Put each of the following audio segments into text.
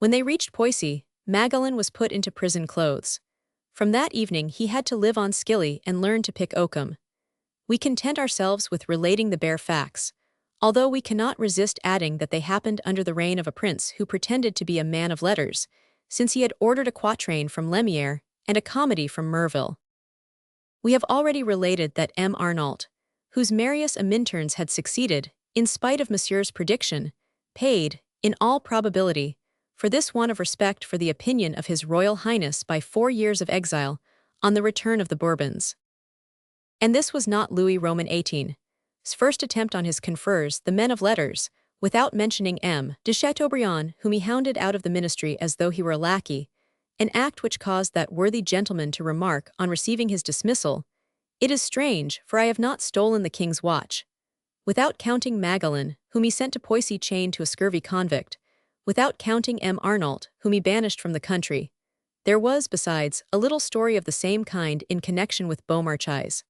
When they reached Poissy, Magellan was put into prison clothes. From that evening he had to live on skilly and learn to pick oakum. We content ourselves with relating the bare facts, although we cannot resist adding that they happened under the reign of a prince who pretended to be a man of letters, since he had ordered a quatrain from Lemierre and a comedy from Merville. We have already related that M. Arnault, whose Marius Aminturns had succeeded, in spite of Monsieur's prediction, paid, in all probability, for this want of respect for the opinion of His Royal Highness by 4 years of exile on the return of the Bourbons. And this was not Louis Roman XVIII's first attempt on his confreres, the men of letters, without mentioning M. de Chateaubriand, whom he hounded out of the ministry as though he were a lackey, an act which caused that worthy gentleman to remark on receiving his dismissal, "It is strange, for I have not stolen the king's watch." Without counting Magellan, whom he sent to Poissy chained to a scurvy convict, without counting M. Arnault, whom he banished from the country. There was, besides, a little story of the same kind in connection with Beaumarchais.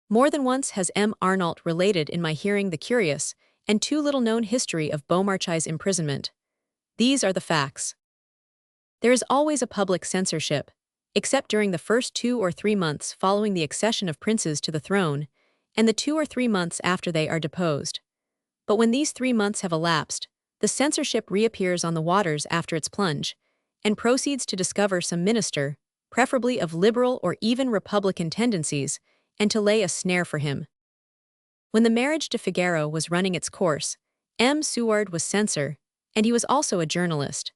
More than once has M. Arnault related in my hearing the curious and too little-known history of Beaumarchais' imprisonment. These are the facts. There is always a public censorship, except during the first 2 or 3 months following the accession of princes to the throne, and the 2 or 3 months after they are deposed. But when these 3 months have elapsed, the censorship reappears on the waters after its plunge, and proceeds to discover some minister, preferably of liberal or even republican tendencies, and to lay a snare for him. When the Marriage de Figaro was running its course, M. Suard was censor, and he was also a journalist.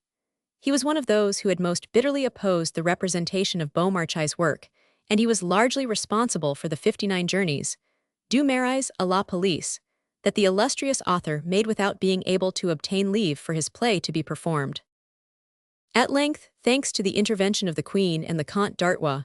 He was one of those who had most bitterly opposed the representation of Beaumarchais' work, and he was largely responsible for the 59 journeys, du Marais à la police, that the illustrious author made without being able to obtain leave for his play to be performed. At length, thanks to the intervention of the Queen and the Comte d'Artois,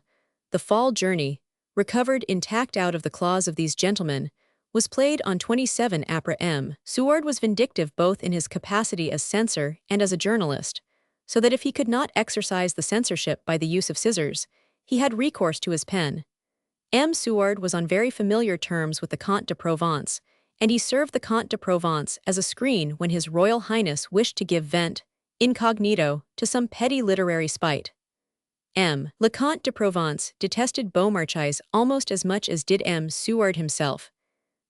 the Fall Journey, recovered intact out of the claws of these gentlemen, was played on 27 April. M. Suard was vindictive both in his capacity as censor and as a journalist, so that if he could not exercise the censorship by the use of scissors, he had recourse to his pen. M. Suard was on very familiar terms with the Comte de Provence, and he served the Comte de Provence as a screen when His Royal Highness wished to give vent, incognito, to some petty literary spite. Le Comte de Provence detested Beaumarchais almost as much as did M. Suard himself.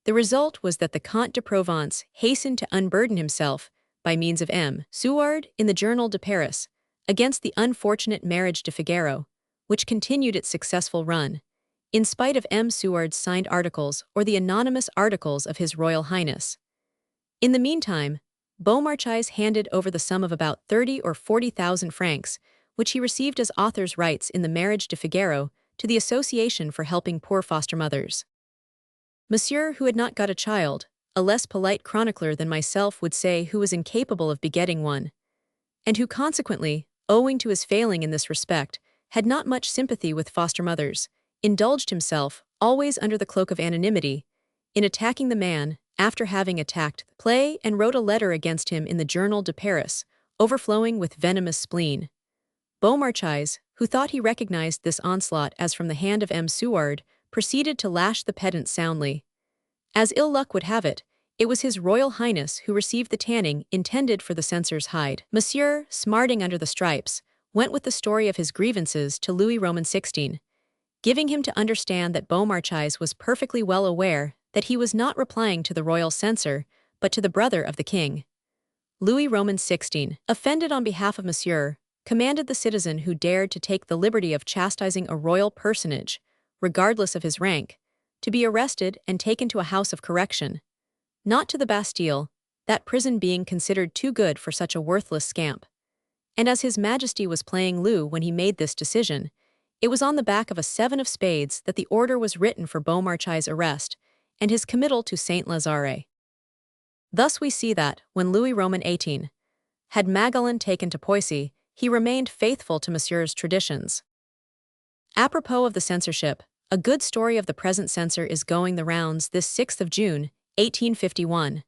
The result was that the Comte de Provence hastened to unburden himself, by means of M. Suard, in the Journal de Paris, against the unfortunate Marriage de Figaro, which continued its successful run, in spite of M. Suard's signed articles or the anonymous articles of His Royal Highness. In the meantime, Beaumarchais handed over the sum of about 30 or 40,000 francs, which he received as author's rights in the Marriage de Figaro, to the Association for Helping Poor Foster Mothers. Monsieur, who had not got a child, a less polite chronicler than myself would say who was incapable of begetting one, and who consequently, owing to his failing in this respect, had not much sympathy with foster mothers, indulged himself, always under the cloak of anonymity, in attacking the man, after having attacked the play, and wrote a letter against him in the Journal de Paris, overflowing with venomous spleen. Beaumarchais, who thought he recognized this onslaught as from the hand of M. Suard, proceeded to lash the pedant soundly. As ill luck would have it, it was His Royal Highness who received the tanning intended for the censor's hide. Monsieur, smarting under the stripes, went with the story of his grievances to Louis Roman XVI, giving him to understand that Beaumarchais was perfectly well aware that he was not replying to the royal censor, but to the brother of the king. Louis Roman XVI, offended on behalf of Monsieur, commanded the citizen who dared to take the liberty of chastising a royal personage, regardless of his rank, to be arrested and taken to a house of correction, not to the Bastille, that prison being considered too good for such a worthless scamp. And as His Majesty was playing loo when he made this decision, it was on the back of a 7 of spades that the order was written for Beaumarchais' arrest and his committal to Saint Lazare. Thus we see that, when Louis Roman XVIII had Magellan taken to Poissy, he remained faithful to Monsieur's traditions. Apropos of the censorship, a good story of the present censor is going the rounds this 6th of June, 1851.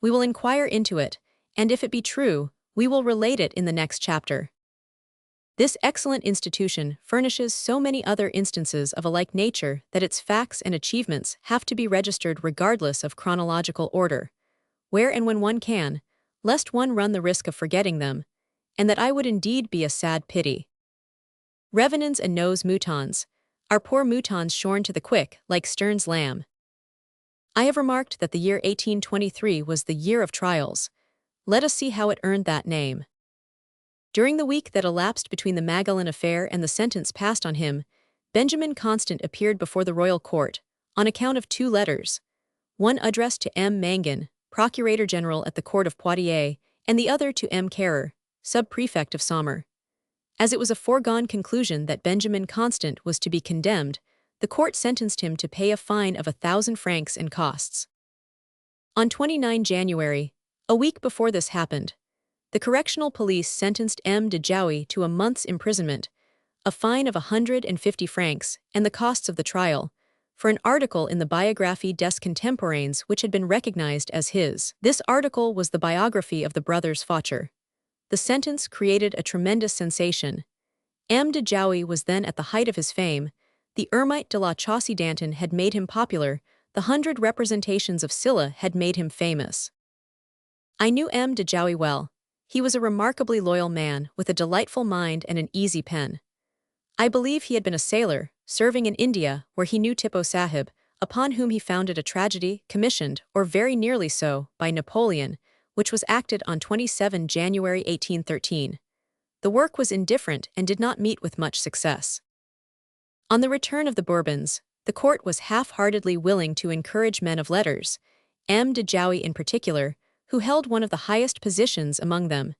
We will inquire into it, and if it be true, we will relate it in the next chapter. This excellent institution furnishes so many other instances of a like nature that its facts and achievements have to be registered regardless of chronological order, where and when one can, lest one run the risk of forgetting them, and that I would indeed be a sad pity. Revenants and nose moutons, our poor moutons shorn to the quick, like Stern's lamb. I have remarked that the year 1823 was the year of trials. Let us see how it earned that name. During the week that elapsed between the Magellan affair and the sentence passed on him, Benjamin Constant appeared before the royal court, on account of 2 letters, one addressed to M. Mangan, Procurator General at the court of Poitiers, and the other to M. Carrer, sub-prefect of Saumur. As it was a foregone conclusion that Benjamin Constant was to be condemned, the court sentenced him to pay a fine of 1,000 francs and costs. On 29 January, a week before this happened, the correctional police sentenced M. de Jouy to a month's imprisonment, a fine of 150 francs, and the costs of the trial, for an article in the Biographie des Contemporains which had been recognized as his. This article was the biography of the brothers Faucher. The sentence created a tremendous sensation. M. de Jouy was then at the height of his fame. The Ermite de la Chaussée Danton had made him popular. The 100 representations of Scylla had made him famous. I knew M. de Jouy well. He was a remarkably loyal man, with a delightful mind and an easy pen. I believe he had been a sailor, serving in India, where he knew Tippo Sahib, upon whom he founded a tragedy, commissioned, or very nearly so, by Napoleon, which was acted on 27 January 1813. The work was indifferent and did not meet with much success. On the return of the Bourbons, the court was half-heartedly willing to encourage men of letters, M. de Jouy in particular, who held one of the highest positions among them.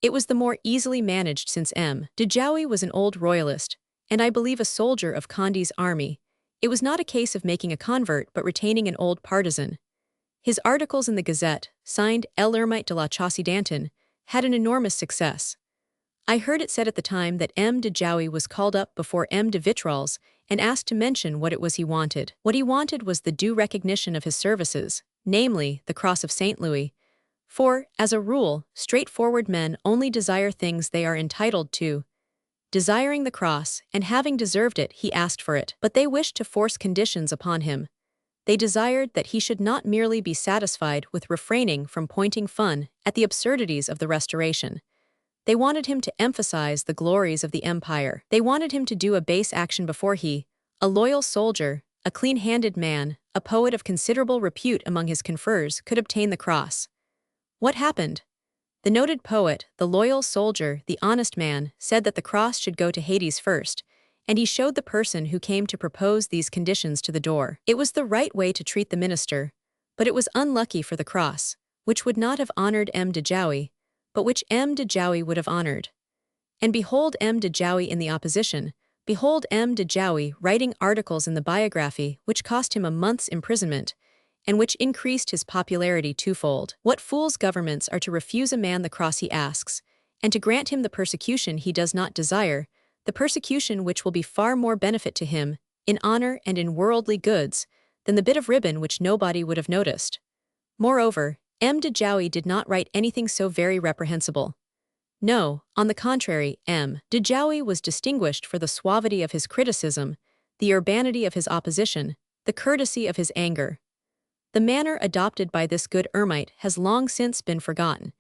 It was the more easily managed since M. de Jouy was an old royalist, and I believe a soldier of Condé's army. It was not a case of making a convert but retaining an old partisan. His articles in the Gazette, signed L'Ermite de la Chaussée Danton, had an enormous success. I heard it said at the time that M. de Jouy was called up before M. de Vitrolles and asked to mention what it was he wanted. What he wanted was the due recognition of his services, namely, the Cross of St. Louis. For, as a rule, straightforward men only desire things they are entitled to. Desiring the cross, and having deserved it, he asked for it. But they wished to force conditions upon him. They desired that he should not merely be satisfied with refraining from pointing fun at the absurdities of the Restoration. They wanted him to emphasize the glories of the empire. They wanted him to do a base action before he, a loyal soldier, a clean-handed man, a poet of considerable repute among his confreres, could obtain the cross. What happened? The noted poet, the loyal soldier, the honest man, said that the cross should go to Hades first, and he showed the person who came to propose these conditions to the door. It was the right way to treat the minister, but it was unlucky for the cross, which would not have honored M. de Jouy, but which M. de Jouy would have honored. And behold M. de Jouy in the opposition, behold M. de Jouy writing articles in the biography which cost him a month's imprisonment, and which increased his popularity twofold. What fools governments are to refuse a man the cross he asks, and to grant him the persecution he does not desire, the persecution which will be far more benefit to him, in honor and in worldly goods, than the bit of ribbon which nobody would have noticed. Moreover, M. de Jouy did not write anything so very reprehensible. No, on the contrary, M. de Jouy was distinguished for the suavity of his criticism, the urbanity of his opposition, the courtesy of his anger. The manner adopted by this good ermite has long since been forgotten,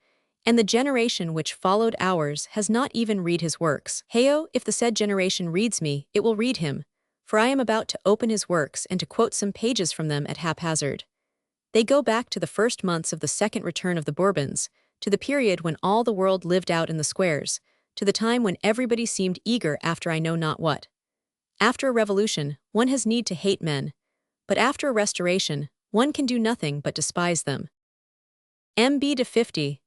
and the generation which followed ours has not even read his works. Heyo, if the said generation reads me, it will read him, for I am about to open his works and to quote some pages from them at haphazard. They go back to the first months of the second return of the Bourbons, to the period when all the world lived out in the squares, to the time when everybody seemed eager after I know not what. After a revolution, one has need to hate men, but after a restoration, one can do nothing but despise them. M.B. de 50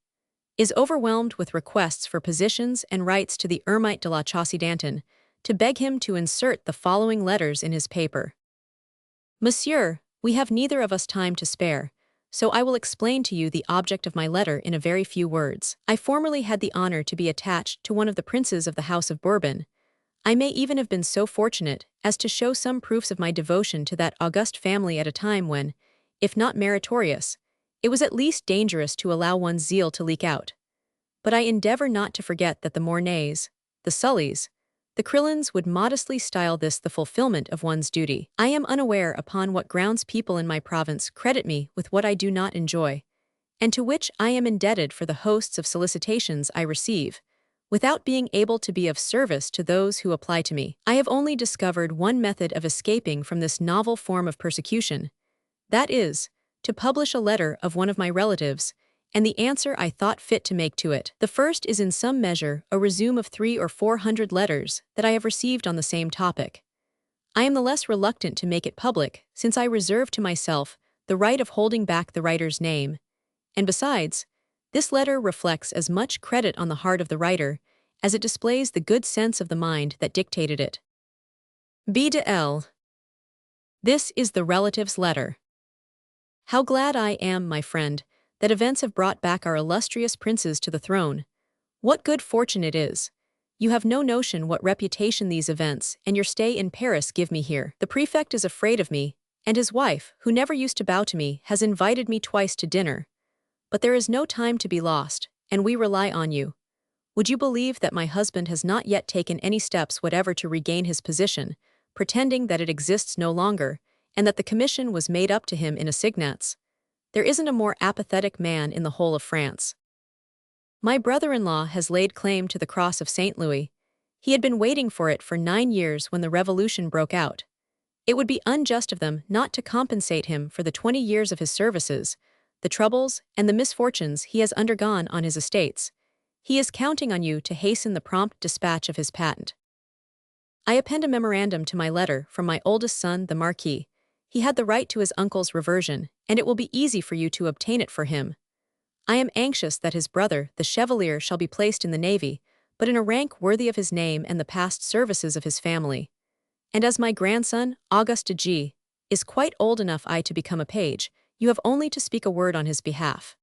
is overwhelmed with requests for positions and rights to the Ermite de la Chaussée Danton, to beg him to insert the following letters in his paper. Monsieur, we have neither of us time to spare, so I will explain to you the object of my letter in a very few words. I formerly had the honor to be attached to one of the princes of the House of Bourbon. I may even have been so fortunate as to show some proofs of my devotion to that august family at a time when, if not meritorious, it was at least dangerous to allow one's zeal to leak out. But I endeavor not to forget that the Mornays, the Sullys, the Crillons would modestly style this the fulfillment of one's duty. I am unaware upon what grounds people in my province credit me with what I do not enjoy, and to which I am indebted for the hosts of solicitations I receive, without being able to be of service to those who apply to me. I have only discovered one method of escaping from this novel form of persecution. That is, to publish a letter of one of my relatives, and the answer I thought fit to make to it. The first is in some measure a resume of 300 or 400 letters that I have received on the same topic. I am the less reluctant to make it public, since I reserve to myself the right of holding back the writer's name. And besides, this letter reflects as much credit on the heart of the writer as it displays the good sense of the mind that dictated it. B de L. This is the relative's letter. How glad I am, my friend, that events have brought back our illustrious princes to the throne. What good fortune it is! You have no notion what reputation these events and your stay in Paris give me here. The prefect is afraid of me, and his wife, who never used to bow to me, has invited me twice to dinner. But there is no time to be lost, and we rely on you. Would you believe that my husband has not yet taken any steps whatever to regain his position, pretending that it exists no longer, and that the commission was made up to him in assignats? There isn't a more apathetic man in the whole of France. My brother-in-law has laid claim to the Cross of St. Louis. He had been waiting for it for 9 years when the revolution broke out. It would be unjust of them not to compensate him for the 20 years of his services, the troubles and the misfortunes he has undergone on his estates. He is counting on you to hasten the prompt dispatch of his patent. I append a memorandum to my letter from my oldest son, the Marquis. He had the right to his uncle's reversion, and it will be easy for you to obtain it for him. I am anxious that his brother, the Chevalier, shall be placed in the navy, but in a rank worthy of his name and the past services of his family. And as my grandson, Auguste de G, is quite old enough to become a page, you have only to speak a word on his behalf.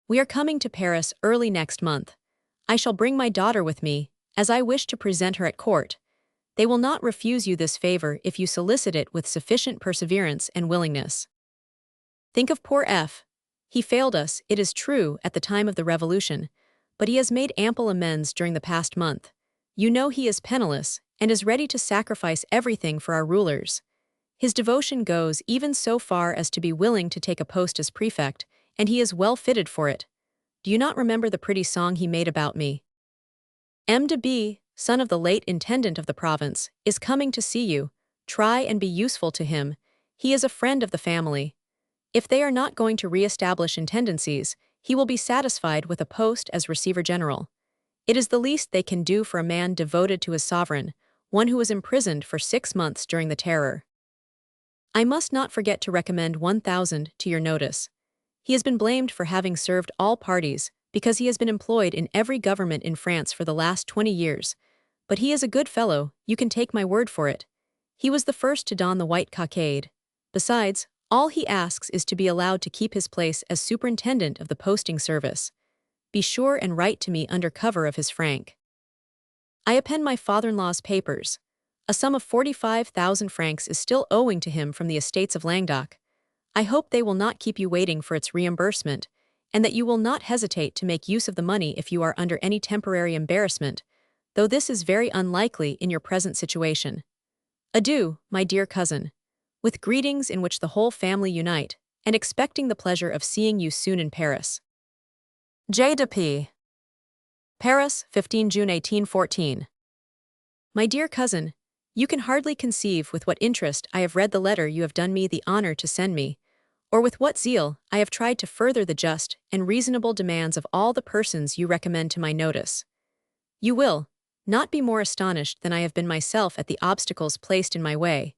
We are coming to Paris early next month. I shall bring my daughter with me, as I wish to present her at court. They will not refuse you this favor if you solicit it with sufficient perseverance and willingness. Think of poor F. He failed us, it is true, at the time of the revolution, but he has made ample amends during the past month. You know he is penniless, and is ready to sacrifice everything for our rulers. His devotion goes even so far as to be willing to take a post as prefect, and he is well fitted for it. Do you not remember the pretty song he made about me? M. de B, son of the late intendant of the province, is coming to see you. Try and be useful to him. He is a friend of the family. If they are not going to re-establish intendancies, he will be satisfied with a post as Receiver General. It is the least they can do for a man devoted to his sovereign, one who was imprisoned for 6 months during the Terror. I must not forget to recommend 1000 to your notice. He has been blamed for having served all parties, because he has been employed in every government in France for the last 20 years. But he is a good fellow, you can take my word for it. He was the first to don the white cockade. Besides, all he asks is to be allowed to keep his place as superintendent of the posting service. Be sure and write to me under cover of his frank. I append my father-in-law's papers. A sum of 45,000 francs is still owing to him from the estates of Languedoc. I hope they will not keep you waiting for its reimbursement, and that you will not hesitate to make use of the money if you are under any temporary embarrassment, though this is very unlikely in your present situation. Adieu, my dear cousin, with greetings in which the whole family unite, and expecting the pleasure of seeing you soon in Paris. J. de P. Paris, 15 June 1814. My dear cousin, you can hardly conceive with what interest I have read the letter you have done me the honor to send me, or with what zeal I have tried to further the just and reasonable demands of all the persons you recommend to my notice. You will not be more astonished than I have been myself at the obstacles placed in my way,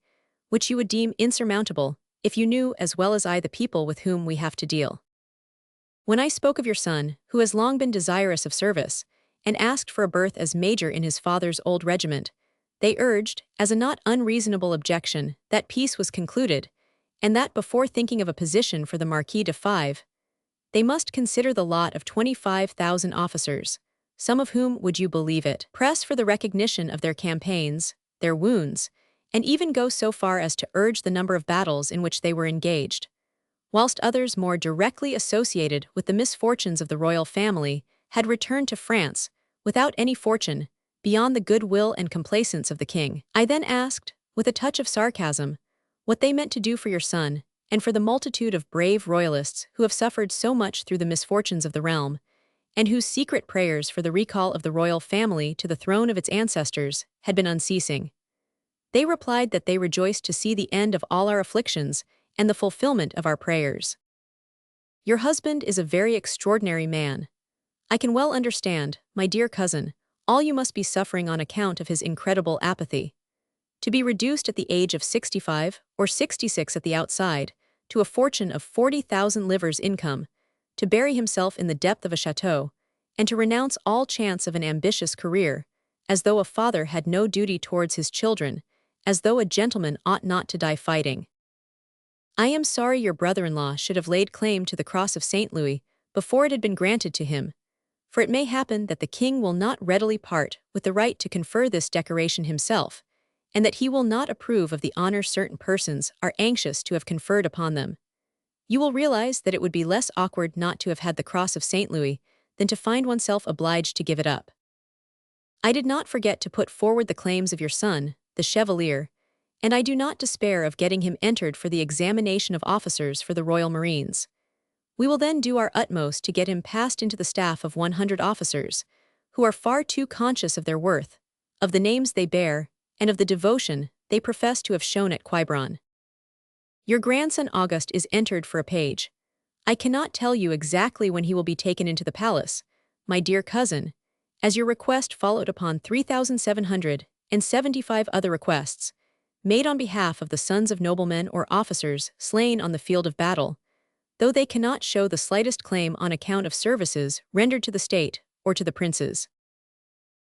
which you would deem insurmountable if you knew as well as I the people with whom we have to deal. When I spoke of your son, who has long been desirous of service, and asked for a berth as major in his father's old regiment, they urged, as a not unreasonable objection, that peace was concluded, and that before thinking of a position for the Marquis de Fives, they must consider the lot of 25,000 officers, some of whom, would you believe it, press for the recognition of their campaigns, their wounds, and even go so far as to urge the number of battles in which they were engaged, whilst others more directly associated with the misfortunes of the royal family had returned to France without any fortune, beyond the goodwill and complaisance of the king. I then asked, with a touch of sarcasm, what they meant to do for your son, and for the multitude of brave royalists who have suffered so much through the misfortunes of the realm, and whose secret prayers for the recall of the royal family to the throne of its ancestors had been unceasing. They replied that they rejoiced to see the end of all our afflictions and the fulfillment of our prayers. Your husband is a very extraordinary man. I can well understand, my dear cousin, all you must be suffering on account of his incredible apathy. To be reduced at the age of 65 or 66 at the outside, to a fortune of 40,000 livres income, to bury himself in the depth of a chateau, and to renounce all chance of an ambitious career, as though a father had no duty towards his children, as though a gentleman ought not to die fighting. I am sorry your brother-in-law should have laid claim to the cross of St. Louis before it had been granted to him, for it may happen that the king will not readily part with the right to confer this decoration himself, and that he will not approve of the honor certain persons are anxious to have conferred upon them. You will realize that it would be less awkward not to have had the cross of St. Louis than to find oneself obliged to give it up. I did not forget to put forward the claims of your son, the Chevalier, and I do not despair of getting him entered for the examination of officers for the Royal Marines. We will then do our utmost to get him passed into the staff of 100 officers, who are far too conscious of their worth, of the names they bear, and of the devotion they profess to have shown at Quiberon. Your grandson August is entered for a page. I cannot tell you exactly when he will be taken into the palace, my dear cousin, as your request followed upon 3,775 other requests, made on behalf of the sons of noblemen or officers slain on the field of battle, though they cannot show the slightest claim on account of services rendered to the state or to the princes.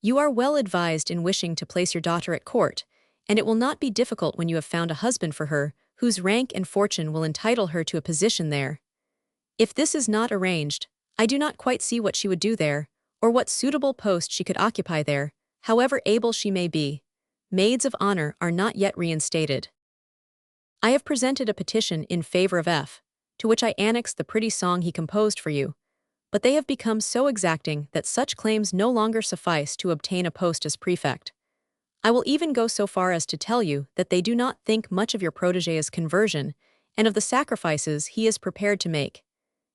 You are well advised in wishing to place your daughter at court, and it will not be difficult when you have found a husband for her, whose rank and fortune will entitle her to a position there. If this is not arranged, I do not quite see what she would do there, or what suitable post she could occupy there, however able she may be. Maids of honor are not yet reinstated. I have presented a petition in favor of F, to which I annexed the pretty song he composed for you, but they have become so exacting that such claims no longer suffice to obtain a post as prefect. I will even go so far as to tell you that they do not think much of your protégé's conversion and of the sacrifices he is prepared to make.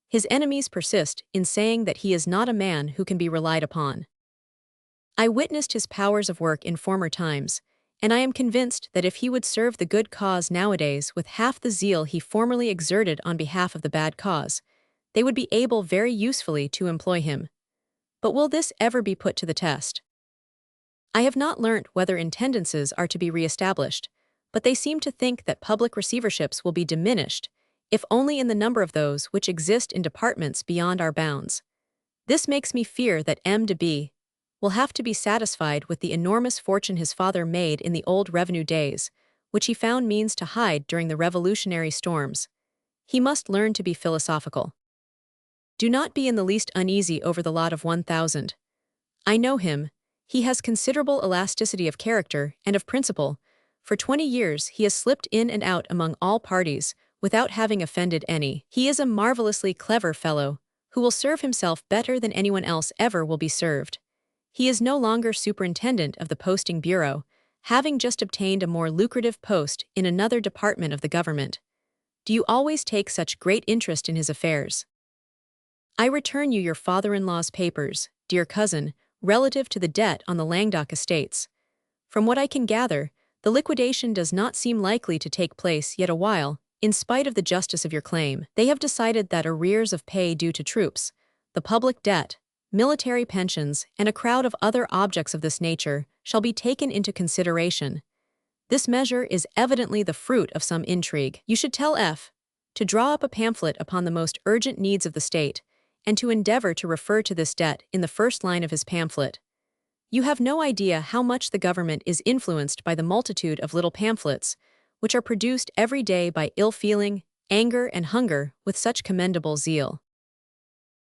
His enemies persist in saying that he is not a man who can be relied upon. I witnessed his powers of work in former times, and I am convinced that if he would serve the good cause nowadays with half the zeal he formerly exerted on behalf of the bad cause, they would be able very usefully to employ him. But will this ever be put to the test? I have not learnt whether intendances are to be re-established, but they seem to think that public receiverships will be diminished, if only in the number of those which exist in departments beyond our bounds. This makes me fear that M. de B. will have to be satisfied with the enormous fortune his father made in the old revenue days, which he found means to hide during the revolutionary storms. He must learn to be philosophical. Do not be in the least uneasy over the lot of 1,000. I know him. He has considerable elasticity of character and of principle. For 20 years he has slipped in and out among all parties, without having offended any. He is a marvelously clever fellow, who will serve himself better than anyone else ever will be served. He is no longer superintendent of the posting bureau, having just obtained a more lucrative post in another department of the government. Do you always take such great interest in his affairs? I return you your father-in-law's papers, dear cousin, relative to the debt on the Languedoc estates. From what I can gather, the liquidation does not seem likely to take place yet a while, in spite of the justice of your claim. They have decided that arrears of pay due to troops, the public debt, military pensions, and a crowd of other objects of this nature shall be taken into consideration. This measure is evidently the fruit of some intrigue. You should tell F. to draw up a pamphlet upon the most urgent needs of the state, and to endeavor to refer to this debt in the first line of his pamphlet. You have no idea how much the government is influenced by the multitude of little pamphlets, which are produced every day by ill-feeling, anger, and hunger with such commendable zeal.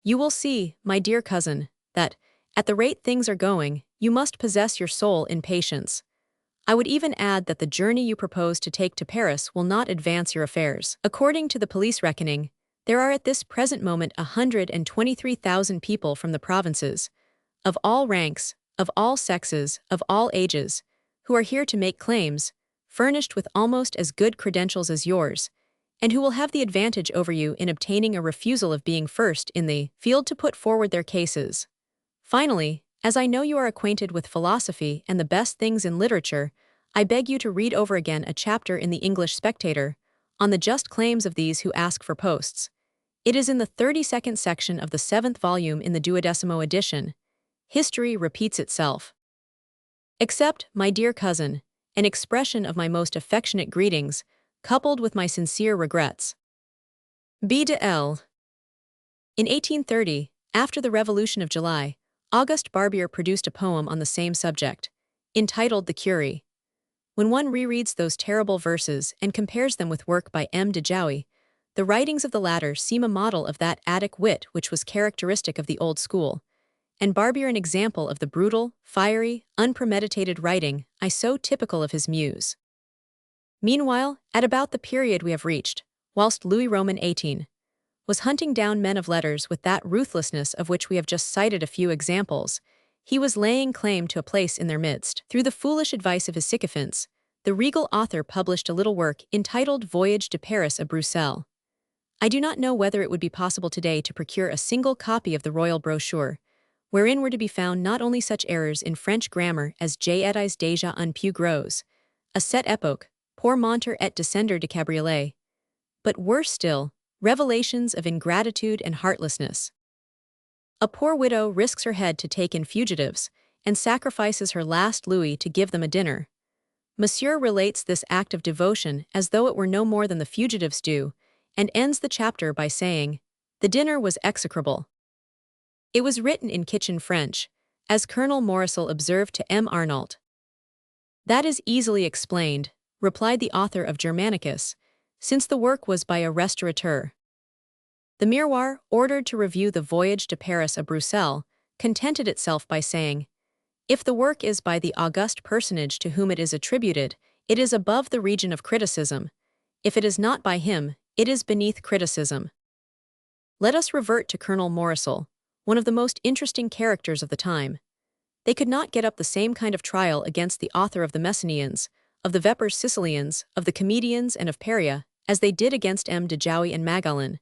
You will see, my dear cousin, that, at the rate things are going, you must possess your soul in patience. I would even add that the journey you propose to take to Paris will not advance your affairs. According to the police reckoning, there are at this present moment 123,000 people from the provinces, of all ranks, of all sexes, of all ages, who are here to make claims, furnished with almost as good credentials as yours, and who will have the advantage over you in obtaining a refusal of being first in the field to put forward their cases. Finally, as I know you are acquainted with philosophy and the best things in literature, I beg you to read over again a chapter in the English Spectator on the just claims of these who ask for posts. It is in the 32nd section of the 7th volume in the 12th edition. History repeats itself. Accept, my dear cousin, an expression of my most affectionate greetings, coupled with my sincere regrets. B. de L. In 1830, after the Revolution of July, Auguste Barbier produced a poem on the same subject, entitled The Curie. When one rereads those terrible verses and compares them with work by M. de Jouy, the writings of the latter seem a model of that Attic wit which was characteristic of the old school, and Barbier an example of the brutal, fiery, unpremeditated writing so typical of his muse. Meanwhile, at about the period we have reached, whilst Louis Roman XVIII was hunting down men of letters with that ruthlessness of which we have just cited a few examples, he was laying claim to a place in their midst. Through the foolish advice of his sycophants, the regal author published a little work entitled Voyage de Paris à Bruxelles. I do not know whether it would be possible today to procure a single copy of the royal brochure, wherein were to be found not only such errors in French grammar as J etais déjà un peu gros, à cette époque, pour monter et descendre de cabriolet, but worse still, revelations of ingratitude and heartlessness. A poor widow risks her head to take in fugitives, and sacrifices her last louis to give them a dinner. Monsieur relates this act of devotion as though it were no more than the fugitives' due, and ends the chapter by saying, "The dinner was execrable." It was written in kitchen French, as Colonel Morisel observed to M. Arnault. That is easily explained, replied the author of Germanicus, since the work was by a restaurateur. The Memoir, ordered to review the Voyage de Paris à Bruxelles, contented itself by saying, "If the work is by the august personage to whom it is attributed, it is above the region of criticism. If it is not by him, it is beneath criticism." Let us revert to Colonel Morisel, one of the most interesting characters of the time. They could not get up the same kind of trial against the author of the Messenians, of the Vepers Sicilians, of the Comedians, and of Peria, as they did against M. de Jouy and Magellan.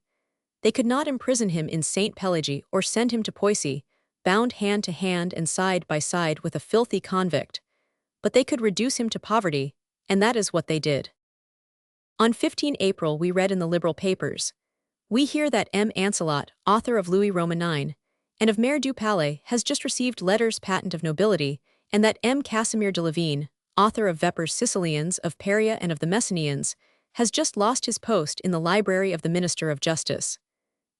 They could not imprison him in Saint Pelagie or send him to Poissy, bound hand to hand and side by side with a filthy convict, but they could reduce him to poverty, and that is what they did. On 15 April we read in the Liberal papers, "We hear that M. Ancelot, author of Louis Roman IX, and of Maire du Palais, has just received letters patent of nobility, and that M. Casimir de Lavigne, author of Vepers Sicilians, of Peria, and of the Messenians, has just lost his post in the library of the Minister of Justice."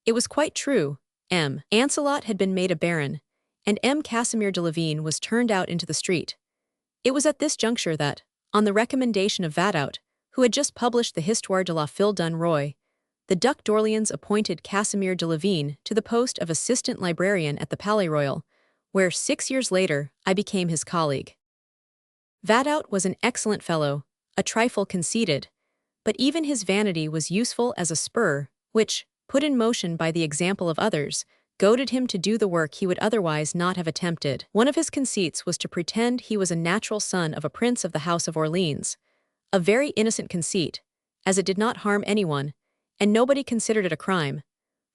It was quite true. M. Ancelot had been made a baron, and M. Casimir de Lavigne was turned out into the street. It was at this juncture that, on the recommendation of Vadout, who had just published the Histoire de la Fille d'un Roi, the Duc d'Orléans appointed Casimir de Lavigne to the post of assistant librarian at the Palais Royal, where 6 years later I became his colleague. Vadout was an excellent fellow, a trifle conceited, but even his vanity was useful as a spur, which, put in motion by the example of others, goaded him to do the work he would otherwise not have attempted. One of his conceits was to pretend he was a natural son of a prince of the House of Orleans, a very innocent conceit, as it did not harm anyone, and nobody considered it a crime,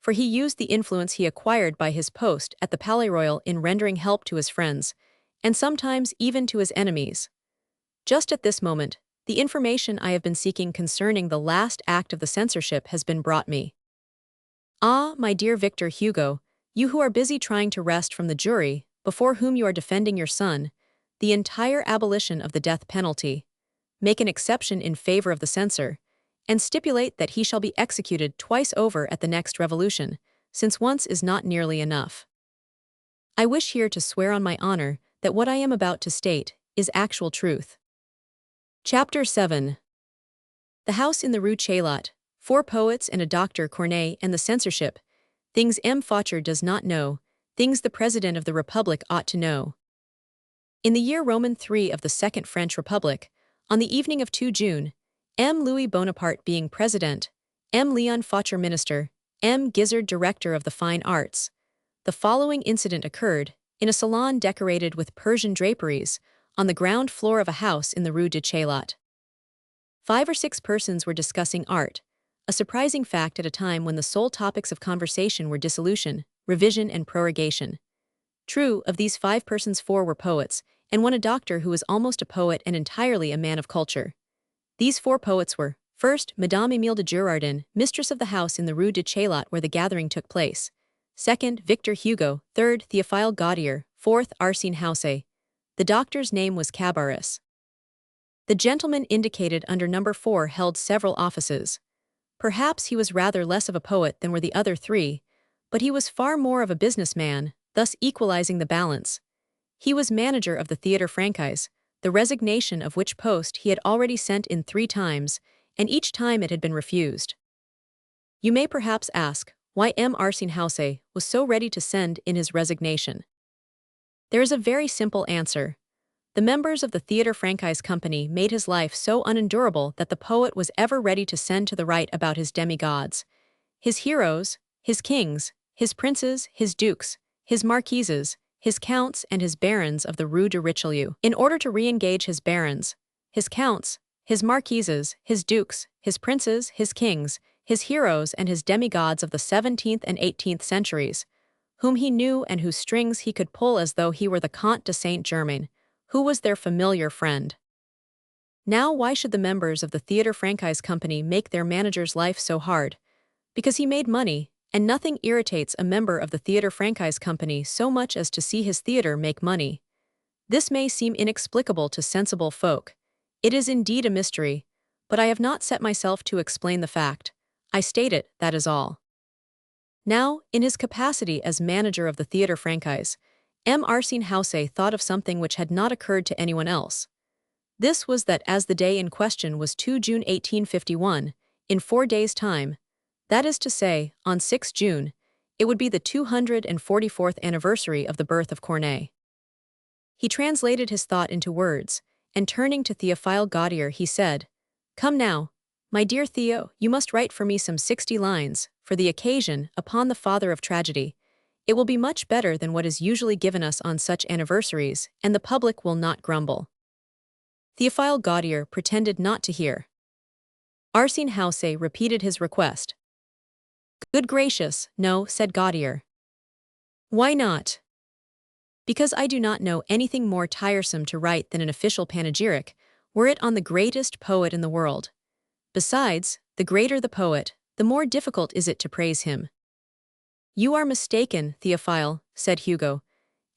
for he used the influence he acquired by his post at the Palais Royal in rendering help to his friends, and sometimes even to his enemies. Just at this moment, the information I have been seeking concerning the last act of the censorship has been brought me. Ah, my dear Victor Hugo, you who are busy trying to wrest from the jury, before whom you are defending your son, the entire abolition of the death penalty, make an exception in favor of the censor, and stipulate that he shall be executed twice over at the next revolution, since once is not nearly enough. I wish here to swear on my honor that what I am about to state is actual truth. Chapter 7. The House in the Rue Chaillot, 4 poets and a Dr. Corneille and the censorship, things M. Faucher does not know, things the President of the Republic ought to know. In the year Roman III of the Second French Republic, on the evening of 2 June, M. Louis Bonaparte being President, M. Leon Faucher Minister, M. Guizard Director of the Fine Arts, the following incident occurred, in a salon decorated with Persian draperies, on the ground floor of a house in the Rue de Chaillot. 5 or 6 persons were discussing art, a surprising fact at a time when the sole topics of conversation were dissolution, revision, and prorogation. True, of these 5 persons 4 were poets, and one a doctor who was almost a poet and entirely a man of culture. These 4 poets were, first, Madame Émile de Girardin, mistress of the house in the Rue de Chaillot where the gathering took place. Second, Victor Hugo. Third, Théophile Gautier. Fourth, Arsène Houssaye. The doctor's name was Cabarrus. The gentleman indicated under number 4 held several offices. Perhaps he was rather less of a poet than were the other 3, but he was far more of a businessman, thus equalizing the balance. He was manager of the Théâtre Français, the resignation of which post he had already sent in 3 times, and each time it had been refused. You may perhaps ask why Arsène Houssaye was so ready to send in his resignation. There is a very simple answer. The members of the Théâtre Français company made his life so unendurable that the poet was ever ready to send to the right about his demigods, his heroes, his kings, his princes, his dukes, his marquises, his counts, and his barons of the Rue de Richelieu, in order to re-engage his barons, his counts, his marquises, his dukes, his princes, his kings, his heroes, and his demigods of the 17th and 18th centuries, whom he knew and whose strings he could pull as though he were the Comte de Saint-Germain, who was their familiar friend. Now why should the members of the Théâtre Français company make their manager's life so hard? Because he made money, and nothing irritates a member of the Théâtre Français company so much as to see his theatre make money. This may seem inexplicable to sensible folk. It is indeed a mystery, but I have not set myself to explain the fact. I state it, that is all. Now, in his capacity as manager of the Théâtre Français, Arsène Houssaye thought of something which had not occurred to anyone else. This was that as the day in question was 2 June 1851, in 4 days' time, that is to say, on 6 June, it would be the 244th anniversary of the birth of Corneille. He translated his thought into words, and turning to Théophile Gautier he said, "Come now, my dear Theo, you must write for me some 60 lines, for the occasion, upon the father of tragedy. It will be much better than what is usually given us on such anniversaries, and the public will not grumble." Théophile Gautier pretended not to hear. Arsène Houssaye repeated his request. "Good gracious, no," said Gautier. "Why not?" "Because I do not know anything more tiresome to write than an official panegyric, were it on the greatest poet in the world. Besides, the greater the poet, the more difficult is it to praise him." "You are mistaken, Théophile," said Hugo,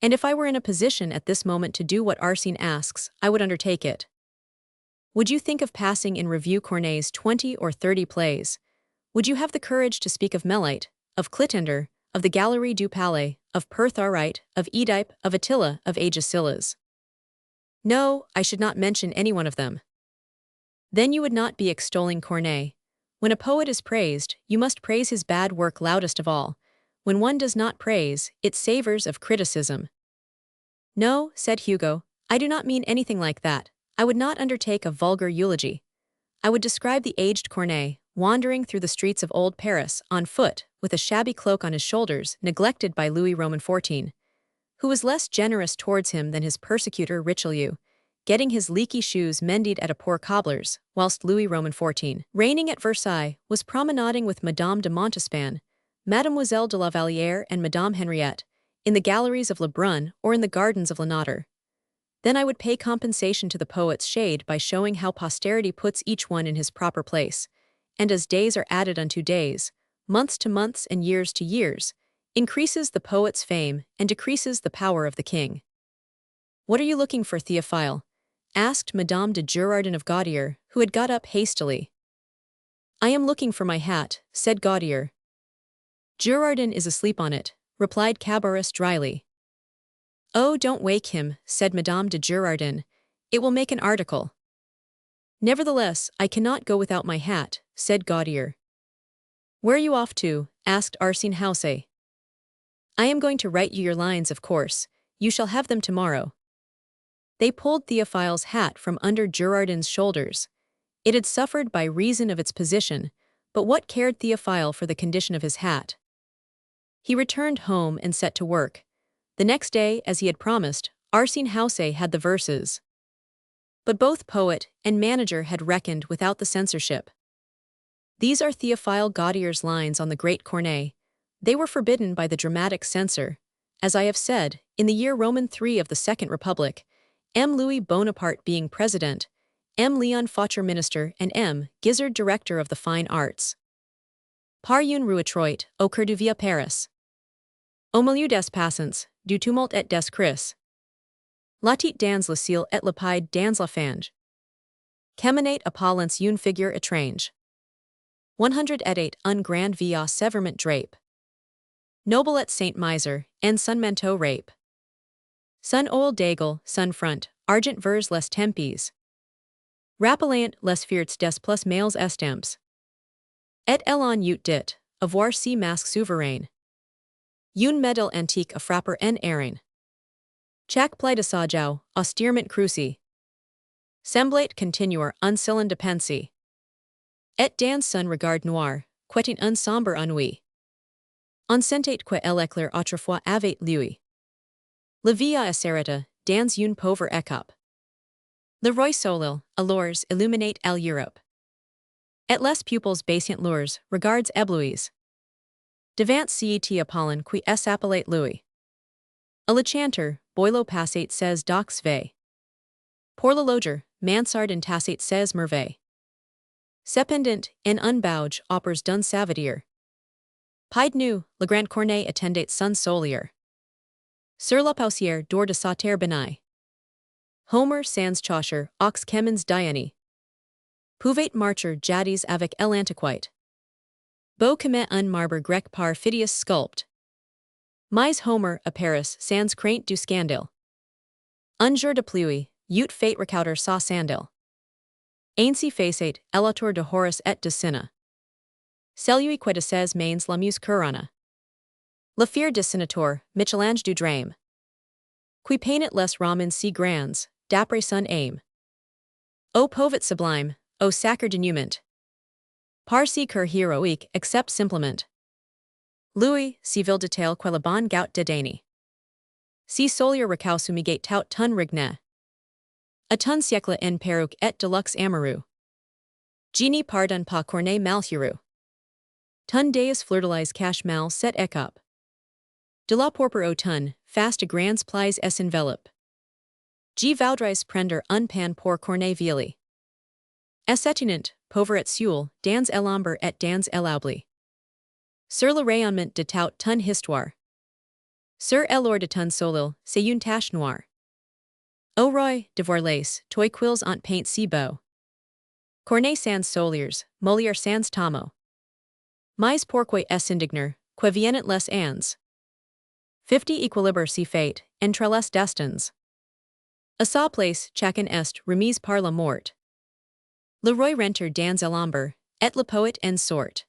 "and if I were in a position at this moment to do what Arsène asks, I would undertake it. Would you think of passing in review Corneille's 20 or 30 plays? Would you have the courage to speak of Melite, of Clitandre, of the Galerie du Palais, of Pertharite, of Oedipe, of Attila, of Agesilas? No, I should not mention any one of them." "Then you would not be extolling Corneille. When a poet is praised, you must praise his bad work loudest of all. When one does not praise, it savors of criticism." "No," said Hugo, "I do not mean anything like that. I would not undertake a vulgar eulogy. I would describe the aged Corneille, wandering through the streets of old Paris, on foot, with a shabby cloak on his shoulders, neglected by Louis Roman XIV, who was less generous towards him than his persecutor Richelieu, getting his leaky shoes mended at a poor cobbler's, whilst Louis Roman XIV, reigning at Versailles, was promenading with Madame de Montespan, Mademoiselle de la Vallière and Madame Henriette, in the galleries of Lebrun or in the gardens of Lenader. Then I would pay compensation to the poet's shade by showing how posterity puts each one in his proper place, and as days are added unto days, months to months and years to years, increases the poet's fame and decreases the power of the king." "What are you looking for, Théophile?" asked Madame de Girardin of Gautier, who had got up hastily. "I am looking for my hat," said Gautier. "Girardin is asleep on it," replied Cabarrus dryly. "Oh, don't wake him," said Madame de Girardin. "It will make an article." "Nevertheless, I cannot go without my hat," said Gautier. "Where are you off to?" asked Arsène Houssaye. "I am going to write you your lines, of course. You shall have them tomorrow." They pulled Théophile's hat from under Girardin's shoulders. It had suffered by reason of its position, but what cared Théophile for the condition of his hat? He returned home and set to work. The next day, as he had promised, Arsène Houssaye had the verses. But both poet and manager had reckoned without the censorship. These are Théophile Gaudier's lines on the great Corneille. They were forbidden by the dramatic censor. As I have said, in the year Roman III of the Second Republic, M. Louis Bonaparte being president, M. Léon Faucher minister, and M. Guizard director of the fine arts. Par une rue étroite, au cœur du vieux Paris. Au milieu des passants, du tumulte et des cris. Latit dans le ciel et le pied dans la fange. Kemenate appellants une figure étrange. 108 Un grand via severement drape. Noble et Saint Miser, en son manteau rape. Sun oil daigle, sun front, argent vers les tempes. Rappelant les fierts des plus males estamps. Et elan ut dit, avoir si masque souverain. Une medal antique a frapper en airing. Chaque pli de sajau, austirement cruci. Semblate continuer un silent de pensée. Et dans son regard noir, quetting un sombre ennui. On sentait que l'éclair autrefois avait lui. La via asserita, dans une pauvre écope. Le roi solil, alors illuminate l'Europe. Et les pupils basient leurs regards éblouis. Devant cet Apollon qui s'appelait Louis. A le chanteur, boilo passate ses dox ve. Pour le loger, mansard and tacite ses merveille. Cependant, en unbauge opers d'un savetier. Pied nu, le grand Corneille attendait son solier. Sur la pausière d'or de sa terre benai. Homer sans Chaucer, ox Kemens Diany. Pouvait marcher jadis avec l'antiquite. Beau comme un marbre grec par Phidias sculpt. Mais Homer à Paris sans crainte du scandale. Un jour de pluie, ut fate recouter sa sandal. Ainsi facet, l'auteur de Horace et de Cinna. Celui qui de ses mains la muse couronna. La fière de Senator, Michel-Ange du drame. Qui peignit les romans si grands, d'après son aim. O povet sublime, o sacre dénouement. Par si cœur héroïque, accept simplement. Louis, si vil detail que la bonne gout de Dany. Si solier recausu migate tout ton rignet. A ton siècle en perruque et deluxe amoureux. Genie pardon pas Corneille malheureux. Ton deus flirtilize cache mal set écope. De la pourpre au ton, fast a grands plies es enveloppe. G vaudrais prendre un pan pour Corneille Vili. Essetinent, pauvre et seul, dans l'ombre et dans l'oubli. Sur le rayonnement de tout ton histoire. Sur l'or de ton solil, c'est une tache noire. Au roi, de voir lace, toi quills ont paint si beau. Corneille sans soliers, Molière sans tomo. Mais pourquoi est indigner, que viennet les ans? 50 équilibre si fate, entre les destins. A sa place, chacun est, remise par la mort. Le roi renter dans l'ombre, et le poète en sort.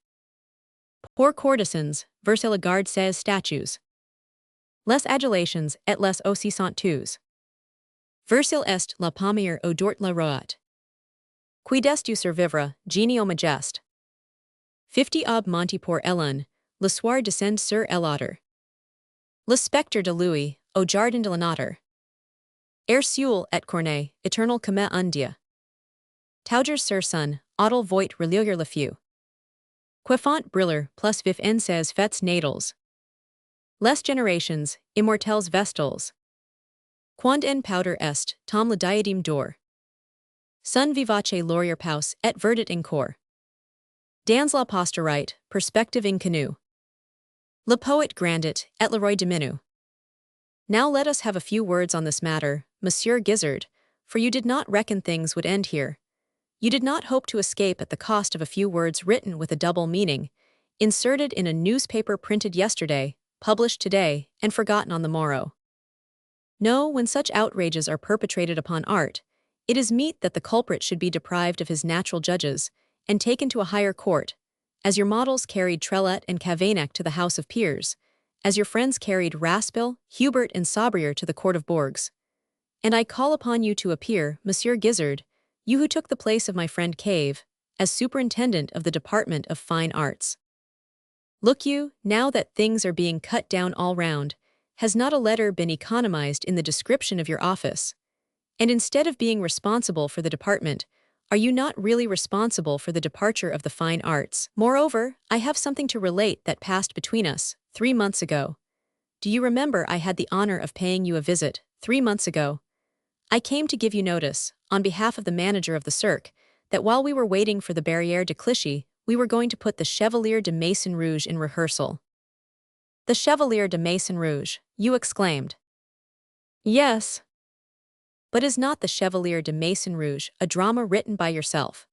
Pour courtesans, vers la garde ses statues. Les adulations et les aussi sont tous. Vers il est la paumière au dort la roate. Qui des du survivre, génie au majeste. 50 ob monti pour Ellen, le soir descend sur l'autre. Le spectre de Louis, au jardin de la nature. Air seul et Corneille, éternel comme un dia. Tauger sur son, autel voit relier le feu. Quefant briller plus vif en ses fêtes natals. Les générations, immortels vestals. Quand en powder est, tom le diadème d'or. Sun vivace laurier paus et verdit in cor. Dans la posterite, perspective in canoe. Le poet grandit, et le roi diminu. Now let us have a few words on this matter, Monsieur Guizard, for you did not reckon things would end here. You did not hope to escape at the cost of a few words written with a double meaning, inserted in a newspaper printed yesterday, published today, and forgotten on the morrow. No, when such outrages are perpetrated upon art, it is meet that the culprit should be deprived of his natural judges, and taken to a higher court, as your models carried Trellat and Cavaignac to the House of Peers, as your friends carried Raspil, Hubert, and Sabrier to the Court of Bourgs. And I call upon you to appear, Monsieur Guizard, you who took the place of my friend Cave, as superintendent of the Department of Fine Arts. Look you, now that things are being cut down all round, has not a letter been economized in the description of your office? And instead of being responsible for the department, Are you not really responsible for the departure of the fine arts? Moreover, I have something to relate that passed between us 3 months ago. Do you remember I had the honor of paying you a visit 3 months ago? I came to give you notice, on behalf of the manager of the cirque, that while we were waiting for the Barrière de Clichy, we were going to put the Chevalier de Maison Rouge in rehearsal. The Chevalier de Maison Rouge, you exclaimed. Yes. But is not the Chevalier de Maison Rouge a drama written by yourself?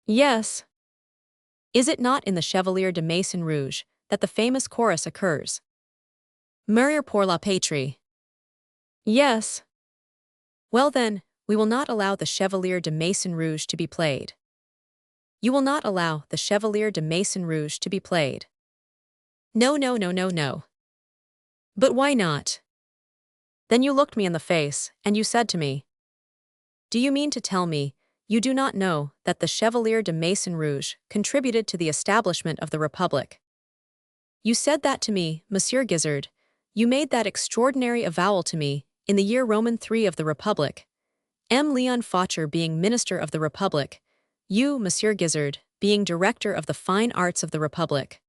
Yes. Is it not in the Chevalier de Maison Rouge that the famous chorus occurs? Mourir pour la patrie. Yes. Well then, we will not allow the Chevalier de Maison Rouge to be played. You will not allow the Chevalier de Maison Rouge to be played. No, no, no, no, no. But why not? Then you looked me in the face, and you said to me, do you mean to tell me you do not know that the Chevalier de Maison Rouge contributed to the establishment of the Republic? You said that to me, Monsieur Gizzard. You made that extraordinary avowal to me in the year Roman III of the Republic. M. Leon Faucher being Minister of the Republic, you, Monsieur Gizzard, being Director of the Fine Arts of the Republic.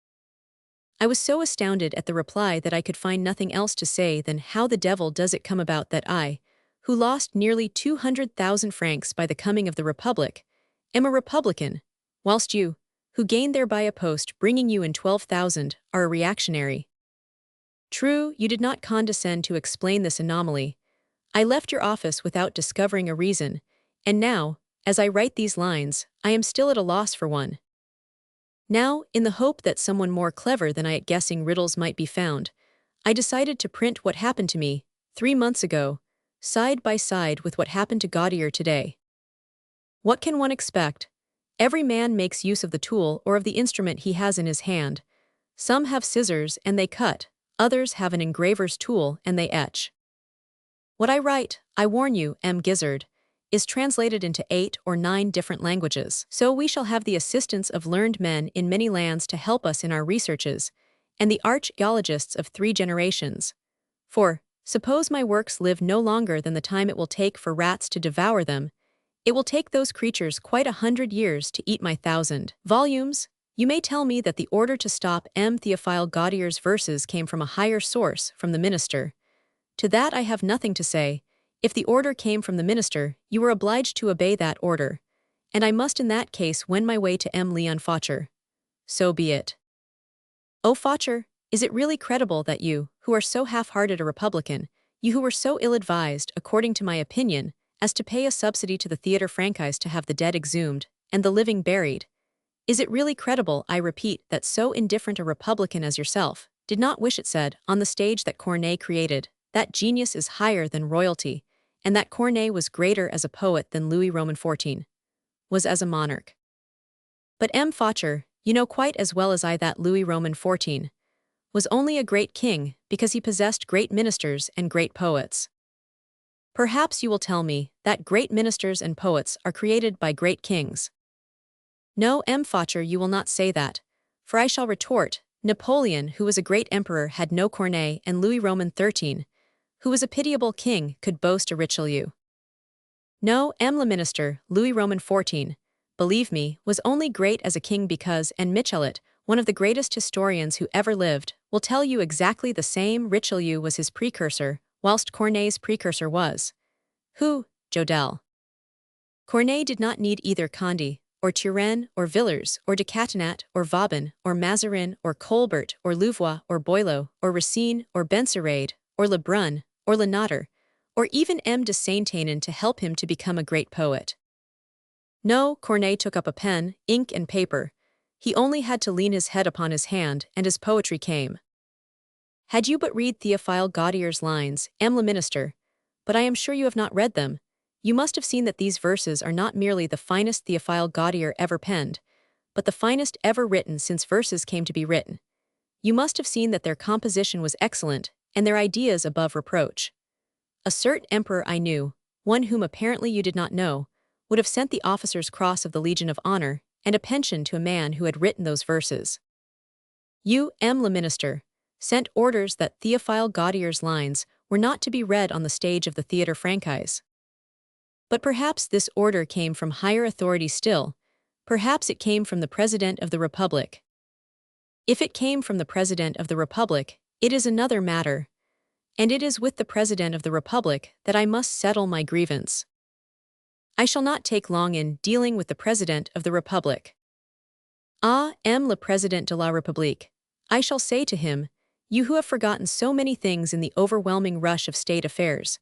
I was so astounded at the reply that I could find nothing else to say than how the devil does it come about that I, who lost nearly 200,000 francs by the coming of the Republic, am a Republican, whilst you, who gained thereby a post bringing you in 12,000, are a reactionary. True, you did not condescend to explain this anomaly. I left your office without discovering a reason, and now, as I write these lines, I am still at a loss for one. Now, in the hope that someone more clever than I at guessing riddles might be found, I decided to print what happened to me 3 months ago, side by side with what happened to Gautier today. What can one expect? Every man makes use of the tool or of the instrument he has in his hand. Some have scissors and they cut, others have an engraver's tool and they etch. What I write, I warn you, M. Gizzard, is translated into 8 or 9 different languages. So we shall have the assistance of learned men in many lands to help us in our researches, and the archaeologists of 3 generations. For, suppose my works live no longer than the time it will take for rats to devour them, it will take those creatures quite 100 years to eat my 1,000 volumes. You may tell me that the order to stop M. Théophile Gautier's verses came from a higher source, from the minister. To that I have nothing to say. If the order came from the minister, you were obliged to obey that order, and I must in that case wend my way to M. Leon Faucher. So be it. Oh, Faucher, is it really credible that you, who are so half-hearted a Republican, you who were so ill-advised, according to my opinion, as to pay a subsidy to the Theatre Francais to have the dead exhumed, and the living buried, is it really credible, I repeat, that so indifferent a Republican as yourself did not wish it said, on the stage that Corneille created, that genius is higher than royalty, and that Corneille was greater as a poet than Louis Roman XIV was as a monarch? But M. Faucher, you know quite as well as I that Louis Roman XIV was only a great king because he possessed great ministers and great poets. Perhaps you will tell me that great ministers and poets are created by great kings. No, M. Faucher, you will not say that, for I shall retort, Napoleon, who was a great emperor, had no Corneille, and Louis Roman XIII, who was a pitiable king, could boast a Richelieu. No, M. le Minister, Louis Roman XIV, believe me, was only great as a king because, and Michelet, one of the greatest historians who ever lived, will tell you exactly the same. Richelieu was his precursor, whilst Corneille's precursor was who? Jodelle. Corneille did not need either Condé, or Turenne, or Villers, or de Catinat, or Vauban, or Mazarin, or Colbert, or Louvois, or Boileau, or Racine, or Benserade, or Lebrun, or Lenader, or even M. de Saint-Aignan to help him to become a great poet. No, Corneille took up a pen, ink and paper. He only had to lean his head upon his hand, and his poetry came. Had you but read Théophile Gautier's lines, M. le Minister, but I am sure you have not read them, you must have seen that these verses are not merely the finest Théophile Gautier ever penned, but the finest ever written since verses came to be written. You must have seen that their composition was excellent, and their ideas above reproach. A certain emperor I knew, one whom apparently you did not know, would have sent the officer's cross of the Legion of Honor and a pension to a man who had written those verses. You, M. le Minister, sent orders that Théophile Gautier's lines were not to be read on the stage of the Theatre Francais. But perhaps this order came from higher authority still. Perhaps it came from the President of the Republic. If it came from the President of the Republic, it is another matter. And it is with the President of the Republic that I must settle my grievance. I shall not take long in dealing with the President of the Republic. Ah, le Président de la République, I shall say to him, you who have forgotten so many things in the overwhelming rush of state affairs,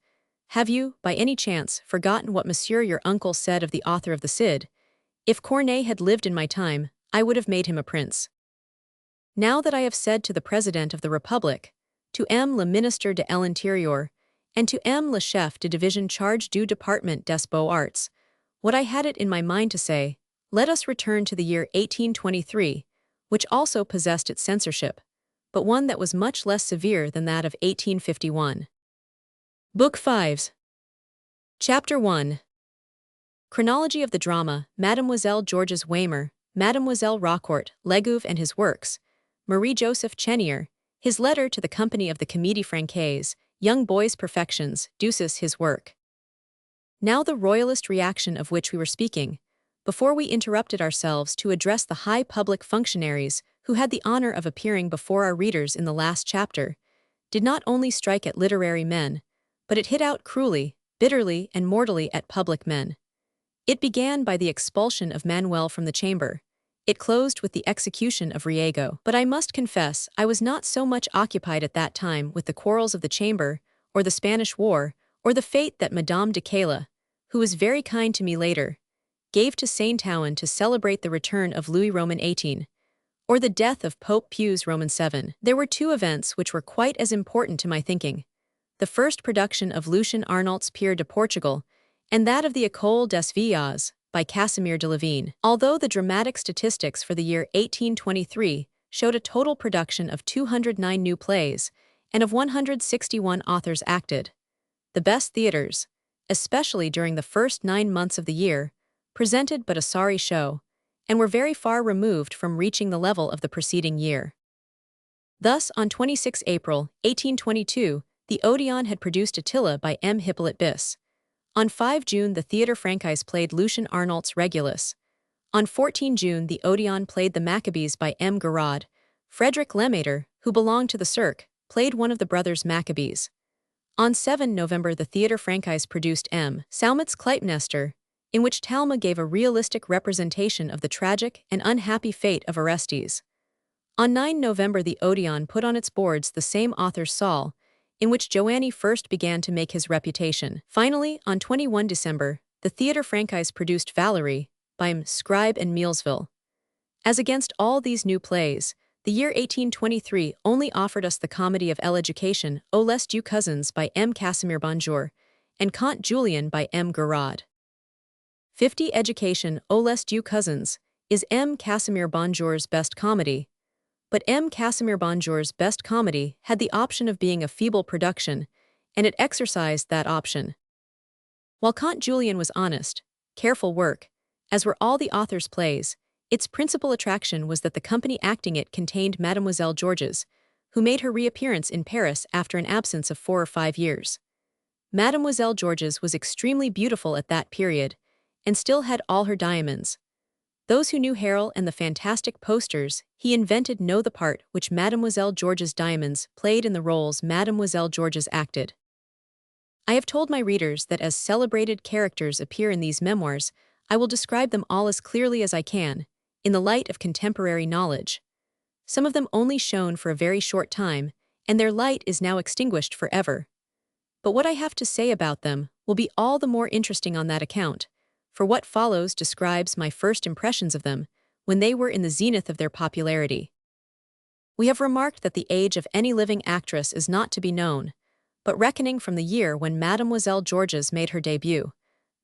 have you, by any chance, forgotten what Monsieur your uncle said of the author of the Cid? If Corneille had lived in my time, I would have made him a prince. Now that I have said to the President of the Republic, to le Ministre de l'Intérieur, and to le Chef de Division Chargé du Département des Beaux-Arts, what I had it in my mind to say, let us return to the year 1823, which also possessed its censorship, but one that was much less severe than that of 1851. Book 5. Chapter 1. Chronology of the Drama, Mademoiselle Georges Waymer, Mademoiselle Raucourt, Legouve and his works, Marie-Joseph Chenier, his letter to the company of the Comédie Française, Young Boy's Perfections, Ducis his work. Now the royalist reaction of which we were speaking, before we interrupted ourselves to address the high public functionaries who had the honor of appearing before our readers in the last chapter, did not only strike at literary men, but it hit out cruelly, bitterly, and mortally at public men. It began by the expulsion of Manuel from the chamber. It closed with the execution of Riego. But I must confess I was not so much occupied at that time with the quarrels of the chamber, or the Spanish War, or the fate that Madame de Caylus, who was very kind to me later, gave to Saint-Ouen to celebrate the return of Louis Roman XVIII, or the death of Pope Pius Roman VII. There were two events which were quite as important to my thinking. The first production of Lucien Arnault's Pierre de Portugal, and that of the École des Vieillards, by Casimir de Lavine. Although the dramatic statistics for the year 1823 showed a total production of 209 new plays, and of 161 authors acted, the best theaters, especially during the first 9 months of the year, presented but a sorry show, and were very far removed from reaching the level of the preceding year. Thus, on 26 April, 1822, the Odeon had produced Attila by M. Hippolyte Bis. On 5 June, the Théâtre Français played Lucien Arnault's Regulus. On 14 June, the Odeon played The Maccabees by M. Gouraud. Frederick Lemaitre, who belonged to the Cirque, played one of the brothers Maccabees. On 7 November, the Théâtre Français produced M. Salmet's Clytemnestra, in which Talma gave a realistic representation of the tragic and unhappy fate of Orestes. On 9 November, the Odeon put on its boards the same author's Saul, in which Giovanni first began to make his reputation. Finally, on 21 December, the Théâtre Français produced Valerie, by M. Scribe and Millesville. As against all these new plays, the year 1823 only offered us the comedy of L'Education, Aux les deux cousins by M. Casimir Bonjour, and Comte Julien by M. Gouraud. 50 Education, Aux les deux cousins, is M. Casimir Bonjour's best comedy, but M. Casimir Bonjour's best comedy had the option of being a feeble production, and it exercised that option. While Comte Julien was honest, careful work, as were all the author's plays, its principal attraction was that the company acting it contained Mademoiselle Georges, who made her reappearance in Paris after an absence of 4 or 5 years. Mademoiselle Georges was extremely beautiful at that period, and still had all her diamonds. Those who knew Harrel and the fantastic posters he invented know the part which Mademoiselle Georges' diamonds played in the roles Mademoiselle Georges acted. I have told my readers that as celebrated characters appear in these memoirs, I will describe them all as clearly as I can, in the light of contemporary knowledge. Some of them only shone for a very short time, and their light is now extinguished forever. But what I have to say about them will be all the more interesting on that account, for what follows describes my first impressions of them, when they were in the zenith of their popularity. We have remarked that the age of any living actress is not to be known, but reckoning from the year when Mademoiselle Georges made her debut,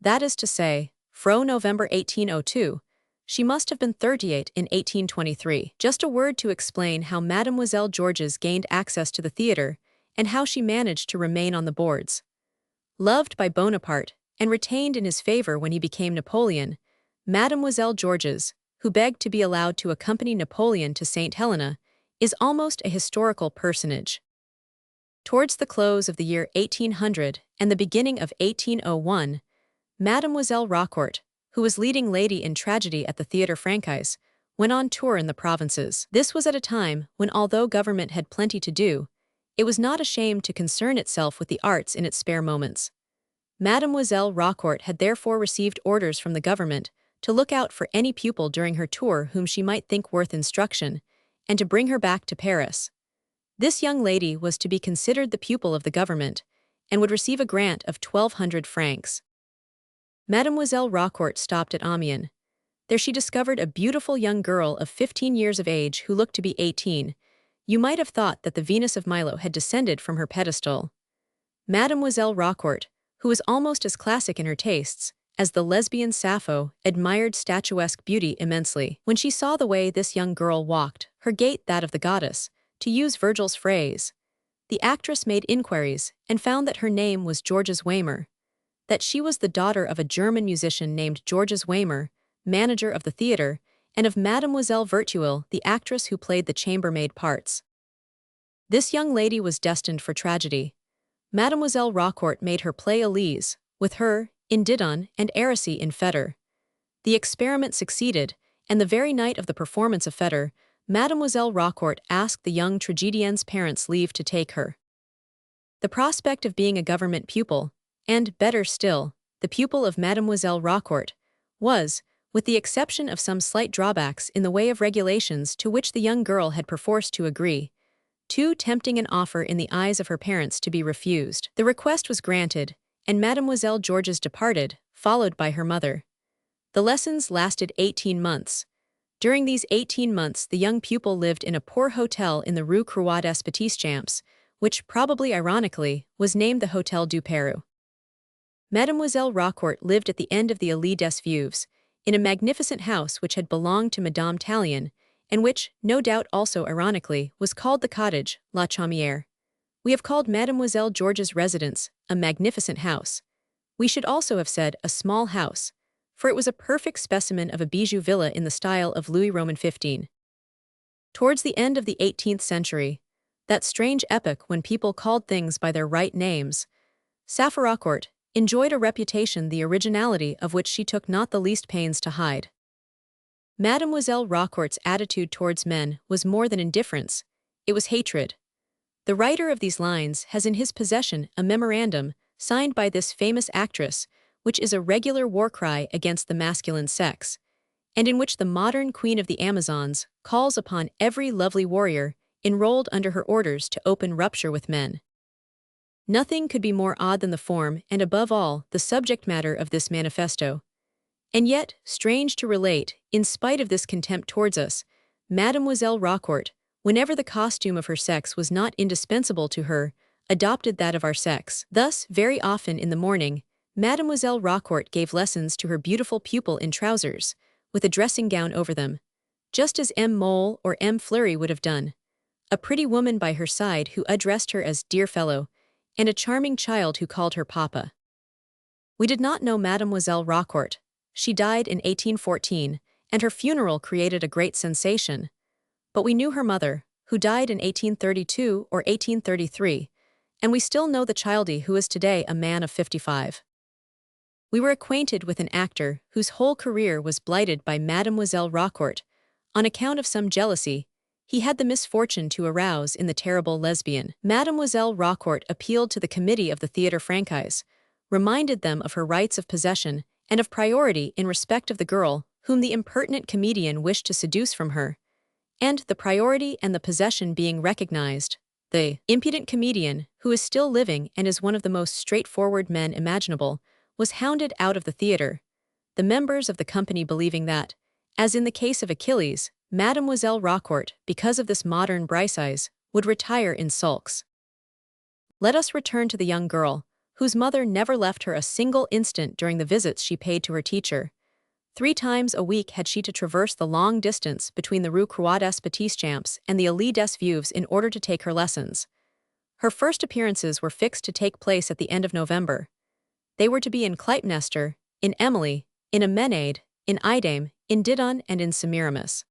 that is to say, fro November 1802, she must have been 38 in 1823. Just a word to explain how Mademoiselle Georges gained access to the theatre, and how she managed to remain on the boards. Loved by Bonaparte, and retained in his favor when he became Napoleon, Mademoiselle Georges, who begged to be allowed to accompany Napoleon to St. Helena, is almost a historical personage. Towards the close of the year 1800 and the beginning of 1801, Mademoiselle Raucourt, who was leading lady in tragedy at the Théâtre Français, went on tour in the provinces. This was at a time when, although government had plenty to do, it was not ashamed to concern itself with the arts in its spare moments. Mademoiselle Raucourt had therefore received orders from the government to look out for any pupil during her tour whom she might think worth instruction, and to bring her back to Paris. This young lady was to be considered the pupil of the government, and would receive a grant of 1,200 francs. Mademoiselle Raucourt stopped at Amiens. There she discovered a beautiful young girl of 15 years of age who looked to be 18. You might have thought that the Venus of Milo had descended from her pedestal. Mademoiselle Raucourt, who was almost as classic in her tastes as the lesbian Sappho, admired statuesque beauty immensely. When she saw the way this young girl walked, her gait that of the goddess, to use Virgil's phrase, the actress made inquiries and found that her name was Georges Weimer, that she was the daughter of a German musician named Georges Weimer, manager of the theatre, and of Mademoiselle Virtuelle, the actress who played the chambermaid parts. This young lady was destined for tragedy. Mademoiselle Raucourt made her play Elise, with her, in Didon, and Hérésie in Fetter. The experiment succeeded, and the very night of the performance of Fetter, Mademoiselle Raucourt asked the young tragedienne's parents leave to take her. The prospect of being a government pupil, and, better still, the pupil of Mademoiselle Raucourt, was, with the exception of some slight drawbacks in the way of regulations to which the young girl had perforce to agree, too tempting an offer in the eyes of her parents to be refused. The request was granted, and Mademoiselle Georges departed, followed by her mother. The lessons lasted 18 months. During these 18 months the young pupil lived in a poor hotel in the Rue Croix des Petits Champs, which, probably ironically, was named the Hôtel du Pérou. Mademoiselle Raucourt lived at the end of the Allée des Veuves, in a magnificent house which had belonged to Madame Tallien, and which, no doubt also ironically, was called the cottage, La Chaumière. We have called Mademoiselle Georges' residence a magnificent house. We should also have said a small house, for it was a perfect specimen of a bijou villa in the style of Louis Roman XV. Towards the end of the 18th century, that strange epoch when people called things by their right names, Sappho Raucourt enjoyed a reputation the originality of which she took not the least pains to hide. Mademoiselle Raucourt's attitude towards men was more than indifference, it was hatred. The writer of these lines has in his possession a memorandum signed by this famous actress, which is a regular war cry against the masculine sex, and in which the modern queen of the Amazons calls upon every lovely warrior enrolled under her orders to open rupture with men. Nothing could be more odd than the form and, above all, the subject matter of this manifesto. And yet, strange to relate, in spite of this contempt towards us, Mademoiselle Raucourt, whenever the costume of her sex was not indispensable to her, adopted that of our sex. Thus, very often in the morning, Mademoiselle Raucourt gave lessons to her beautiful pupil in trousers, with a dressing gown over them, just as M. Mole or M. Fleury would have done, a pretty woman by her side who addressed her as dear fellow, and a charming child who called her papa. We did not know Mademoiselle Raucourt. She died in 1814, and her funeral created a great sensation. But we knew her mother, who died in 1832 or 1833, and we still know the childie who is today a man of 55. We were acquainted with an actor whose whole career was blighted by Mademoiselle Raucourt. On account of some jealousy, he had the misfortune to arouse in the terrible lesbian. Mademoiselle Raucourt appealed to the committee of the Théâtre Français, reminded them of her rights of possession and of priority in respect of the girl whom the impertinent comedian wished to seduce from her, and the priority and the possession being recognized, the impudent comedian, who is still living and is one of the most straightforward men imaginable, was hounded out of the theatre, the members of the company believing that, as in the case of Achilles, Mademoiselle Raucourt, because of this modern Briseis, would retire in sulks. Let us return to the young girl, whose mother never left her a single instant during the visits she paid to her teacher. 3 times a week had she to traverse the long distance between the Rue Croix des Petits Champs and the Allée des Veuves in order to take her lessons. Her first appearances were fixed to take place at the end of November. They were to be in Clytemnestra, in Emily, in Aménade, in Idame, in Didon, and in Semiramis.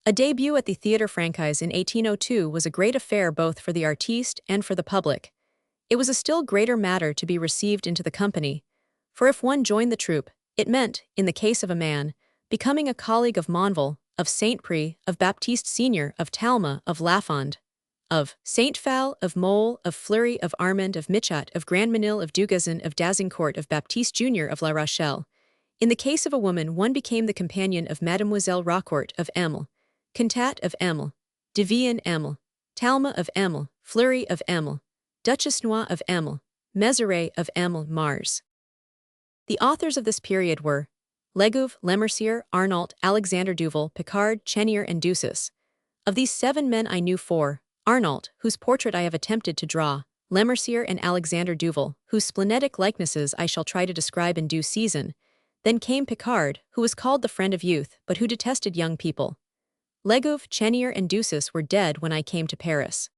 A debut at the Théâtre Français in 1802 was a great affair both for the artiste and for the public. It was a still greater matter to be received into the company, For if one joined the troupe, it meant, in the case of a man, becoming a colleague of Monvel, of Saint-Prix, of Baptiste Senior, of Talma, of Lafond, of Saint-Phal, of Mole, of Fleury, of Armand, of Michat, of Grandmesnil, of Dugazon, of Dazincourt, of Baptiste Junior, of La Rochelle. In the case of a woman, one became the companion of Mademoiselle Raucourt of Emle, Cantat of Emle, de Vienne Emle, Talma of Emle, Fleury of Emle, Duchess Noix of Emle, Mézeray of Emle, Mars. The authors of this period were Legouve, Lemercier, Arnault, Alexandre Duval, Picard, Chenier, and Ducis. Of these 7 men I knew 4, Arnault, whose portrait I have attempted to draw, Lemercier and Alexandre Duval, whose splenetic likenesses I shall try to describe in due season. Then came Picard, who was called the friend of youth, but who detested young people. Legouve, Chenier, and Ducis were dead when I came to Paris.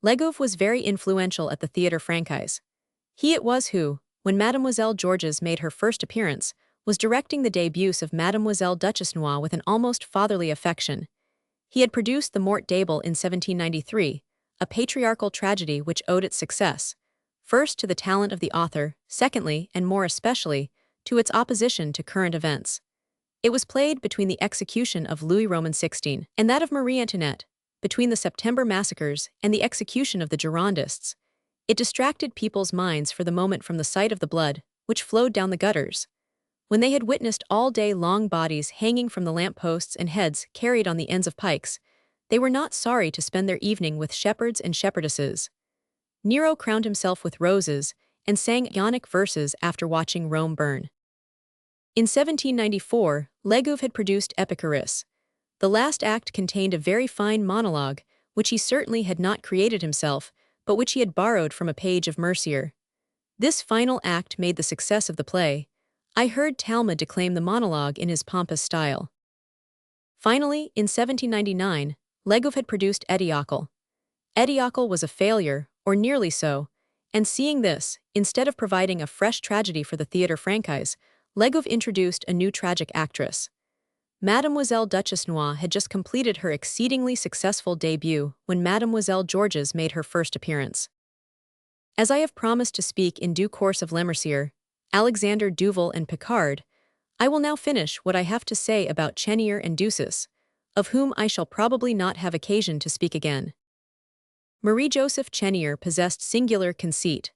Legouve was very influential at the Théâtre Français. He it was who, when Mademoiselle Georges made her first appearance, was directing the débuts of Mademoiselle Duchess Noix with an almost fatherly affection. He had produced the Mort d'Abel in 1793, a patriarchal tragedy which owed its success, first to the talent of the author, secondly, and more especially, to its opposition to current events. It was played between the execution of Louis Roman XVI and that of Marie Antoinette, between the September massacres and the execution of the Girondists. It distracted people's minds for the moment from the sight of the blood, which flowed down the gutters. When they had witnessed all day long bodies hanging from the lamp-posts and heads carried on the ends of pikes, they were not sorry to spend their evening with shepherds and shepherdesses. Nero crowned himself with roses and sang Ionic verses after watching Rome burn. In 1794, Legouve had produced Epicurus. The last act contained a very fine monologue, which he certainly had not created himself, but which he had borrowed from a page of Mercier. This final act made the success of the play. I heard Talma declaim the monologue in his pompous style. Finally, in 1799, Legouve had produced Étiocles. Étiocles was a failure, or nearly so, and seeing this, instead of providing a fresh tragedy for the Théâtre Français, Legouve introduced a new tragic actress. Mademoiselle Duchess Noix had just completed her exceedingly successful debut when Mademoiselle Georges made her first appearance. As I have promised to speak in due course of Lemercier, Alexandre Duval, and Picard, I will now finish what I have to say about Chenier and Ducis, of whom I shall probably not have occasion to speak again. Marie-Joseph Chenier possessed singular conceit.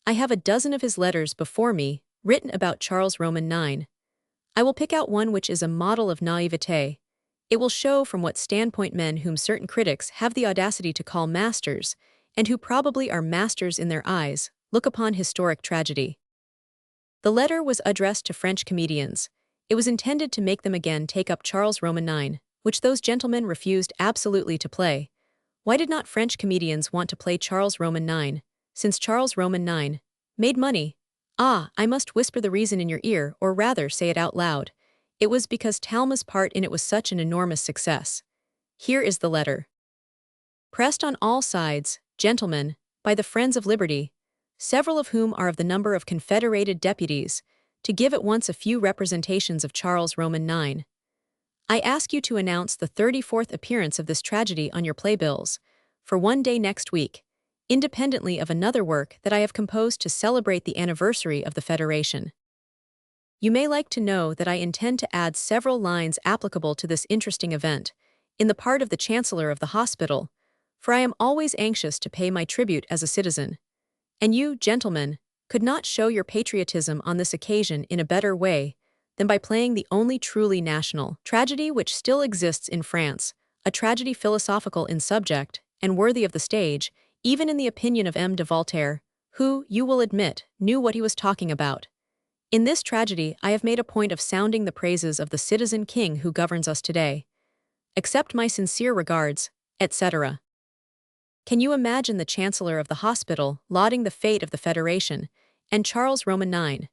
I have a dozen of his letters before me, written about Charles Roman IX. I will pick out one which is a model of naivete. It will show from what standpoint men whom certain critics have the audacity to call masters, and who probably are masters in their eyes, look upon historic tragedy. The letter was addressed to French comedians. It was intended to make them again take up Charles Roman IX, which those gentlemen refused absolutely to play. Why did not French comedians want to play Charles Roman IX, since Charles Roman IX made money? Ah, I must whisper the reason in your ear, or rather say it out loud. It was because Talma's part in it was such an enormous success. Here is the letter. Pressed on all sides, gentlemen, by the friends of liberty, several of whom are of the number of confederated deputies, to give at once a few representations of Charles Roman IX. I ask you to announce the 34th appearance of this tragedy on your playbills, for one day next week, independently of another work that I have composed to celebrate the anniversary of the Federation. You may like to know that I intend to add several lines applicable to this interesting event, in the part of the Chancellor of the Hospital, for I am always anxious to pay my tribute as a citizen. And you, gentlemen, could not show your patriotism on this occasion in a better way than by playing the only truly national tragedy which still exists in France, a tragedy philosophical in subject and worthy of the stage, even in the opinion of M. de Voltaire, who, you will admit, knew what he was talking about. In this tragedy, I have made a point of sounding the praises of the citizen king who governs us today. Accept my sincere regards, etc. Can you imagine the Chancellor of the Hospital lauding the fate of the Federation, and Charles Roman IX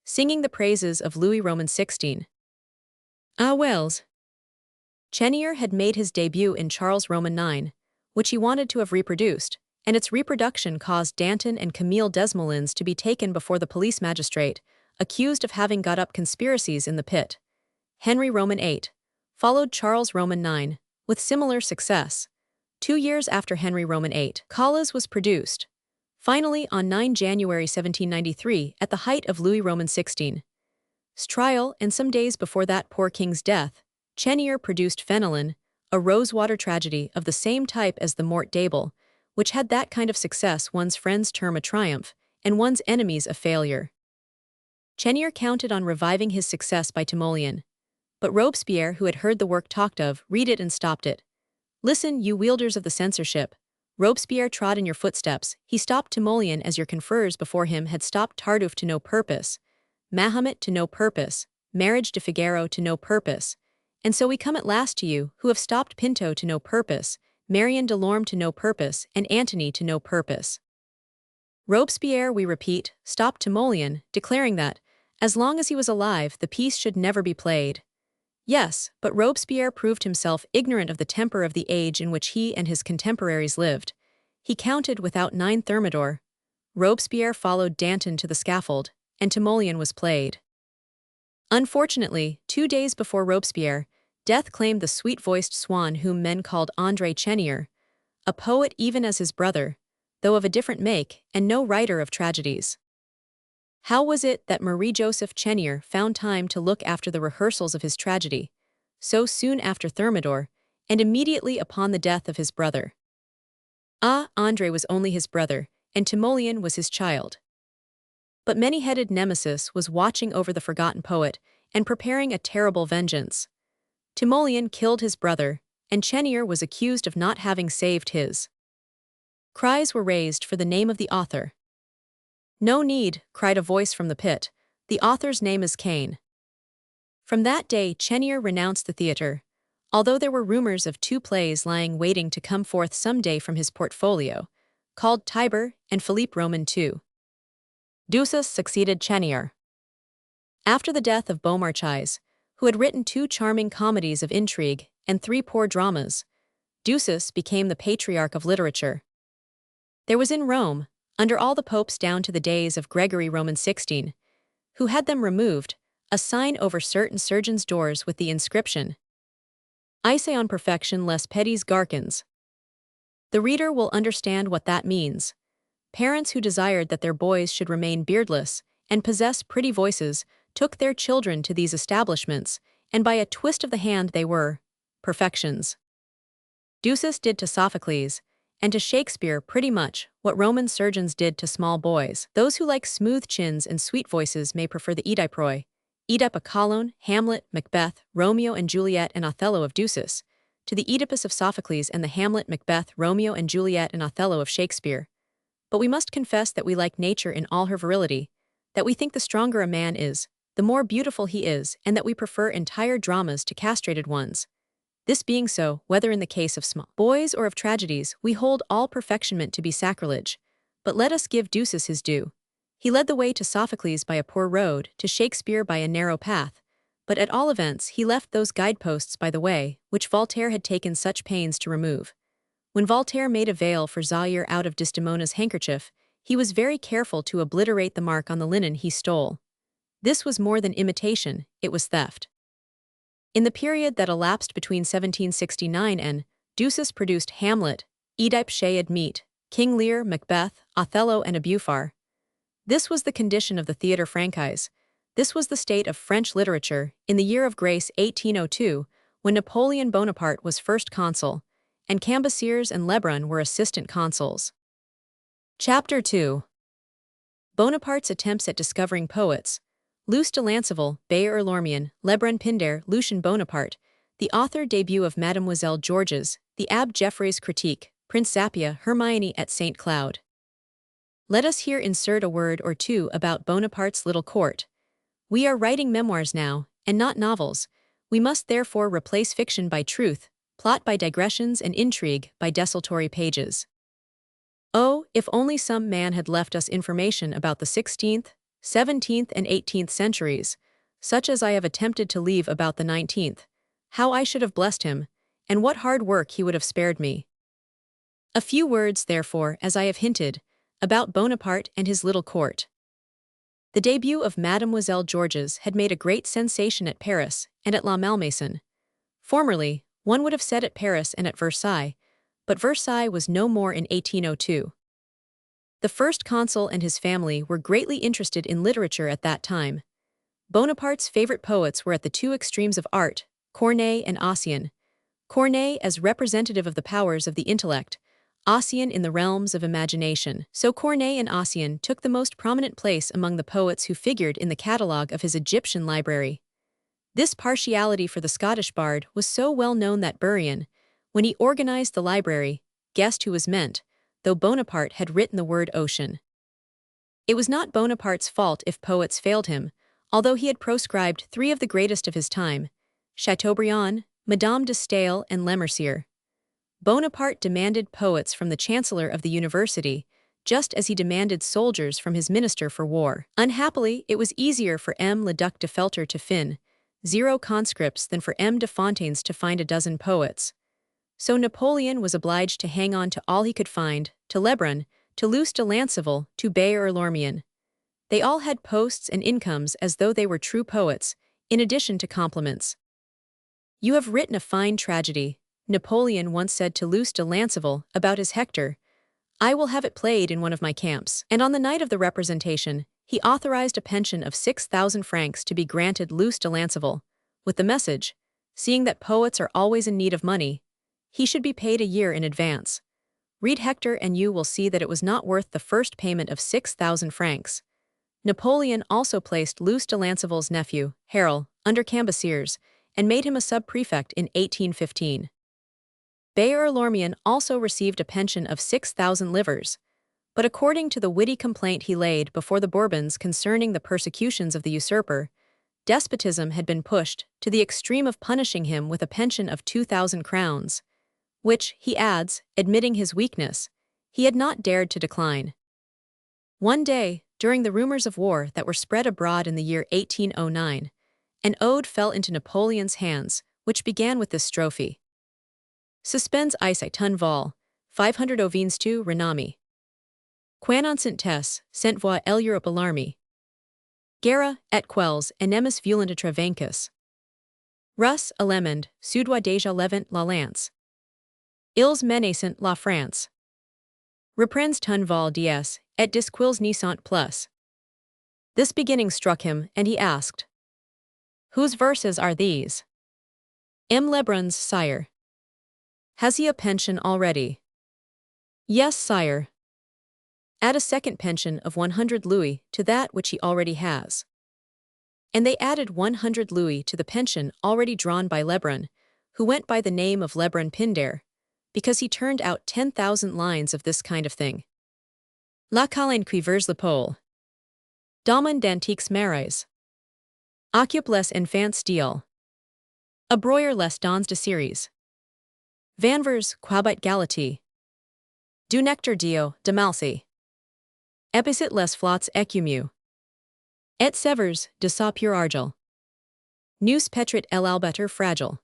singing the praises of Louis Roman XVI? Ah, Wells. Chenier had made his debut in Charles Roman IX, which he wanted to have reproduced, and its reproduction caused Danton and Camille Desmoulins to be taken before the police magistrate, accused of having got up conspiracies in the pit. Henry Roman VIII followed Charles Roman IX, with similar success. 2 years after Henry Roman VIII, Callas was produced. Finally, on 9 January 1793, at the height of Louis Roman XVI's trial and some days before that poor king's death, Chenier produced Fenelon, a rosewater tragedy of the same type as the Mort d'Able, which had that kind of success one's friends term a triumph, and one's enemies a failure. Chenier counted on reviving his success by Timoleon. But Robespierre, who had heard the work talked of, read it and stopped it. Listen, you wielders of the censorship. Robespierre trod in your footsteps. He stopped Timoleon as your conferers before him had stopped Tartuffe to no purpose, Mahomet to no purpose, Marriage de Figaro to no purpose. And so we come at last to you, who have stopped Pinto to no purpose, Marion Delorme to no purpose, and Antony to no purpose. Robespierre, we repeat, stopped Timoleon, declaring that, as long as he was alive, the piece should never be played. Yes, but Robespierre proved himself ignorant of the temper of the age in which he and his contemporaries lived. He counted without 9 Thermidor. Robespierre followed Danton to the scaffold, and Timoleon was played. Unfortunately, 2 days before Robespierre, death claimed the sweet-voiced swan whom men called André Chenier, a poet even as his brother, though of a different make, and no writer of tragedies. How was it that Marie-Joseph Chenier found time to look after the rehearsals of his tragedy, so soon after Thermidor, and immediately upon the death of his brother? André was only his brother, and Timoleon was his child. But many-headed Nemesis was watching over the forgotten poet and preparing a terrible vengeance. Timoleon killed his brother, and Chenier was accused of not having saved his. Cries were raised for the name of the author. No need, cried a voice from the pit. The author's name is Cain. From that day Chenier renounced the theatre, although there were rumors of 2 plays lying waiting to come forth some day from his portfolio, called Tiber and Philippe Roman II. Dumas succeeded Chenier. After the death of Beaumarchais, who had written 2 charming comedies of intrigue and 3 poor dramas, Dumas became the patriarch of literature. There was in Rome, under all the popes down to the days of Gregory Roman XVI, who had them removed, a sign over certain surgeons' doors with the inscription, Ise on perfection les petits garçons. The reader will understand what that means. Parents who desired that their boys should remain beardless and possess pretty voices took their children to these establishments, and by a twist of the hand they were perfections. Dumas did to Sophocles, and to Shakespeare pretty much what Roman surgeons did to small boys. Those who like smooth chins and sweet voices may prefer the Oedipoi, Oedip Apollon, Hamlet, Macbeth, Romeo and Juliet and Othello of Dumas, to the Oedipus of Sophocles and the Hamlet, Macbeth, Romeo and Juliet and Othello of Shakespeare. But we must confess that we like nature in all her virility, that we think the stronger a man is, the more beautiful he is, and that we prefer entire dramas to castrated ones. This being so, whether in the case of small boys or of tragedies, we hold all perfectionment to be sacrilege. But let us give Dumas his due. He led the way to Sophocles by a poor road, to Shakespeare by a narrow path, but at all events he left those guideposts by the way, which Voltaire had taken such pains to remove. When Voltaire made a veil for Zaire out of Desdemona's handkerchief, he was very careful to obliterate the mark on the linen he stole. This was more than imitation, it was theft. In the period that elapsed between 1769 and Dumas produced Hamlet, Oedipe Chez Admete, King Lear, Macbeth, Othello and Abufar. This was the condition of the Théâtre Français. This was the state of French literature in the year of grace 1802, when Napoleon Bonaparte was first consul, and Cambyses and Lebrun were assistant consuls. Chapter 2. Bonaparte's attempts at discovering poets. Luce de Lanceville, Bayard Lormian, Lebrun Pindar, Lucien Bonaparte, the author debut of Mademoiselle Georges, the Abbé Geoffrey's Critique, Prince Zappia, Hermione at St. Cloud. Let us here insert a word or two about Bonaparte's little court. We are writing memoirs now, and not novels. We must therefore replace fiction by truth, plot by digressions and intrigue by desultory pages. Oh, if only some man had left us information about the 16th, 17th and 18th centuries, such as I have attempted to leave about the 19th, how I should have blessed him, and what hard work he would have spared me. A few words, therefore, as I have hinted, about Bonaparte and his little court. The debut of Mademoiselle Georges had made a great sensation at Paris and at La Malmaison. Formerly, one would have said at Paris and at Versailles, but Versailles was no more in 1802. The first consul and his family were greatly interested in literature at that time. Bonaparte's favorite poets were at the two extremes of art, Corneille and Ossian. Corneille as representative of the powers of the intellect, Ossian in the realms of imagination. So Corneille and Ossian took the most prominent place among the poets who figured in the catalogue of his Egyptian library. This partiality for the Scottish bard was so well known that Burian, when he organized the library, guessed who was meant, though Bonaparte had written the word ocean. It was not Bonaparte's fault if poets failed him, although he had proscribed three of the greatest of his time, Chateaubriand, Madame de Staël, and Lemercier. Bonaparte demanded poets from the chancellor of the university, just as he demanded soldiers from his minister for war. Unhappily, it was easier for M. le Duc de Feltre to fin 0 conscripts than for M. de Fontaines to find a dozen poets. So Napoleon was obliged to hang on to all he could find, to Lebrun, to Luce de Lanceville, to Beyer-Lormian. They all had posts and incomes as though they were true poets, in addition to compliments. "You have written a fine tragedy," Napoleon once said to Luce de Lanceville about his Hector. "I will have it played in one of my camps." And on the night of the representation, he authorized a pension of 6,000 francs to be granted Luce de Lanceville, with the message, seeing that poets are always in need of money, he should be paid a year in advance. Read Hector and you will see that it was not worth the first payment of 6,000 francs. Napoleon also placed Luce de Lanceville's nephew, Harel, under Cambaceres, and made him a sub-prefect in 1815. Beyer-Lormian also received a pension of 6,000 livres, but according to the witty complaint he laid before the Bourbons concerning the persecutions of the usurper, despotism had been pushed to the extreme of punishing him with a pension of 2,000 crowns, which, he adds, admitting his weakness, he had not dared to decline. One day, during the rumors of war that were spread abroad in the year 1809, an ode fell into Napoleon's hands, which began with this strophe. Suspends ice ton vol, 500 ovines tu renami. Quanancent tes, sent voix l'Europe alarmi. Guerra, et quels, enemis violenta travencus. Russ, alemend, sudois déjà levant la lance. Ils menacent la France. Reprends ton vol dies, et disquils nisant plus. This beginning struck him, and he asked, "Whose verses are these?" M. Lebrun's, sire. Has he a pension already? Yes, sire. Add a second pension of 100 louis to that which he already has. And they added 100 louis to the pension already drawn by Lebrun, who went by the name of Lebrun Pindare, because he turned out 10,000 lines of this kind of thing. La colline qui vers l'épaule. Domaine d'antiques marais. Occupe les enfants d'Ile. A broyer les dons de Ceres. Vanvers, quabite galati. Du nectar dio, de malsi. Epicit les flots ecumu. Et severs, de sa pure argile. Nous petrit l'albeter fragile.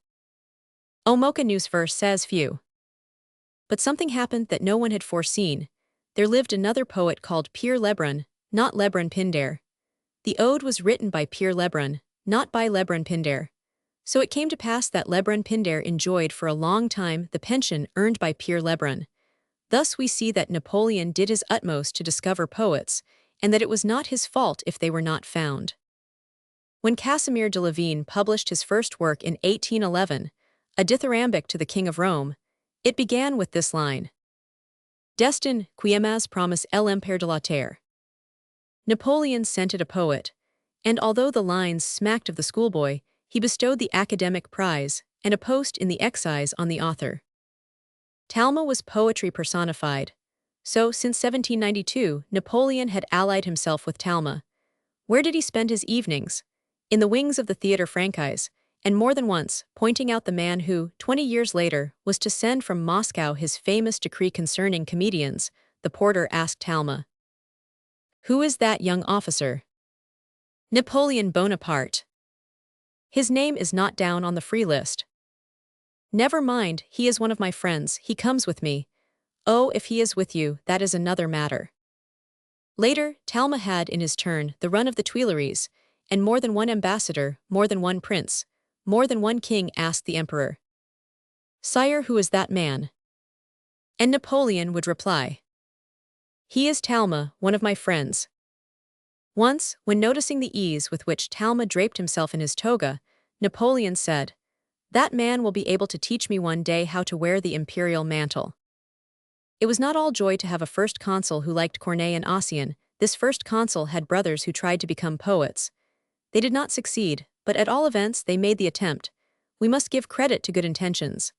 O mocha nous vers says few. But something happened that no one had foreseen. There lived another poet called Pierre Lebrun, not Lebrun Pindare. The ode was written by Pierre Lebrun, not by Lebrun Pindare. So it came to pass that Lebrun Pindare enjoyed for a long time the pension earned by Pierre Lebrun. Thus we see that Napoleon did his utmost to discover poets, and that it was not his fault if they were not found. When Casimir de Lavine published his first work in 1811, a dithyrambic to the King of Rome, it began with this line. Destin, qui aimas promise l'empire de la terre. Napoleon scented a poet, and although the lines smacked of the schoolboy, he bestowed the academic prize and a post in the excise on the author. Talma was poetry personified, so since 1792 Napoleon had allied himself with Talma. Where did he spend his evenings? In the wings of the Theatre Francais, and more than once, pointing out the man who, 20 years later, was to send from Moscow his famous decree concerning comedians, the porter asked Talma. Who is that young officer? Napoleon Bonaparte. His name is not down on the free list. Never mind, he is one of my friends, he comes with me. Oh, if he is with you, that is another matter. Later, Talma had, in his turn, the run of the Tuileries, and more than one ambassador, more than one prince, more than one king asked the emperor, "Sire, who is that man?" And Napoleon would reply, He is Talma, one of my friends. Once, when noticing the ease with which Talma draped himself in his toga, Napoleon said, "That man will be able to teach me one day how to wear the imperial mantle." It was not all joy to have a first consul who liked Corneille and Ossian. This first consul had brothers who tried to become poets. They did not succeed, but at all events they made the attempt. We must give credit to good intentions.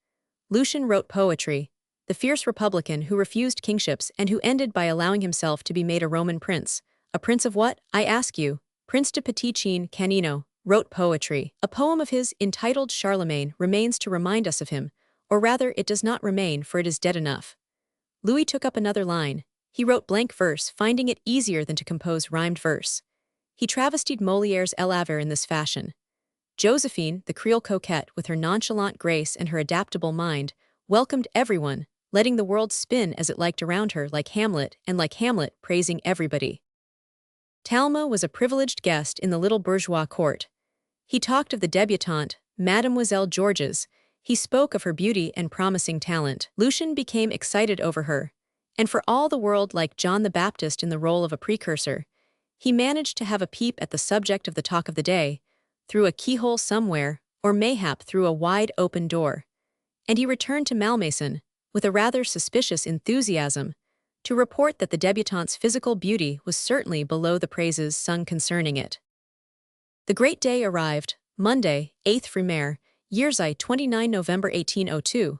Lucian wrote poetry, the fierce republican who refused kingships and who ended by allowing himself to be made a Roman prince. A prince of what, I ask you? Prince de Piticine Canino wrote poetry. A poem of his, entitled Charlemagne, remains to remind us of him, or rather it does not remain, for it is dead enough. Louis took up another line. He wrote blank verse, finding it easier than to compose rhymed verse. He travestied Molière's El Avare in this fashion. Josephine, the Creole coquette, with her nonchalant grace and her adaptable mind, welcomed everyone, letting the world spin as it liked around her like Hamlet, and like Hamlet, praising everybody. Talma was a privileged guest in the little bourgeois court. He talked of the debutante, Mademoiselle Georges. He spoke of her beauty and promising talent. Lucian became excited over her, and for all the world like John the Baptist in the role of a precursor, he managed to have a peep at the subject of the talk of the day, through a keyhole somewhere, or mayhap through a wide open door. And he returned to Malmaison, with a rather suspicious enthusiasm, to report that the debutante's physical beauty was certainly below the praises sung concerning it. The great day arrived, Monday, 8th Frimaire, years I 29 November 1802.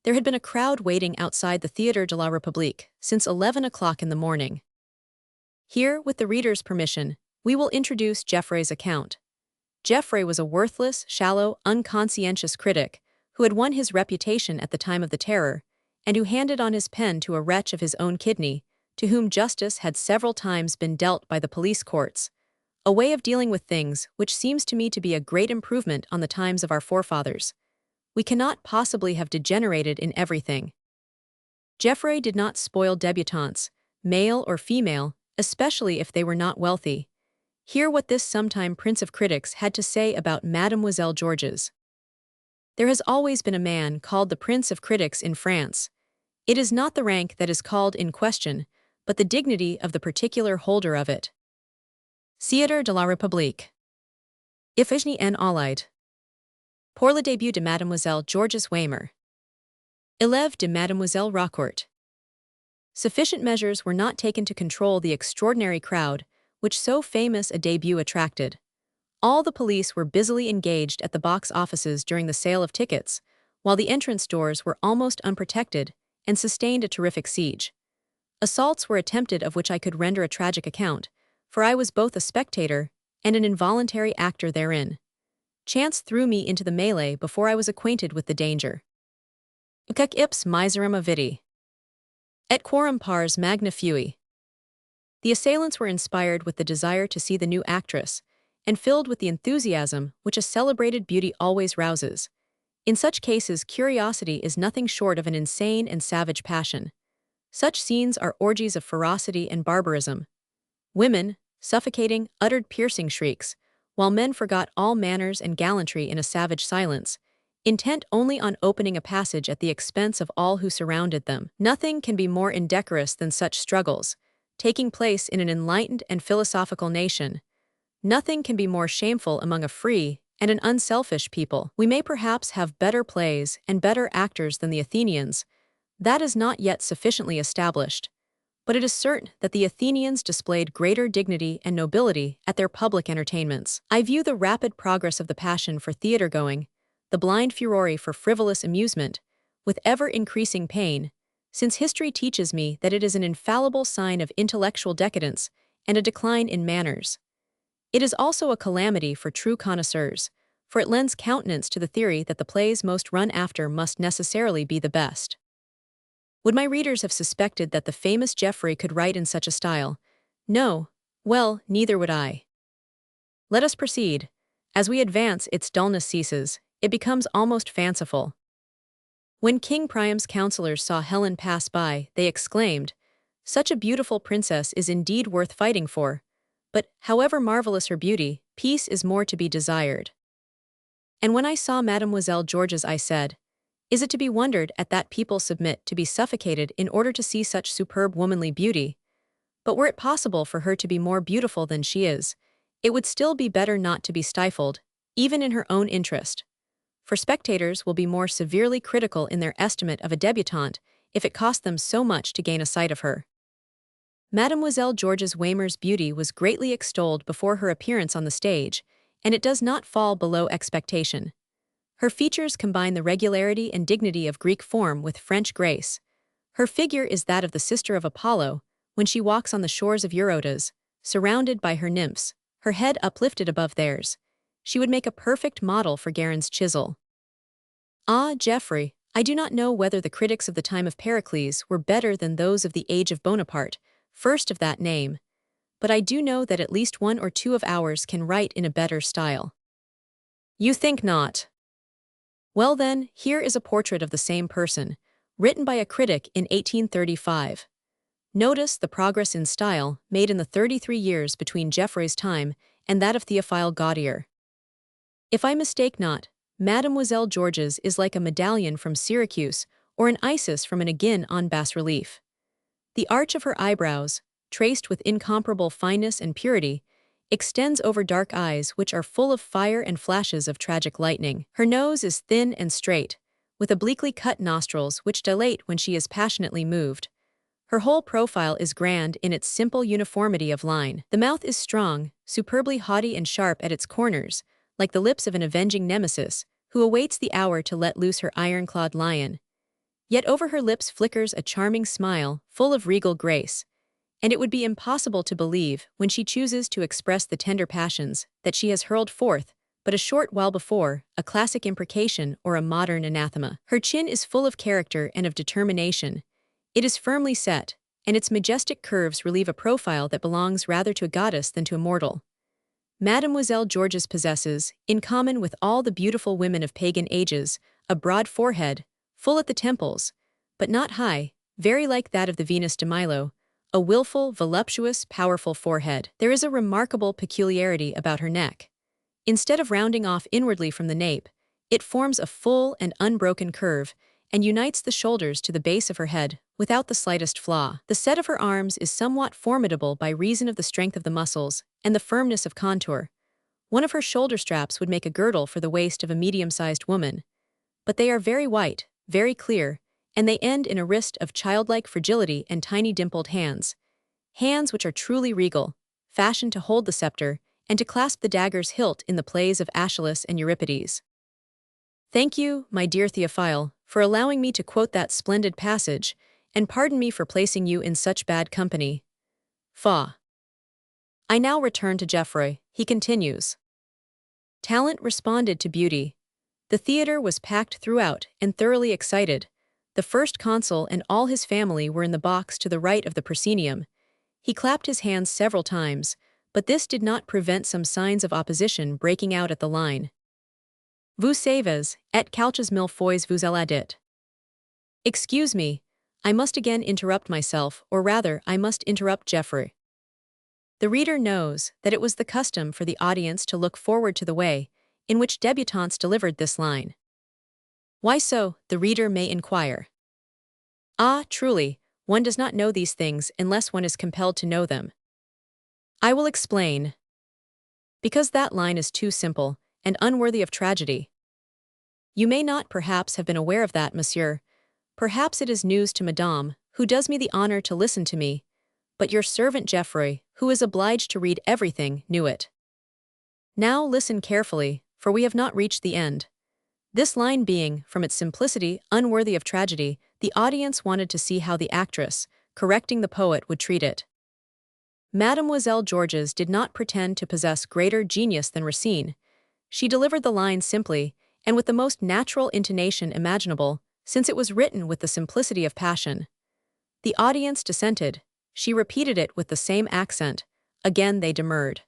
There had been a crowd waiting outside the Théâtre de la République since 11 o'clock in the morning. Here, with the reader's permission, we will introduce Geoffrey's account. Geoffrey was a worthless, shallow, unconscientious critic who had won his reputation at the time of the Terror, and who handed on his pen to a wretch of his own kidney, to whom justice had several times been dealt by the police courts, a way of dealing with things which seems to me to be a great improvement on the times of our forefathers. We cannot possibly have degenerated in everything. Geoffrey did not spoil debutantes, male or female, especially if they were not wealthy. Hear what this sometime prince of critics had to say about Mademoiselle Georges. There has always been a man called the Prince of Critics in France. It is not the rank that is called in question, but the dignity of the particular holder of it. Théâtre de la République. Iphigénie en Allied. Pour le début de Mademoiselle Georges Weimer. Élève de Mademoiselle Raucourt. Sufficient measures were not taken to control the extraordinary crowd which so famous a debut attracted. All the police were busily engaged at the box offices during the sale of tickets, while the entrance doors were almost unprotected and sustained a terrific siege. Assaults were attempted of which I could render a tragic account, for I was both a spectator and an involuntary actor therein. Chance threw me into the melee before I was acquainted with the danger. Cuc ips miserum avidi. Et quorum pars magna fui. The assailants were inspired with the desire to see the new actress, and filled with the enthusiasm which a celebrated beauty always rouses. In such cases, curiosity is nothing short of an insane and savage passion. Such scenes are orgies of ferocity and barbarism. Women, suffocating, uttered piercing shrieks, while men forgot all manners and gallantry in a savage silence, intent only on opening a passage at the expense of all who surrounded them. Nothing can be more indecorous than such struggles, taking place in an enlightened and philosophical nation. Nothing can be more shameful among a free and an unselfish people. We may perhaps have better plays and better actors than the Athenians. That is not yet sufficiently established. But it is certain that the Athenians displayed greater dignity and nobility at their public entertainments. I view the rapid progress of the passion for theater-going, the blind furore for frivolous amusement, with ever-increasing pain, since history teaches me that it is an infallible sign of intellectual decadence and a decline in manners. It is also a calamity for true connoisseurs, for it lends countenance to the theory that the plays most run after must necessarily be the best. Would my readers have suspected that the famous Geoffrey could write in such a style? No. Well, neither would I. Let us proceed. As we advance, its dullness ceases, it becomes almost fanciful. When King Priam's counselors saw Helen pass by, they exclaimed, "Such a beautiful princess is indeed worth fighting for. But, however marvelous her beauty, peace is more to be desired." And when I saw Mademoiselle Georges, I said, Is it to be wondered at that people submit to be suffocated in order to see such superb womanly beauty? But were it possible for her to be more beautiful than she is, it would still be better not to be stifled, even in her own interest. For spectators will be more severely critical in their estimate of a debutante if it cost them so much to gain a sight of her. Mademoiselle Georges Waymer's beauty was greatly extolled before her appearance on the stage, and it does not fall below expectation. Her features combine the regularity and dignity of Greek form with French grace. Her figure is that of the sister of Apollo, when she walks on the shores of Eurotas, surrounded by her nymphs, her head uplifted above theirs. She would make a perfect model for Guérin's chisel. Ah, Geoffrey, I do not know whether the critics of the time of Pericles were better than those of the age of Bonaparte, first of that name, but I do know that at least one or two of ours can write in a better style. You think not? Well then, here is a portrait of the same person, written by a critic in 1835. Notice the progress in style made in the 33 years between Geoffrey's time and that of Théophile Gautier. If I mistake not, Mademoiselle Georges is like a medallion from Syracuse or an Isis from an Aegean on bas-relief. The arch of her eyebrows, traced with incomparable fineness and purity, extends over dark eyes which are full of fire and flashes of tragic lightning. Her nose is thin and straight, with obliquely cut nostrils which dilate when she is passionately moved. Her whole profile is grand in its simple uniformity of line. The mouth is strong, superbly haughty and sharp at its corners, like the lips of an avenging nemesis, who awaits the hour to let loose her iron-clawed lion. Yet over her lips flickers a charming smile, full of regal grace, and it would be impossible to believe, when she chooses to express the tender passions, that she has hurled forth, but a short while before, a classic imprecation or a modern anathema. Her chin is full of character and of determination. It is firmly set, and its majestic curves relieve a profile that belongs rather to a goddess than to a mortal. Mademoiselle Georges possesses, in common with all the beautiful women of pagan ages, a broad forehead, full at the temples, but not high, very like that of the Venus de Milo, a willful, voluptuous, powerful forehead. There is a remarkable peculiarity about her neck. Instead of rounding off inwardly from the nape, it forms a full and unbroken curve, and unites the shoulders to the base of her head, without the slightest flaw. The set of her arms is somewhat formidable by reason of the strength of the muscles and the firmness of contour. One of her shoulder straps would make a girdle for the waist of a medium-sized woman. But they are very white, very clear, and they end in a wrist of childlike fragility and tiny dimpled hands. Hands which are truly regal, fashioned to hold the scepter, and to clasp the dagger's hilt in the plays of Aeschylus and Euripides. Thank you, my dear Théophile, for allowing me to quote that splendid passage, and pardon me for placing you in such bad company. Fa. I now return to Geoffrey. He continues. Talent responded to beauty. The theatre was packed throughout and thoroughly excited. The first consul and all his family were in the box to the right of the proscenium. He clapped his hands several times, but this did not prevent some signs of opposition breaking out at the line. Vous savez, et quelques mille fois vous allez dit. Excuse me, I must again interrupt myself, or rather, I must interrupt Geoffrey. The reader knows that it was the custom for the audience to look forward to the way in which débutantes delivered this line. Why so, the reader may inquire. Ah, truly, one does not know these things unless one is compelled to know them. I will explain. Because that line is too simple and unworthy of tragedy. You may not perhaps have been aware of that, monsieur. Perhaps it is news to Madame, who does me the honor to listen to me, but your servant Geoffrey, who is obliged to read everything, knew it. Now listen carefully, for we have not reached the end. This line being, from its simplicity, unworthy of tragedy, the audience wanted to see how the actress, correcting the poet, would treat it. Mademoiselle Georges did not pretend to possess greater genius than Racine. She delivered the line simply, and with the most natural intonation imaginable, since it was written with the simplicity of passion. The audience dissented. She repeated it with the same accent. Again they demurred.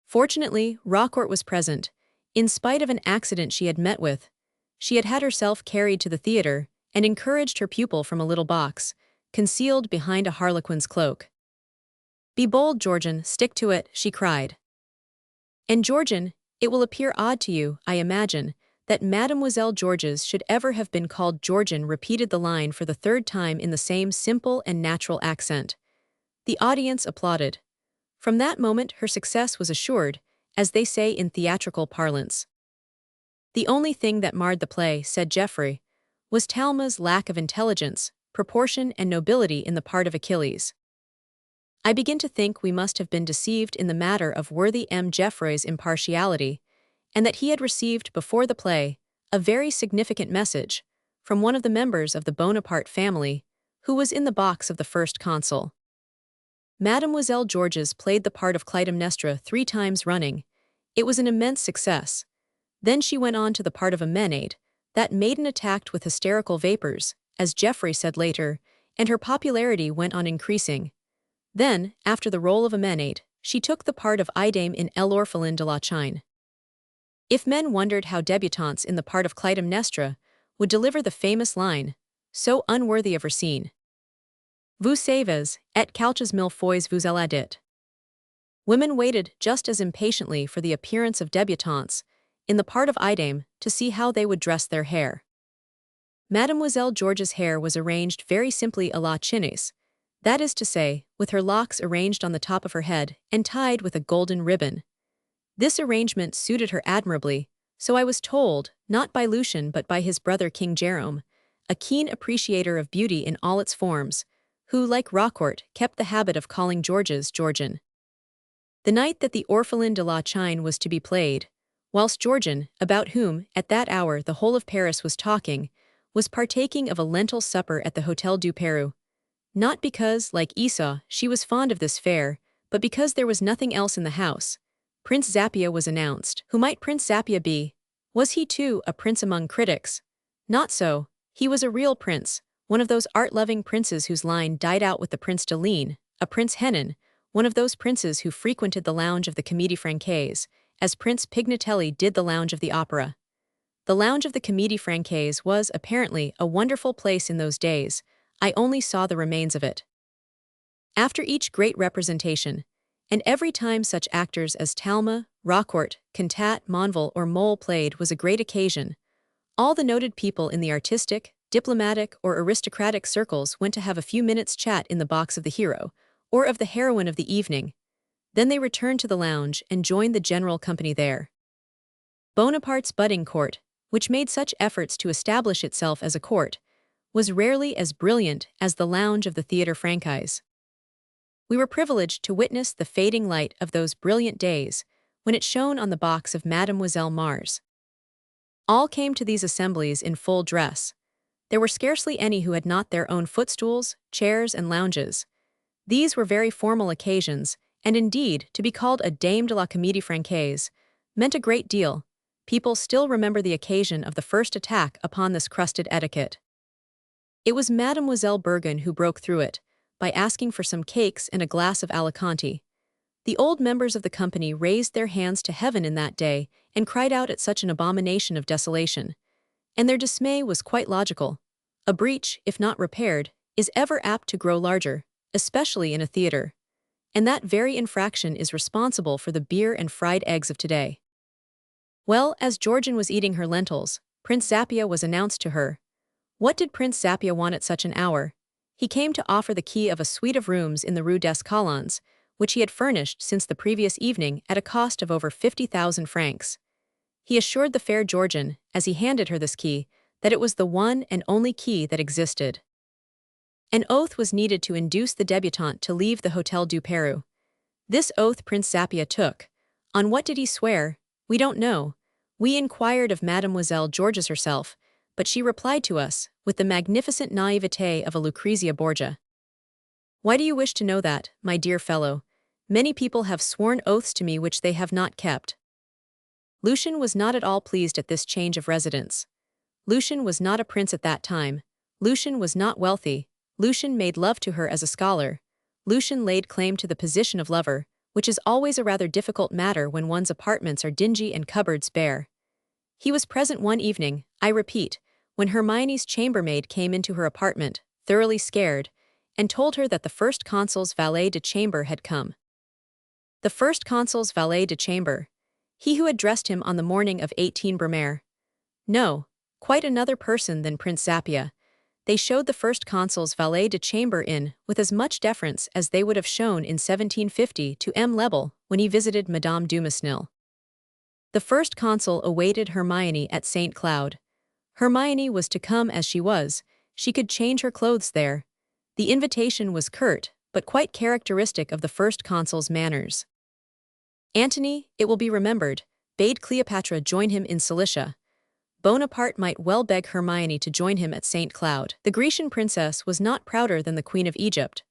Fortunately, Raucourt was present. In spite of an accident she had met with, she had had herself carried to the theatre and encouraged her pupil from a little box, concealed behind a harlequin's cloak. Be bold, Georgian, stick to it, she cried. And Georgian, it will appear odd to you, I imagine, That Mademoiselle Georges should ever have been called Georgian repeated the line for the third time in the same simple and natural accent. The audience applauded. From that moment her success was assured, as they say in theatrical parlance. The only thing that marred the play, said Geoffrey, was Talma's lack of intelligence, proportion and nobility in the part of Achilles. I begin to think we must have been deceived in the matter of worthy M. Geoffrey's impartiality, and that he had received before the play a very significant message from one of the members of the Bonaparte family, who was in the box of the first consul. Mademoiselle Georges played the part of Clytemnestra 3 times running. It was an immense success. Then she went on to the part of Amenade, that maiden attacked with hysterical vapors, as Geoffrey said later, and her popularity went on increasing. Then, after the role of Amenade, she took the part of Idame in L'Orphelin de la Chine. If men wondered how debutantes in the part of Clytemnestra would deliver the famous line, so unworthy of Racine, Vous savez, et quelques mille fois vous allez dit. Women waited just as impatiently for the appearance of debutantes in the part of Idame to see how they would dress their hair. Mademoiselle Georges' hair was arranged very simply à la chinoise, that is to say, with her locks arranged on the top of her head and tied with a golden ribbon. This arrangement suited her admirably, so I was told, not by Lucian but by his brother King Jerome, a keen appreciator of beauty in all its forms, who, like Roquefort, kept the habit of calling Georges Georgian. The night that the Orphelin de la Chine was to be played, whilst Georgian, about whom, at that hour, the whole of Paris was talking, was partaking of a lentil supper at the Hôtel du Peru. Not because, like Esau, she was fond of this fare, but because there was nothing else in the house. Prince Zappia was announced. Who might Prince Zappia be? Was he, too, a prince among critics? Not so. He was a real prince, one of those art-loving princes whose line died out with the Prince de Ligne, a Prince Hennin, one of those princes who frequented the lounge of the Comédie Francaise, as Prince Pignatelli did the lounge of the opera. The lounge of the Comédie Francaise was, apparently, a wonderful place in those days. I only saw the remains of it. After each great representation, and every time such actors as Talma, Roquefort, Cantat, Monvel or Mole played was a great occasion, all the noted people in the artistic, diplomatic or aristocratic circles went to have a few minutes' chat in the box of the hero, or of the heroine of the evening. Then they returned to the lounge and joined the general company there. Bonaparte's budding court, which made such efforts to establish itself as a court, was rarely as brilliant as the lounge of the Théâtre Francaise. We were privileged to witness the fading light of those brilliant days, when it shone on the box of Mademoiselle Mars. All came to these assemblies in full dress. There were scarcely any who had not their own footstools, chairs, and lounges. These were very formal occasions, and indeed, to be called a Dame de la Comédie Francaise meant a great deal. People still remember the occasion of the first attack upon this crusted etiquette. It was Mademoiselle Bergen who broke through it, by asking for some cakes and a glass of Alicante. The old members of the company raised their hands to heaven in that day and cried out at such an abomination of desolation. And their dismay was quite logical. A breach, if not repaired, is ever apt to grow larger, especially in a theater. And that very infraction is responsible for the beer and fried eggs of today. Well, as Georgian was eating her lentils, Prince Zappia was announced to her. What did Prince Zappia want at such an hour? He came to offer the key of a suite of rooms in the Rue des Colons, which he had furnished since the previous evening at a cost of over 50,000 francs. He assured the fair Georgian, as he handed her this key, that it was the one and only key that existed. An oath was needed to induce the debutante to leave the Hôtel du Peru. This oath Prince Zappia took. On what did he swear? We don't know. We inquired of Mademoiselle Georges herself, but she replied to us, with the magnificent naivete of a Lucrezia Borgia. Why do you wish to know that, my dear fellow? Many people have sworn oaths to me which they have not kept. Lucian was not at all pleased at this change of residence. Lucian was not a prince at that time. Lucian was not wealthy. Lucian made love to her as a scholar. Lucian laid claim to the position of lover, which is always a rather difficult matter when one's apartments are dingy and cupboards bare. He was present one evening, I repeat, when Hermione's chambermaid came into her apartment, thoroughly scared, and told her that the first consul's valet de chambre had come. The first consul's valet de chambre, he who had dressed him on the morning of 18 Brumaire. No, quite another person than Prince Zappia. They showed the first consul's valet de chambre in with as much deference as they would have shown in 1750 to M. Lebel when he visited Madame Dumasnil. The first consul awaited Hermione at St. Cloud. Hermione was to come as she was, she could change her clothes there. The invitation was curt, but quite characteristic of the first consul's manners. Antony, it will be remembered, bade Cleopatra join him in Cilicia. Bonaparte might well beg Hermione to join him at St. Cloud. The Grecian princess was not prouder than the Queen of Egypt.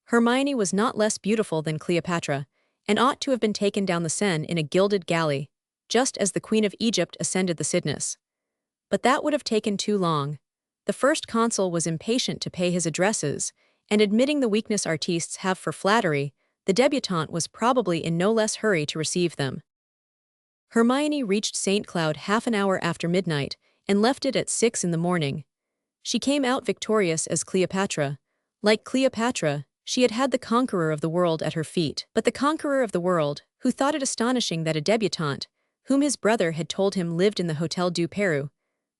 Hermione was not less beautiful than Cleopatra, and ought to have been taken down the Seine in a gilded galley, just as the Queen of Egypt ascended the Cydnus. But that would have taken too long. The first consul was impatient to pay his addresses, and admitting the weakness artistes have for flattery, the debutante was probably in no less hurry to receive them. Hermione reached St. Cloud half an hour after midnight, and left it at 6 in the morning. She came out victorious as Cleopatra. Like Cleopatra, she had had the conqueror of the world at her feet. But the conqueror of the world, who thought it astonishing that a debutante, whom his brother had told him lived in the Hôtel du Peru,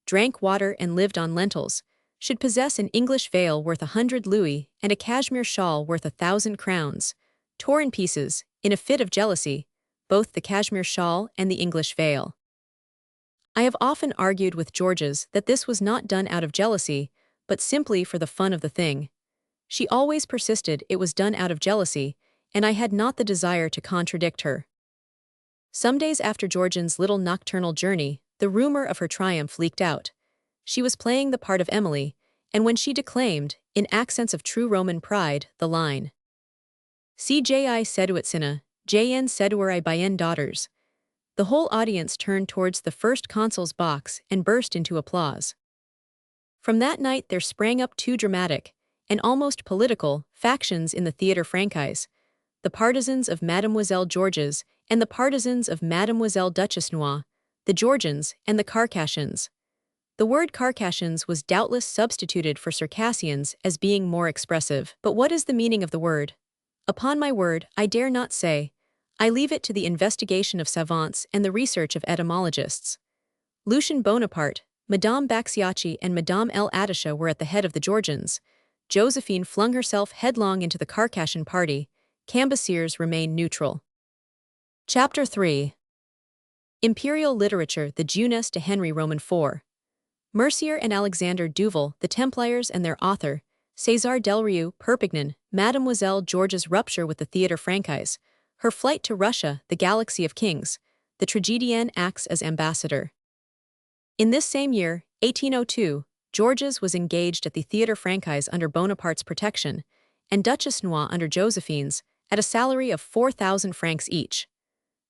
drank water and lived on lentils, should possess an English veil worth 100 louis and a cashmere shawl worth 1,000 crowns, tore in pieces, in a fit of jealousy, both the cashmere shawl and the English veil. I have often argued with Georges that this was not done out of jealousy, but simply for the fun of the thing. She always persisted it was done out of jealousy, and I had not the desire to contradict her. Some days after Georgian's little nocturnal journey, the rumor of her triumph leaked out. She was playing the part of Emily, and when she declaimed, in accents of true Roman pride, the line, "Cji seduitsina, jn sedueri bien daughters," the whole audience turned towards the first consul's box and burst into applause. From that night there sprang up two dramatic, and almost political, factions in the Théâtre Français, the partisans of Mademoiselle Georges and the partisans of Mademoiselle Duchesnois, the Georgians and the Carcassians. The word Carcassians was doubtless substituted for Circassians as being more expressive. But what is the meaning of the word? Upon my word, I dare not say. I leave it to the investigation of savants and the research of etymologists. Lucien Bonaparte, Madame Baxiacchi and Madame El Atisha were at the head of the Georgians. Josephine flung herself headlong into the Carcassian party. Cambyses remained neutral. Chapter 3. Imperial Literature, the Jeunesse de Henry Roman IV. Mercier and Alexandre Duval, the Templiers and their author, César Delrieux, Perpignan, Mademoiselle Georges' rupture with the Théâtre Français, her flight to Russia, the Galaxy of Kings, the tragedienne acts as ambassador. In this same year, 1802, Georges was engaged at the Théâtre Français under Bonaparte's protection, and Duchesnois under Josephine's, at a salary of 4,000 francs each.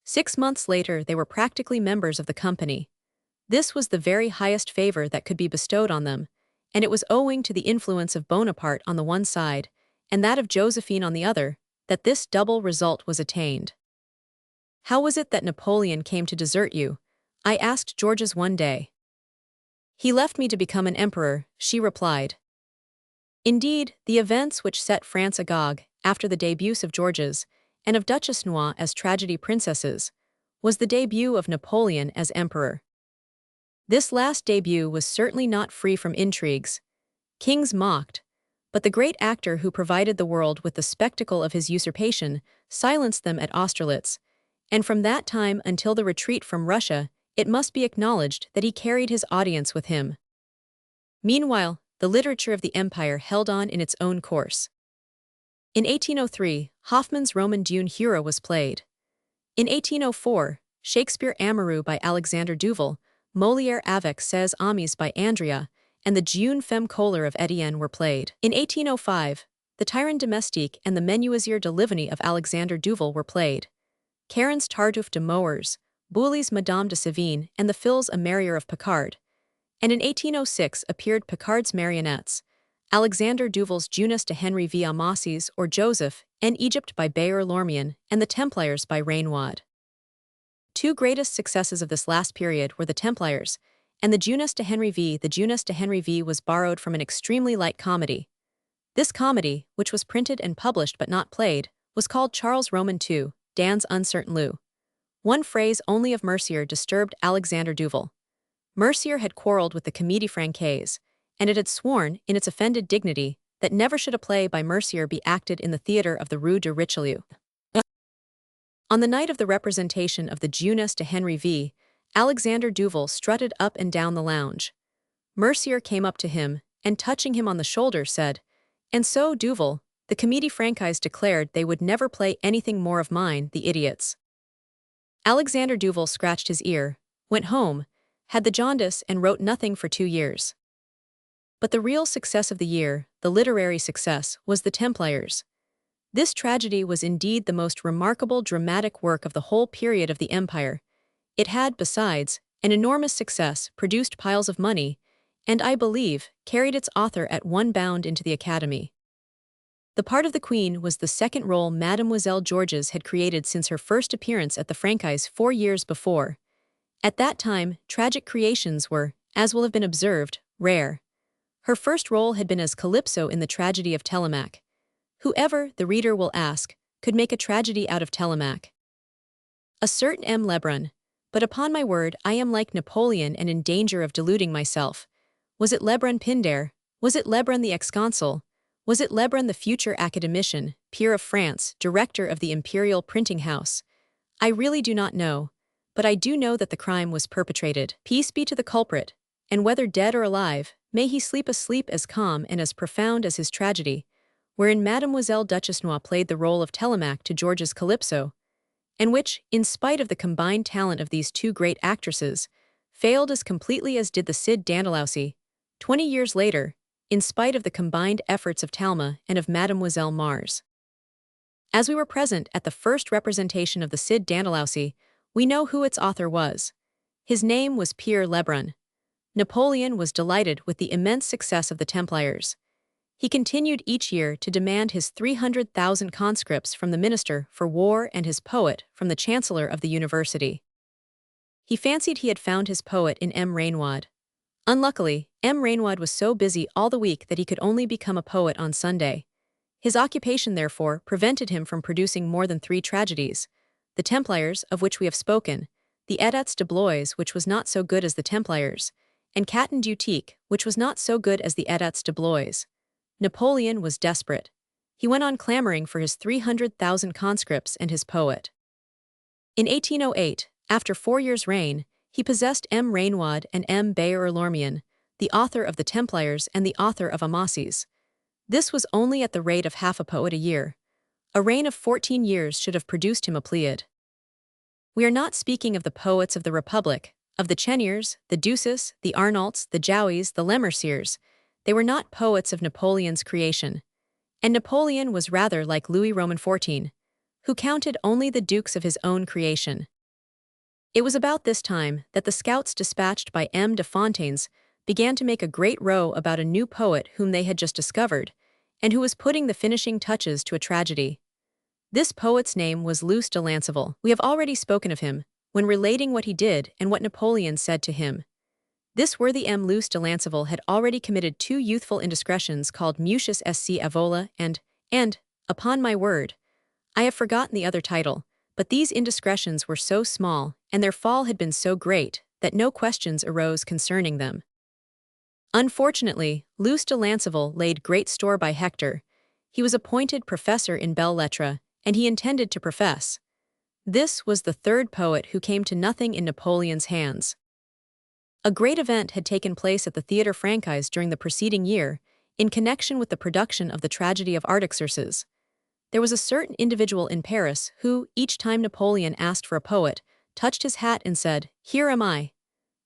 6 months later they were practically members of the company. This was the very highest favor that could be bestowed on them, and it was owing to the influence of Bonaparte on the one side, and that of Josephine on the other, that this double result was attained. "How was it that Napoleon came to desert you?" I asked Georges one day. "He left me to become an emperor," she replied. Indeed, the events which set France agog, after the debuts of Georges, and of Duchesnois as tragedy princesses, was the debut of Napoleon as emperor. This last debut was certainly not free from intrigues. Kings mocked, but the great actor who provided the world with the spectacle of his usurpation silenced them at Austerlitz, and from that time until the retreat from Russia, it must be acknowledged that he carried his audience with him. Meanwhile, the literature of the empire held on in its own course. In 1803, Hoffmann's Roman Dune Hura was played. In 1804, Shakespeare Amoureux by Alexandre Duval, Molière avec ses amis by Andrea, and the Jeune femme Kohler of Etienne were played. In 1805, the Tyran Domestique and the Menuisier de Livigny of Alexandre Duval were played. Caron's Tartuffe de Moeurs, Boully's Madame de Sévigné and the Fils a Marrier of Picard. And in 1806 appeared Picard's Marionettes, Alexandre Duval's Jeunesse de Henry V. Amasis or Joseph, and Egypt by Bayard Lormian, and the Templiers by Raynaud. Two greatest successes of this last period were the Templiers, and the Jeunesse de Henry V. The Jeunesse de Henry V. was borrowed from an extremely light comedy. This comedy, which was printed and published but not played, was called Charles Roman II, Dan's Uncertain Lou. One phrase only of Mercier disturbed Alexandre Duval. Mercier had quarreled with the Comédie Francaise, and it had sworn, in its offended dignity, that never should a play by Mercier be acted in the theatre of the Rue de Richelieu. On the night of the representation of the Jeunesse de Henry V, Alexandre Dumas strutted up and down the lounge. Mercier came up to him, and touching him on the shoulder said, "And so, Duval, the Comédie Francaise declared they would never play anything more of mine, the idiots." Alexandre Dumas scratched his ear, went home, had the jaundice and wrote nothing for 2 years. But the real success of the year, the literary success, was The Templiers. This tragedy was indeed the most remarkable dramatic work of the whole period of the Empire. It had, besides, an enormous success, produced piles of money, and, I believe, carried its author at one bound into the Academy. The part of the Queen was the second role Mademoiselle Georges had created since her first appearance at the Francaise 4 years before. At that time, tragic creations were, as will have been observed, rare. Her first role had been as Calypso in the tragedy of Telemaque. Whoever, the reader will ask, could make a tragedy out of Telemaque? A certain M. Lebrun. But upon my word, I am like Napoleon and in danger of deluding myself. Was it Lebrun Pindare? Was it Lebrun the ex-consul? Was it Lebrun the future academician, peer of France, director of the Imperial Printing House? I really do not know, but I do know that the crime was perpetrated. Peace be to the culprit, and whether dead or alive, may he sleep a sleep as calm and as profound as his tragedy, wherein Mademoiselle Duchesnois played the role of Telemaque to George's Calypso, and which, in spite of the combined talent of these two great actresses, failed as completely as did the Cid Dandalowsy, 20 years later, in spite of the combined efforts of Talma and of Mademoiselle Mars. As we were present at the first representation of the Cid Dandalowsy, we know who its author was. His name was Pierre Lebrun. Napoleon was delighted with the immense success of the Templiers. He continued each year to demand his 300,000 conscripts from the Minister for War and his poet from the Chancellor of the University. He fancied he had found his poet in M. Raynaud. Unluckily, M. Raynaud was so busy all the week that he could only become a poet on Sunday. His occupation, therefore, prevented him from producing more than 3 tragedies: The Templiers, of which we have spoken, the Edats de Blois, which was not so good as the Templiers, and Caton d'Utique, which was not so good as the Edats de Blois. Napoleon was desperate. He went on clamoring for his 300,000 conscripts and his poet. In 1808, after 4 years' reign, he possessed M. Raynaud and M. Bayard-Lormian, the author of the Templiers and the author of Amasis. This was only at the rate of half a poet a year. A reign of 14 years should have produced him a Pleiad. We are not speaking of the poets of the Republic, of the Cheniers, the Ducis, the Arnaults, the Jouys, the Lemerciers. They were not poets of Napoleon's creation. And Napoleon was rather like Louis Roman XIV, who counted only the dukes of his own creation. It was about this time that the scouts dispatched by M. de Fontaines began to make a great row about a new poet whom they had just discovered, and who was putting the finishing touches to a tragedy. This poet's name was Luce de Lanceville. We have already spoken of him, when relating what he did and what Napoleon said to him. This worthy M. Luce de Lanceville had already committed 2 youthful indiscretions called Mucius sc Avola and, upon my word, I have forgotten the other title, but these indiscretions were so small, and their fall had been so great, that no questions arose concerning them. Unfortunately, Luce de Lanceville laid great store by Hector. He was appointed professor in belles lettres, and he intended to profess. This was the 3rd poet who came to nothing in Napoleon's hands. A great event had taken place at the Théâtre Francaise during the preceding year, in connection with the production of the tragedy of Artaxerxes. There was a certain individual in Paris who, each time Napoleon asked for a poet, touched his hat and said, "Here am I."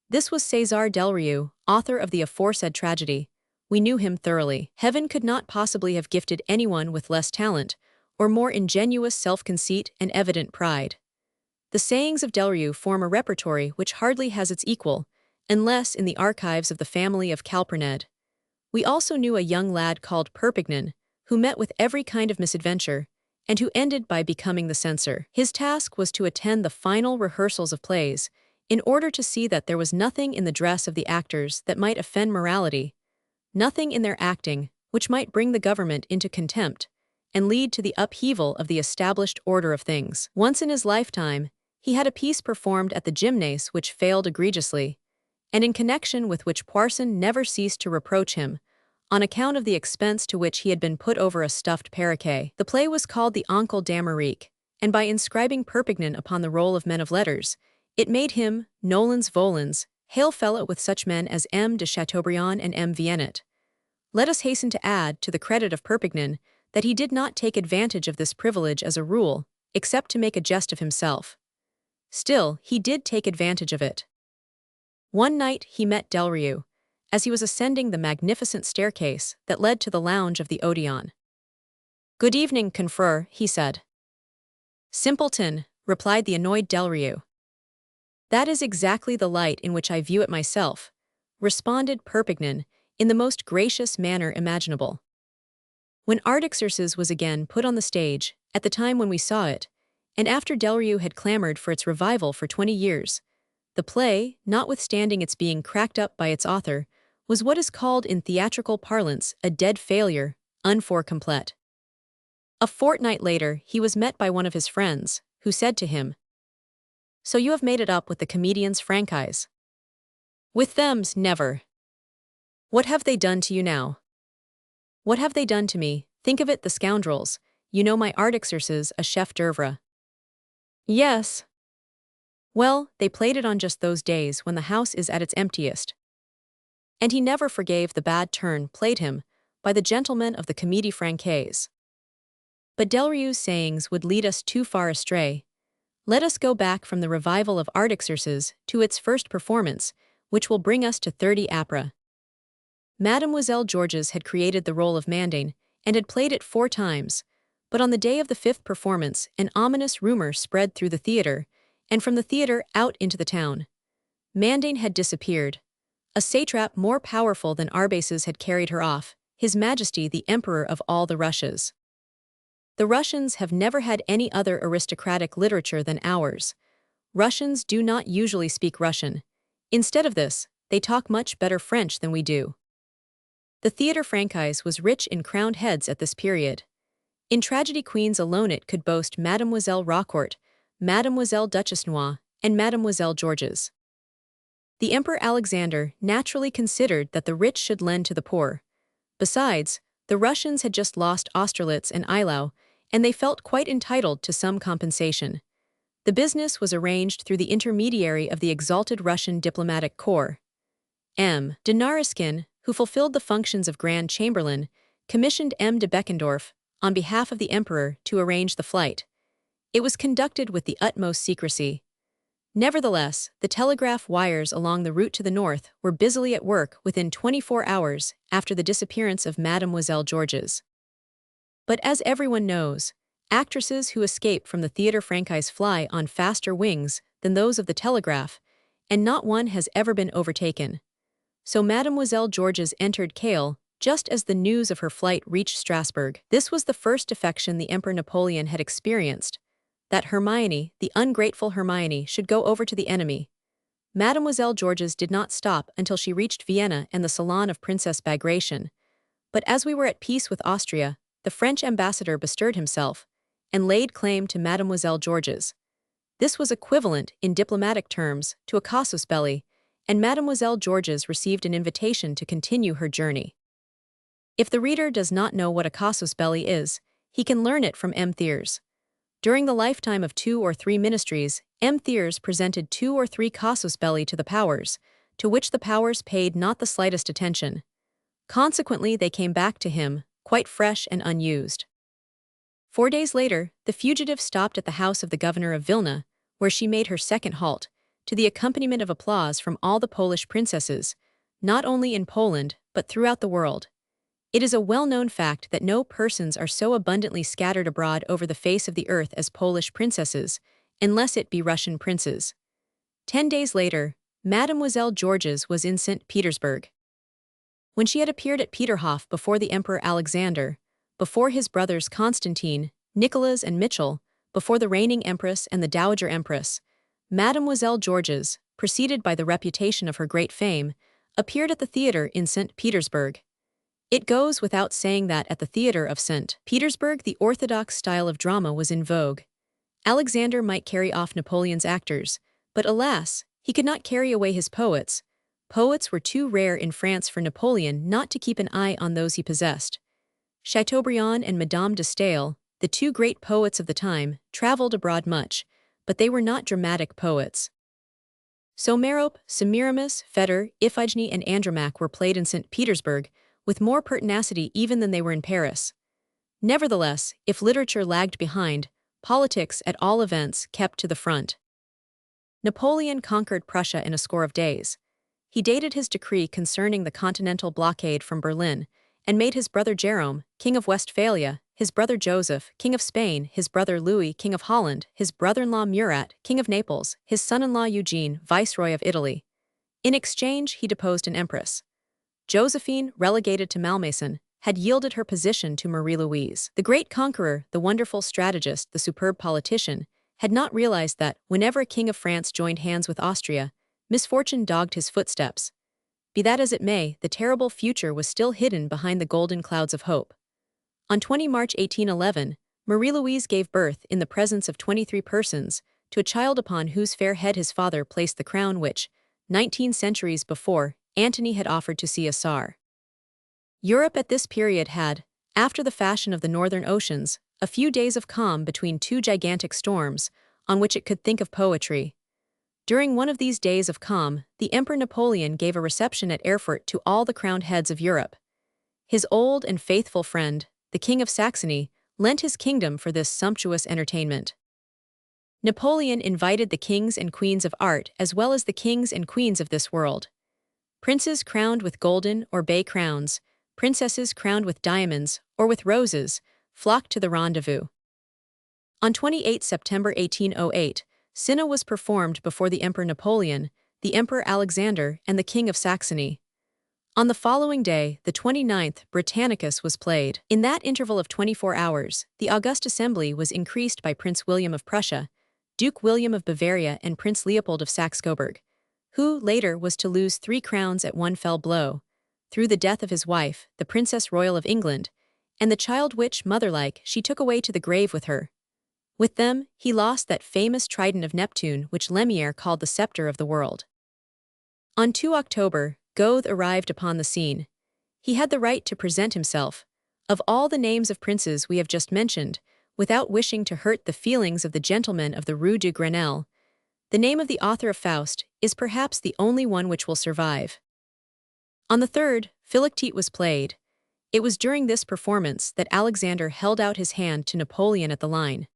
This was César Delrieux, author of the aforesaid tragedy. We knew him thoroughly. Heaven could not possibly have gifted anyone with less talent, or more ingenuous self-conceit and evident pride. The sayings of Delrieux form a repertory which hardly has its equal, unless in the archives of the family of Calprenède. We also knew a young lad called Perpignan, who met with every kind of misadventure, and who ended by becoming the censor. His task was to attend the final rehearsals of plays, in order to see that there was nothing in the dress of the actors that might offend morality, nothing in their acting which might bring the government into contempt, and lead to the upheaval of the established order of things. Once in his lifetime, he had a piece performed at the Gymnase which failed egregiously, and in connection with which Poisson never ceased to reproach him, on account of the expense to which he had been put over a stuffed paraquet. The play was called the Oncle d'Amérique, and by inscribing Perpignan upon the roll of men of letters, it made him, nolens volens, hail fellow with such men as M. de Chateaubriand and M. Viennet. Let us hasten to add, to the credit of Perpignan, that he did not take advantage of this privilege as a rule, except to make a jest of himself. Still, he did take advantage of it. One night he met Delrieux, as he was ascending the magnificent staircase that led to the lounge of the Odeon. "Good evening, confrere," he said. "Simpleton," replied the annoyed Delrieux. "That is exactly the light in which I view it myself," responded Perpignan, in the most gracious manner imaginable. When Artaxerxes was again put on the stage, at the time when we saw it, and after Delrieux had clamored for its revival for 20 years, the play, notwithstanding its being cracked up by its author, was what is called in theatrical parlance a dead failure, unfor complete. A fortnight later he was met by one of his friends, who said to him, "So you have made it up with the comedians franchise?" "With them's never." "What have they done to you now?" "What have they done to me? Think of it, the scoundrels. You know my Artaxerxes, a chef d'oeuvre." "Yes." "Well, they played it on just those days when the house is at its emptiest." And he never forgave the bad turn played him by the gentlemen of the Comédie Francaise. But Delrieux's sayings would lead us too far astray. Let us go back from the revival of Artaxerxes to its first performance, which will bring us to 30 Apra. Mademoiselle Georges had created the role of Mandane, and had played it 4 times, but on the day of the 5th performance an ominous rumor spread through the theatre, and from the theatre out into the town. Mandane had disappeared. A satrap more powerful than Arbaces had carried her off, His Majesty the Emperor of all the Russias. The Russians have never had any other aristocratic literature than ours. Russians do not usually speak Russian. Instead of this, they talk much better French than we do. The Theatre Francaise was rich in crowned heads at this period. In Tragedy Queens alone it could boast Mademoiselle Raucourt, Mademoiselle Duchesnois, and Mademoiselle Georges. The Emperor Alexander naturally considered that the rich should lend to the poor. Besides, the Russians had just lost Austerlitz and Eylau, and they felt quite entitled to some compensation. The business was arranged through the intermediary of the exalted Russian diplomatic corps. M. de Nariskin, who fulfilled the functions of Grand Chamberlain, commissioned M. de Beckendorf, on behalf of the Emperor, to arrange the flight. It was conducted with the utmost secrecy. Nevertheless, the telegraph wires along the route to the north were busily at work within 24 hours after the disappearance of Mademoiselle Georges. But as everyone knows, actresses who escape from the Theatre Francaise fly on faster wings than those of the telegraph, and not one has ever been overtaken. So Mademoiselle Georges entered Cail just as the news of her flight reached Strasbourg. This was the first defection the Emperor Napoleon had experienced, that Hermione, the ungrateful Hermione, should go over to the enemy. Mademoiselle Georges did not stop until she reached Vienna and the salon of Princess Bagration. But as we were at peace with Austria, the French ambassador bestirred himself and laid claim to Mademoiselle Georges. This was equivalent, in diplomatic terms, to a casus belli, and Mademoiselle Georges received an invitation to continue her journey. If the reader does not know what a casus belli is, he can learn it from M. Thiers. During the lifetime of 2 or 3 ministries, M. Thiers presented 2 or 3 casus belli to the powers, to which the powers paid not the slightest attention. Consequently, they came back to him, quite fresh and unused. 4 days later, the fugitive stopped at the house of the governor of Vilna, where she made her second halt, to the accompaniment of applause from all the Polish princesses, not only in Poland, but throughout the world. It is a well-known fact that no persons are so abundantly scattered abroad over the face of the earth as Polish princesses, unless it be Russian princes. 10 days later, Mademoiselle Georges was in St. Petersburg. When she had appeared at Peterhof before the Emperor Alexander, before his brothers Constantine, Nicholas and Mitchell, before the reigning empress and the dowager empress, Mademoiselle Georges, preceded by the reputation of her great fame, appeared at the theatre in St. Petersburg. It goes without saying that at the theatre of St. Petersburg the orthodox style of drama was in vogue. Alexander might carry off Napoleon's actors, but alas, he could not carry away his poets. poets were too rare in France for Napoleon not to keep an eye on those he possessed. Chateaubriand and Madame de Staël, the two great poets of the time, traveled abroad much, but they were not dramatic poets. So Merope, Semiramis, Fetter, Iphigenie and Andromaque were played in St. Petersburg, with more pertinacity even than they were in Paris. Nevertheless, if literature lagged behind, politics, at all events, kept to the front. Napoleon conquered Prussia in a score of days. He dated his decree concerning the continental blockade from Berlin, and made his brother Jerome, king of Westphalia, his brother Joseph, king of Spain, his brother Louis, king of Holland, his brother-in-law Murat, king of Naples, his son-in-law Eugene, viceroy of Italy. In exchange, he deposed an empress. Josephine, relegated to Malmaison, had yielded her position to Marie-Louise. The great conqueror, the wonderful strategist, the superb politician, had not realized that, whenever a king of France joined hands with Austria, misfortune dogged his footsteps. Be that as it may, the terrible future was still hidden behind the golden clouds of hope. On 20 March 1811, Marie-Louise gave birth, in the presence of 23 persons, to a child upon whose fair head his father placed the crown which, 19 centuries before, Antony had offered to Caesar. Europe at this period had, after the fashion of the northern oceans, a few days of calm between two gigantic storms, on which it could think of poetry. During one of these days of calm, the Emperor Napoleon gave a reception at Erfurt to all the crowned heads of Europe. His old and faithful friend, the King of Saxony, lent his kingdom for this sumptuous entertainment. Napoleon invited the kings and queens of art as well as the kings and queens of this world. Princes crowned with golden or bay crowns, princesses crowned with diamonds or with roses, flocked to the rendezvous. On 28 September 1808, Cinna was performed before the Emperor Napoleon, the Emperor Alexander, and the King of Saxony. On the following day, the 29th, Britannicus was played. In that interval of 24 hours, the august assembly was increased by Prince William of Prussia, Duke William of Bavaria and Prince Leopold of Saxe-Coburg, who, later, was to lose 3 crowns at one fell blow, through the death of his wife, the Princess Royal of England, and the child which, mother-like, she took away to the grave with her. With them, he lost that famous trident of Neptune which Lemierre called the scepter of the world. On 2 October, Goethe arrived upon the scene. He had the right to present himself, of all the names of princes we have just mentioned, without wishing to hurt the feelings of the gentlemen of the Rue de Grenelle. The name of the author of Faust is perhaps the only one which will survive. On the 3rd, Philoctete was played. It was during this performance that Alexander held out his hand to Napoleon at the line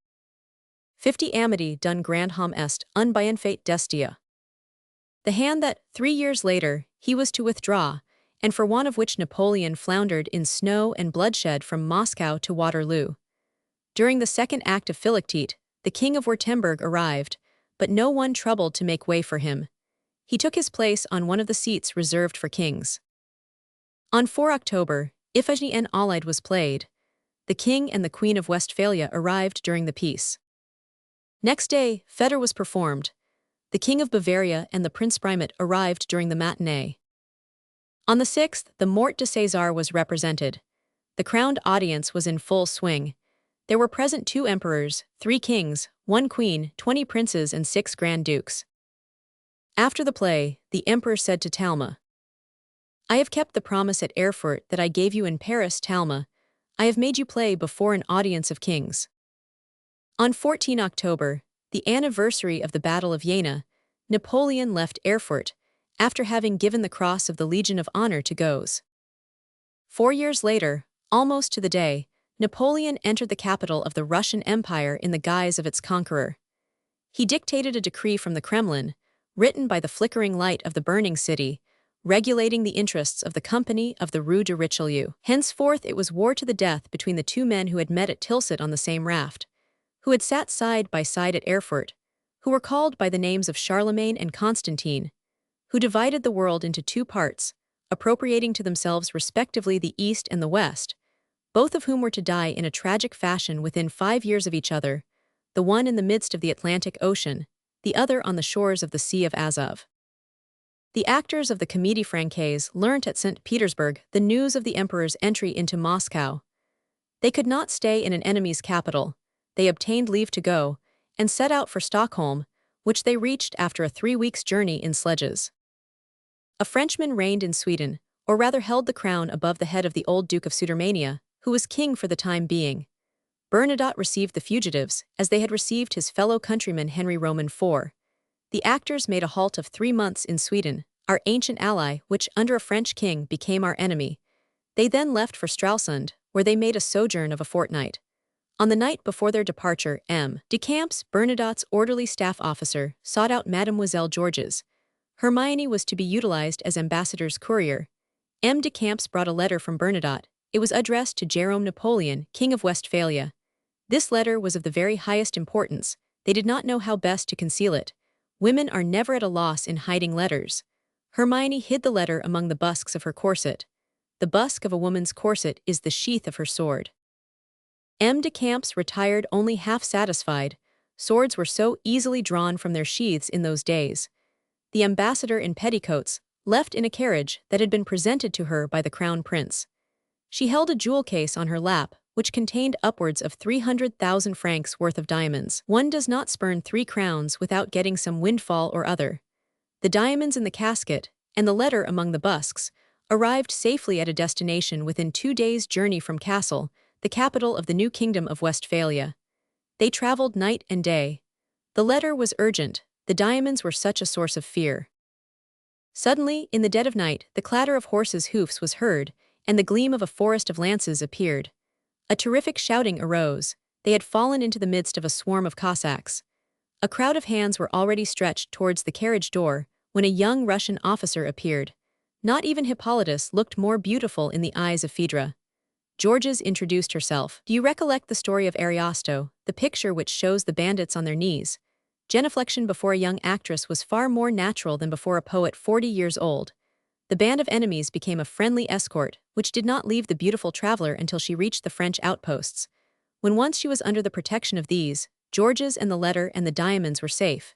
50 Amity d'un grand homme est un bienfait d'estia. The hand that, 3 years later, he was to withdraw, and for want of which Napoleon floundered in snow and bloodshed from Moscow to Waterloo. During the second act of Philoctete, the King of Württemberg arrived, but no one troubled to make way for him. He took his place on one of the seats reserved for kings. On 4 October, Iphigenie en Aulide was played. The King and the Queen of Westphalia arrived during the piece. Next day, Fetter was performed. The King of Bavaria and the Prince Primate arrived during the matinee. On the 6th, the Mort de César was represented. The crowned audience was in full swing. There were present 2 emperors, 3 kings, 1 queen, 20 princes and 6 grand dukes. After the play, the emperor said to Talma, "I have kept the promise at Erfurt that I gave you in Paris, Talma. I have made you play before an audience of kings." On 14 October, the anniversary of the Battle of Jena, Napoleon left Erfurt, after having given the Cross of the Legion of Honor to Goes. 4 years later, almost to the day, Napoleon entered the capital of the Russian Empire in the guise of its conqueror. He dictated a decree from the Kremlin, written by the flickering light of the burning city, regulating the interests of the company of the Rue de Richelieu. Henceforth it was war to the death between the 2 men who had met at Tilsit on the same raft, who had sat side by side at Erfurt, who were called by the names of Charlemagne and Constantine, who divided the world into 2 parts, appropriating to themselves respectively the East and the West, both of whom were to die in a tragic fashion within 5 years of each other, the one in the midst of the Atlantic Ocean, the other on the shores of the Sea of Azov. The actors of the Comédie Française learnt at St. Petersburg the news of the emperor's entry into Moscow. They could not stay in an enemy's capital. They obtained leave to go, and set out for Stockholm, which they reached after a 3 weeks' journey in sledges. A Frenchman reigned in Sweden, or rather held the crown above the head of the old Duke of Sudermania, who was king for the time being. Bernadotte received the fugitives, as they had received his fellow countryman Henry Roman IV. The actors made a halt of 3 months in Sweden, our ancient ally, which, under a French king, became our enemy. They then left for Stralsund, where they made a sojourn of a fortnight. On the night before their departure, M. de Camps, Bernadotte's orderly staff officer, sought out Mademoiselle Georges. Hermione was to be utilized as ambassador's courier. M. de Camps brought a letter from Bernadotte. It was addressed to Jerome Napoleon, King of Westphalia. This letter was of the very highest importance. They did not know how best to conceal it. Women are never at a loss in hiding letters. Hermione hid the letter among the busks of her corset. The busk of a woman's corset is the sheath of her sword. M. de Camps retired only half satisfied. Swords were so easily drawn from their sheaths in those days. The ambassador in petticoats left in a carriage that had been presented to her by the crown prince. She held a jewel case on her lap, which contained upwards of 300,000 francs worth of diamonds. One does not spurn 3 crowns without getting some windfall or other. The diamonds in the casket, and the letter among the busks, arrived safely at a destination within 2 days' journey from Kassel, the capital of the new kingdom of Westphalia. They traveled night and day. The letter was urgent, the diamonds were such a source of fear. Suddenly, in the dead of night, the clatter of horses' hoofs was heard, and the gleam of a forest of lances appeared. A terrific shouting arose. They had fallen into the midst of a swarm of Cossacks. A crowd of hands were already stretched towards the carriage door, when a young Russian officer appeared. Not even Hippolytus looked more beautiful in the eyes of Phaedra. Georges introduced herself. Do you recollect the story of Ariosto, the picture which shows the bandits on their knees? Genuflection before a young actress was far more natural than before a poet 40 years old. The band of enemies became a friendly escort, which did not leave the beautiful traveler until she reached the French outposts. When once she was under the protection of these, Georges and the letter and the diamonds were safe.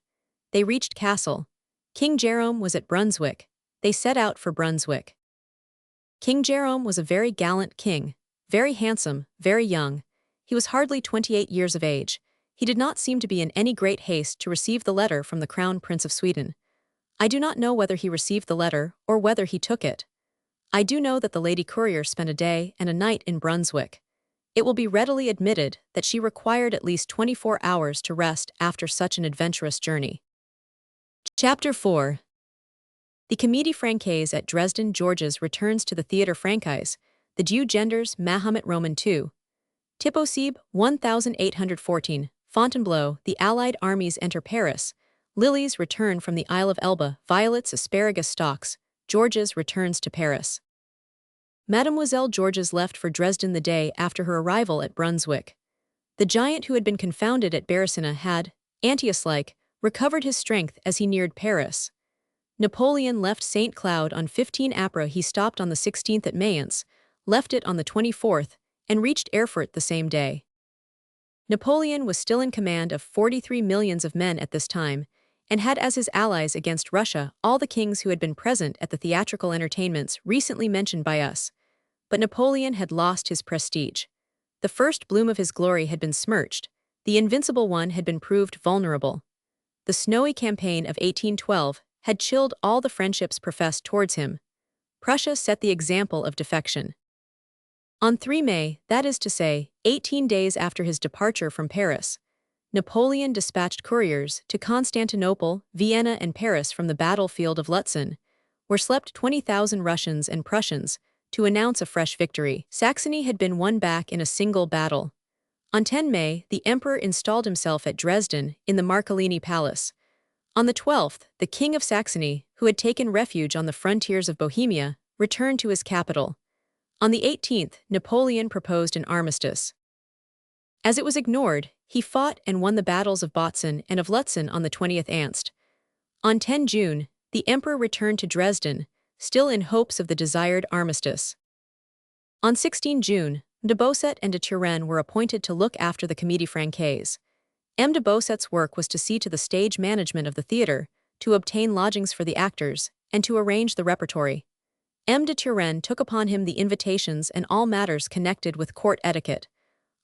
They reached Kassel. King Jerome was at Brunswick. They set out for Brunswick. King Jerome was a very gallant king, very handsome, very young. He was hardly 28 years of age. He did not seem to be in any great haste to receive the letter from the Crown Prince of Sweden. I do not know whether he received the letter or whether he took it. I do know that the lady courier spent a day and a night in Brunswick. It will be readily admitted that she required at least 24 hours to rest after such an adventurous journey. Chapter 4. The Comédie Francaise at Dresden. Georges returns to the Theatre Francais. The Jew genders Mahomet Roman II. Typosebe 1814. Fontainebleau. The Allied armies enter Paris. Lilies return from the Isle of Elba. Violets, asparagus stalks. Georges returns to Paris. Mademoiselle Georges left for Dresden the day after her arrival at Brunswick. The giant who had been confounded at Beresina had, Antiochus-like, recovered his strength as he neared Paris. Napoleon left St. Cloud on 15 April. He stopped on the 16th at Mayence, left it on the 24th, and reached Erfurt the same day. Napoleon was still in command of 43 millions of men at this time, and had as his allies against Russia all the kings who had been present at the theatrical entertainments recently mentioned by us. But Napoleon had lost his prestige. The first bloom of his glory had been smirched. The invincible one had been proved vulnerable. The snowy campaign of 1812 had chilled all the friendships professed towards him. Prussia set the example of defection. On 3 May, that is to say, 18 days after his departure from Paris, Napoleon dispatched couriers to Constantinople, Vienna, and Paris from the battlefield of Lutzen, where slept 20,000 Russians and Prussians, to announce a fresh victory. Saxony had been won back in a single battle. On 10 May, the emperor installed himself at Dresden in the Marcolini Palace. On the 12th, the King of Saxony, who had taken refuge on the frontiers of Bohemia, returned to his capital. On the 18th, Napoleon proposed an armistice. As it was ignored, he fought and won the battles of Botzen and of Lutzen on the 20th Anst. On 10 June, the emperor returned to Dresden, still in hopes of the desired armistice. On 16 June, de Beausset and de Turenne were appointed to look after the Comédie Francaise. M. de Beausset's work was to see to the stage management of the theatre, to obtain lodgings for the actors, and to arrange the repertory. M. de Turenne took upon him the invitations and all matters connected with court etiquette.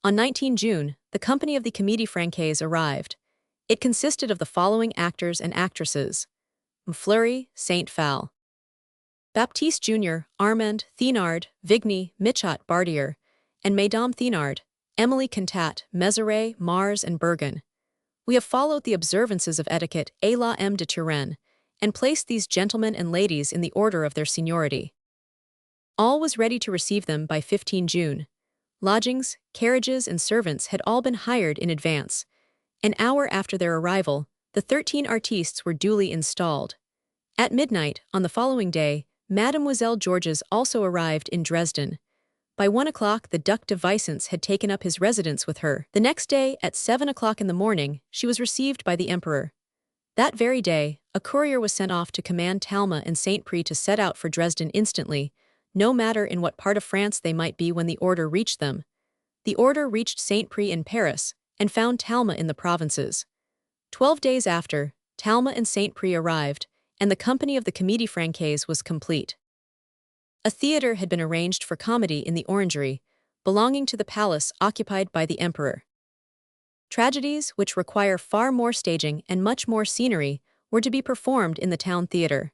On 19 June, the company of the Comédie Francaise arrived. It consisted of the following actors and actresses: Fleury, Saint Phal. Baptiste Jr., Armand, Thénard, Vigny, Michat, Bardier, and Mesdames Thénard, Emily Cantat, Mézeray, Mars, and Bergen. We have followed the observances of etiquette à la M. de Turenne, and placed these gentlemen and ladies in the order of their seniority. All was ready to receive them by 15 June. Lodgings, carriages, and servants had all been hired in advance. An hour after their arrival, the 13 artistes were duly installed. At midnight, on the following day, Mademoiselle Georges also arrived in Dresden. By 1 o'clock, the Duc de Vicence had taken up his residence with her. The next day, at 7 o'clock in the morning, she was received by the Emperor. That very day, a courier was sent off to command Talma and Saint-Prix to set out for Dresden instantly, no matter in what part of France they might be when the order reached them. The order reached Saint-Prix in Paris, and found Talma in the provinces. 12 days after, Talma and Saint-Prix arrived, and the company of the Comédie Francaise was complete. A theatre had been arranged for comedy in the Orangery, belonging to the palace occupied by the Emperor. Tragedies, which require far more staging and much more scenery, were to be performed in the town theatre.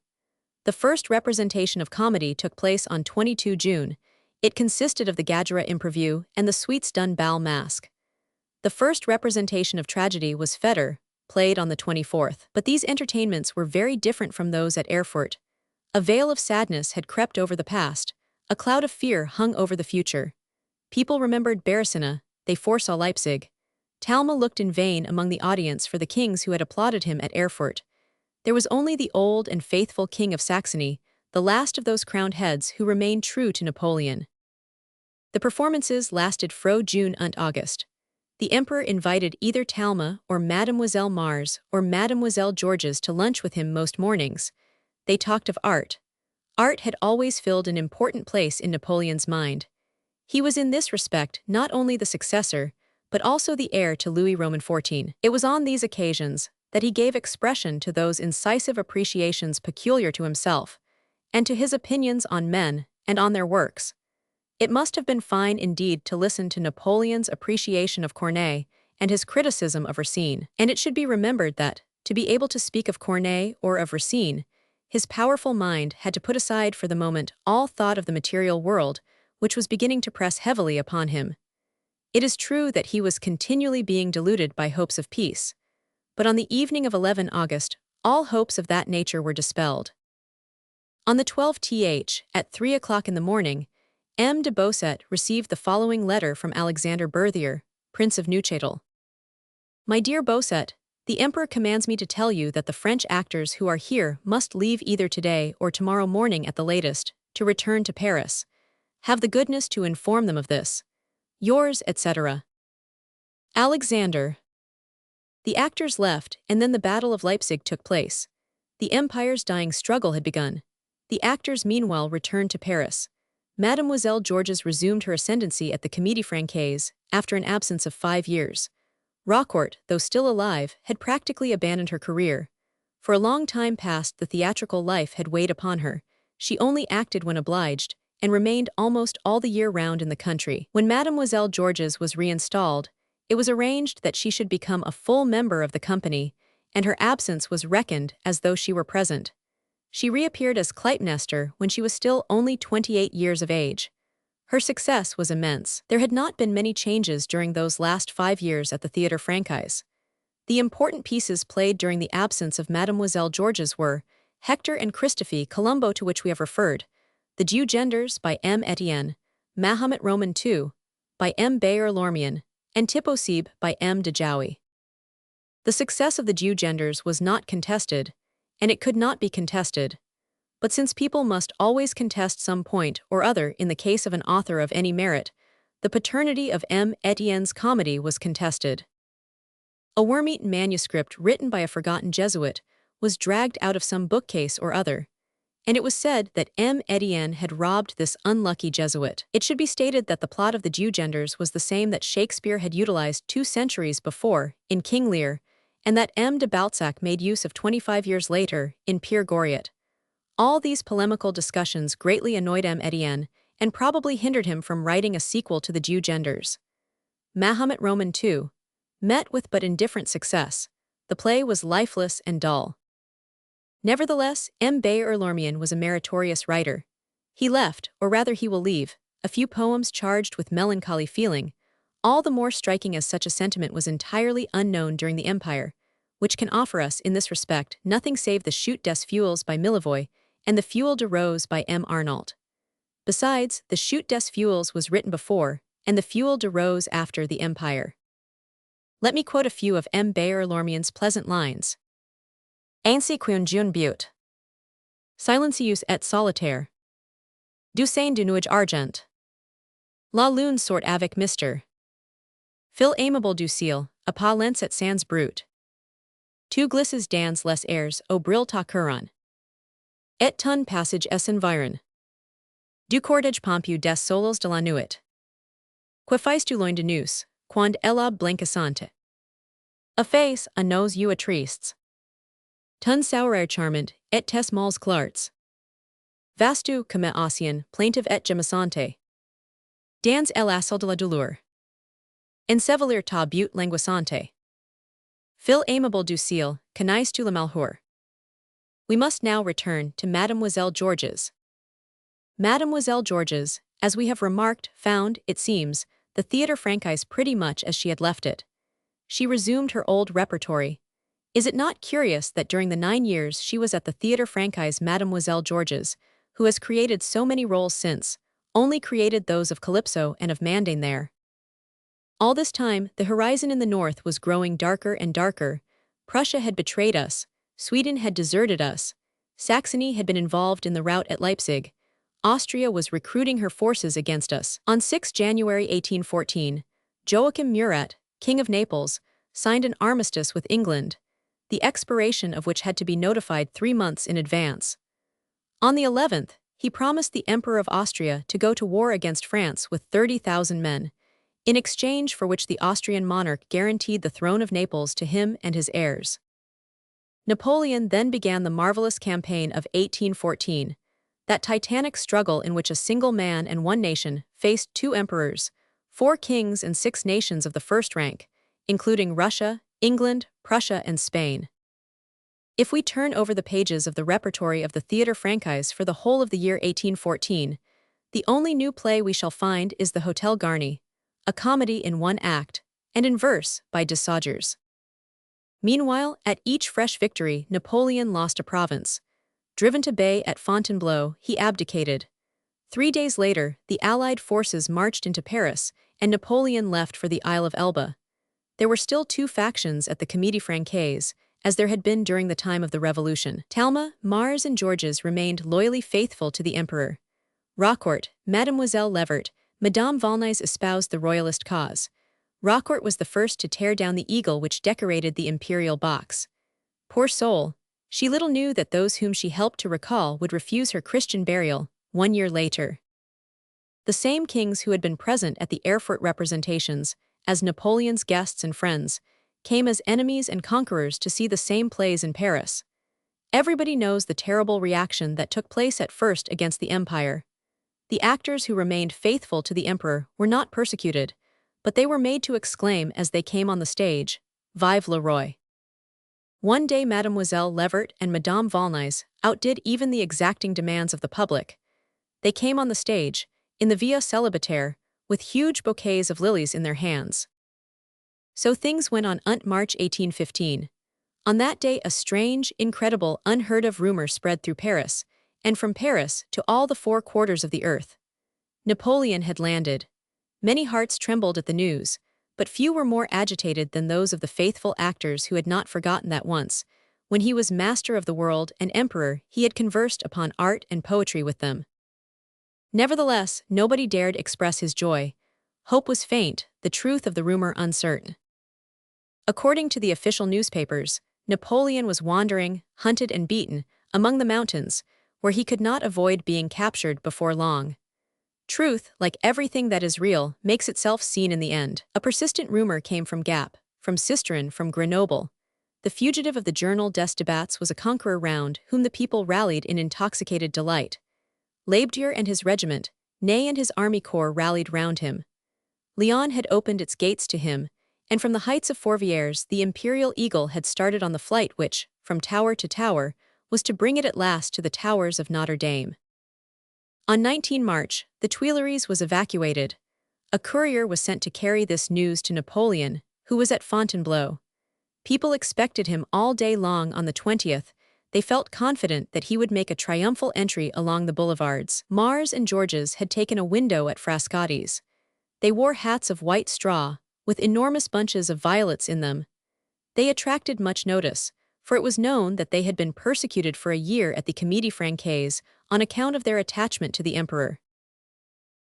The first representation of comedy took place on 22 June. It consisted of the Gadgera Improvue and the Suites d'un Bal Masque. The first representation of tragedy was Fetter, played on the 24th. But these entertainments were very different from those at Erfurt. A veil of sadness had crept over the past, a cloud of fear hung over the future. People remembered Beresina, they foresaw Leipzig. Talma looked in vain among the audience for the kings who had applauded him at Erfurt. There was only the old and faithful King of Saxony, the last of those crowned heads who remained true to Napoleon. The performances lasted fro June und August. The Emperor invited either Talma or Mademoiselle Mars or Mademoiselle Georges to lunch with him most mornings. They talked of art. Art had always filled an important place in Napoleon's mind. He was in this respect not only the successor, but also the heir to Louis Roman XIV. It was on these occasions that he gave expression to those incisive appreciations peculiar to himself, and to his opinions on men and on their works. It must have been fine indeed to listen to Napoleon's appreciation of Corneille and his criticism of Racine, and it should be remembered that, to be able to speak of Corneille or of Racine, his powerful mind had to put aside for the moment all thought of the material world, which was beginning to press heavily upon him. It is true that he was continually being deluded by hopes of peace, but on the evening of 11 August, all hopes of that nature were dispelled. On the 12th, at 3 o'clock in the morning, M. de Beausset received the following letter from Alexandre Berthier, Prince of Neuchâtel. My dear Beausset, the Emperor commands me to tell you that the French actors who are here must leave either today or tomorrow morning at the latest, to return to Paris. Have the goodness to inform them of this. Yours, etc. Alexander. The actors left, and then the Battle of Leipzig took place. The Empire's dying struggle had begun. The actors meanwhile returned to Paris. Mademoiselle Georges resumed her ascendancy at the Comédie Francaise after an absence of 5 years. Roquart, though still alive, had practically abandoned her career. For a long time past the theatrical life had weighed upon her. She only acted when obliged, and remained almost all the year round in the country. When Mademoiselle Georges was reinstalled, it was arranged that she should become a full member of the company, and her absence was reckoned as though she were present. She reappeared as Clytemnestra when she was still only 28 years of age. Her success was immense. There had not been many changes during those last 5 years at the Théâtre Francaise. The important pieces played during the absence of Mademoiselle Georges were Hector and Christophe Colombo, to which we have referred, The Dieu Genders by M. Etienne, Mahomet Roman II by M. Bayer-Lormian, and Tiposib by M. de Jouy. The success of The Dieu Genders was not contested, and it could not be contested. But since people must always contest some point or other in the case of an author of any merit, the paternity of M. Etienne's comedy was contested. A worm-eaten manuscript written by a forgotten Jesuit was dragged out of some bookcase or other, and it was said that M. Etienne had robbed this unlucky Jesuit. It should be stated that the plot of The Dieu Genders was the same that Shakespeare had utilized 2 centuries before, in King Lear, and that M. de Balzac made use of 25 years later, in Pierre Goriot. All these polemical discussions greatly annoyed M. Etienne, and probably hindered him from writing a sequel to The Dieu Genders. Mahomet Roman II met with but indifferent success. The play was lifeless and dull. Nevertheless, M. Bayer-Lormian was a meritorious writer. He left, or rather he will leave, a few poems charged with melancholy feeling, all the more striking as such a sentiment was entirely unknown during the Empire, which can offer us, in this respect, nothing save the Chute des Feuilles by Millevoye and the Feuille de Rose by M. Arnault. Besides, the Chute des Feuilles was written before, and the Feuille de Rose after the Empire. Let me quote a few of M. Bayer-Lormian's pleasant lines. Ainsi qu'un jeune but. Silencieux et solitaire. Du sein de nuage argent. La lune sort avec Mr. Phil aimable du ciel, à pas lens et sans brute. Tu glisses dans les airs au bril ta couronne. Et ton passage est environ. Du cordage pompieux des solos de la nuit. Que fais-tu loin de nous, quand elle a blanquissante? A face, a nose you attristes. Ton sourire charmant, et tes mals clarts. Vastu comme océan, plaintive et gemissante. Dans el assaut de la douleur. Ensevelir ta butte languissante. Phil aimable du ciel, connais tu le malheur? We must now return to Mademoiselle Georges. Mademoiselle Georges, as we have remarked, found, it seems, the Theatre Francais pretty much as she had left it. She resumed her old repertory. Is it not curious that during the 9 years she was at the Theatre Francais, Mademoiselle Georges, who has created so many roles since, only created those of Calypso and of Mandane there? All this time, the horizon in the north was growing darker and darker. Prussia had betrayed us, Sweden had deserted us, Saxony had been involved in the rout at Leipzig, Austria was recruiting her forces against us. On 6 January 1814, Joachim Murat, King of Naples, signed an armistice with England, the expiration of which had to be notified 3 months in advance. On the 11th, he promised the Emperor of Austria to go to war against France with 30,000 men, in exchange for which the Austrian monarch guaranteed the throne of Naples to him and his heirs. Napoleon then began the marvelous campaign of 1814, that titanic struggle in which a single man and one nation faced 2 emperors, 4 kings and 6 nations of the first rank, including Russia, England, Prussia, and Spain. If we turn over the pages of the repertory of the Theatre Francais for the whole of the year 1814, the only new play we shall find is the Hôtel Garni, a comedy in 1 act, and in verse, by Desagers. Meanwhile, at each fresh victory, Napoleon lost a province. Driven to bay at Fontainebleau, he abdicated. 3 days later, the Allied forces marched into Paris, and Napoleon left for the Isle of Elba. There were still 2 factions at the Comédie Francaise, as there had been during the time of the Revolution. Talma, Mars, and Georges remained loyally faithful to the Emperor. Roquefort, Mademoiselle Levert, Madame Valnais espoused the royalist cause. Roquefort was the first to tear down the eagle which decorated the imperial box. Poor soul! She little knew that those whom she helped to recall would refuse her Christian burial 1 year later. The same kings who had been present at the Erfurt representations, as Napoleon's guests and friends, came as enemies and conquerors to see the same plays in Paris. Everybody knows the terrible reaction that took place at first against the Empire. The actors who remained faithful to the Emperor were not persecuted, but they were made to exclaim as they came on the stage, "Vive le Roi!" One day Mademoiselle Levert and Madame Valnais outdid even the exacting demands of the public. They came on the stage, in the Via Célibataire, with huge bouquets of lilies in their hands. So things went on unt March 1815. On that day a strange, incredible, unheard-of rumor spread through Paris, and from Paris to all the 4 quarters of the earth. Napoleon had landed. Many hearts trembled at the news, but few were more agitated than those of the faithful actors who had not forgotten that once, when he was master of the world and emperor, he had conversed upon art and poetry with them. Nevertheless, nobody dared express his joy. Hope was faint, the truth of the rumor uncertain. According to the official newspapers, Napoleon was wandering, hunted and beaten, among the mountains, where he could not avoid being captured before long. Truth, like everything that is real, makes itself seen in the end. A persistent rumor came from Gap, from Sisteron, from Grenoble. The fugitive of the Journal des Débats was a conqueror round whom the people rallied in intoxicated delight. Labedieu and his regiment, Ney and his army corps rallied round him. Lyon had opened its gates to him, and from the heights of Fourvières the imperial eagle had started on the flight which, from tower to tower, was to bring it at last to the towers of Notre Dame. On 19 March, the Tuileries was evacuated. A courier was sent to carry this news to Napoleon, who was at Fontainebleau. People expected him all day long on the 20th. They felt confident that he would make a triumphal entry along the boulevards. Mars and Georges had taken a window at Frascati's. They wore hats of white straw, with enormous bunches of violets in them. They attracted much notice, for it was known that they had been persecuted for a year at the Comédie Française on account of their attachment to the emperor.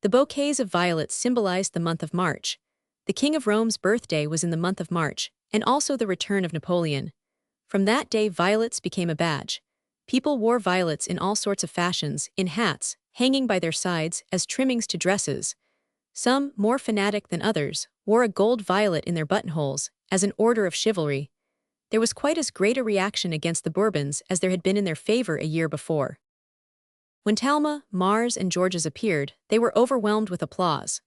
The bouquets of violets symbolized the month of March. The King of Rome's birthday was in the month of March, and also the return of Napoleon. From that day, violets became a badge. People wore violets in all sorts of fashions, in hats, hanging by their sides as trimmings to dresses. Some, more fanatic than others, wore a gold violet in their buttonholes, as an order of chivalry. There was quite as great a reaction against the Bourbons as there had been in their favor a year before. When Talma, Mars, and Georges appeared, they were overwhelmed with applause.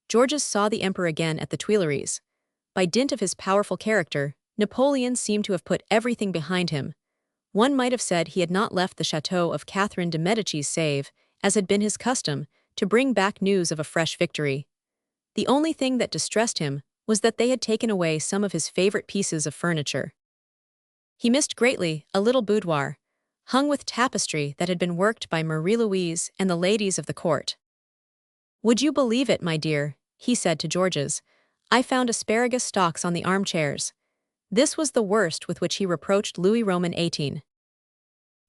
Georges saw the emperor again at the Tuileries. By dint of his powerful character, Napoleon seemed to have put everything behind him. One might have said he had not left the chateau of Catherine de Médicis save, as had been his custom, to bring back news of a fresh victory. The only thing that distressed him was that they had taken away some of his favorite pieces of furniture. He missed greatly a little boudoir, hung with tapestry that had been worked by Marie-Louise and the ladies of the court. "Would you believe it, my dear," he said to Georges, "I found asparagus stalks on the armchairs." This was the worst with which he reproached Louis Roman XVIII.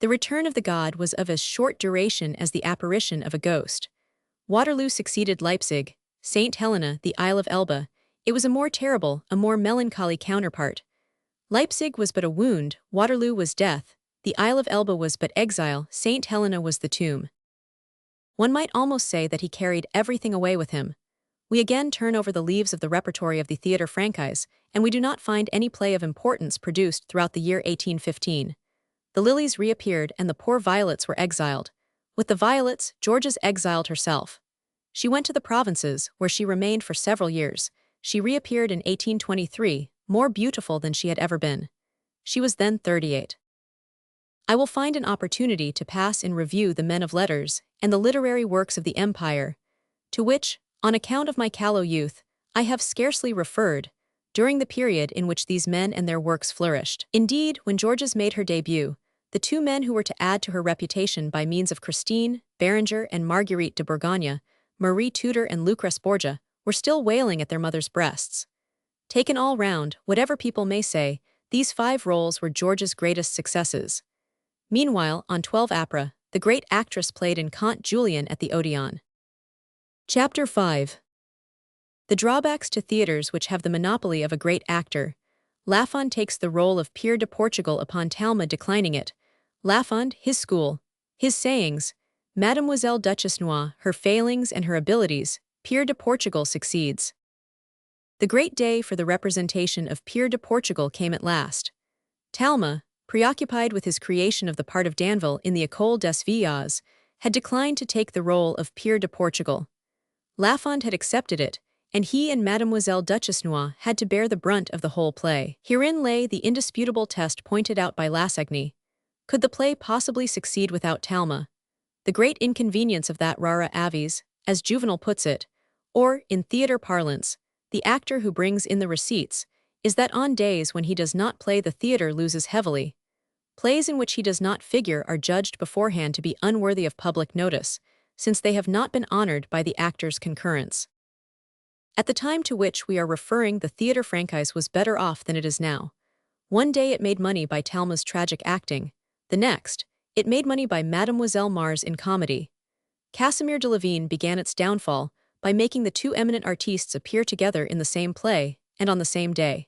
The return of the god was of as short duration as the apparition of a ghost. Waterloo succeeded Leipzig, St. Helena the Isle of Elba. It was a more terrible, a more melancholy counterpart. Leipzig was but a wound, Waterloo was death, the Isle of Elba was but exile, St. Helena was the tomb. One might almost say that he carried everything away with him. We again turn over the leaves of the repertory of the Théâtre Français, and we do not find any play of importance produced throughout the year 1815. The lilies reappeared and the poor violets were exiled. With the violets, Georges exiled herself. She went to the provinces, where she remained for several years. She reappeared in 1823, more beautiful than she had ever been. She was then 38. I will find an opportunity to pass in review the men of letters and the literary works of the empire, to which, on account of my callow youth, I have scarcely referred, during the period in which these men and their works flourished. Indeed, when Georges made her debut, the two men who were to add to her reputation by means of Christine, Berenger, and Marguerite de Bourgogne, Marie Tudor and Lucrece Borgia, were still wailing at their mother's breasts. Taken all round, whatever people may say, these 5 roles were Georges' greatest successes. Meanwhile, on 12 Apres, the great actress played in Count Julien at the Odeon. Chapter 5. The drawbacks to theaters which have the monopoly of a great actor. Lafond takes the role of Pierre de Portugal upon Talma declining it. Lafond, his school, his sayings, Mademoiselle Duchess Noir, her failings and her abilities, Pierre de Portugal succeeds. The great day for the representation of Pierre de Portugal came at last. Talma, preoccupied with his creation of the part of Danville in the École des Vieillards, had declined to take the role of Pierre de Portugal. Lafond had accepted it, and he and Mademoiselle Duchess Noir had to bear the brunt of the whole play. Herein lay the indisputable test pointed out by Lassagne. Could the play possibly succeed without Talma? The great inconvenience of that rara avis, as Juvenal puts it, or, in theatre parlance, the actor who brings in the receipts, is that on days when he does not play the theatre loses heavily. Plays in which he does not figure are judged beforehand to be unworthy of public notice, since they have not been honored by the actor's concurrence. At the time to which we are referring, the Théâtre Français was better off than it is now. One day it made money by Talma's tragic acting, the next, it made money by Mademoiselle Mars in comedy. Casimir de Lavigne began its downfall by making the two eminent artistes appear together in the same play, and on the same day.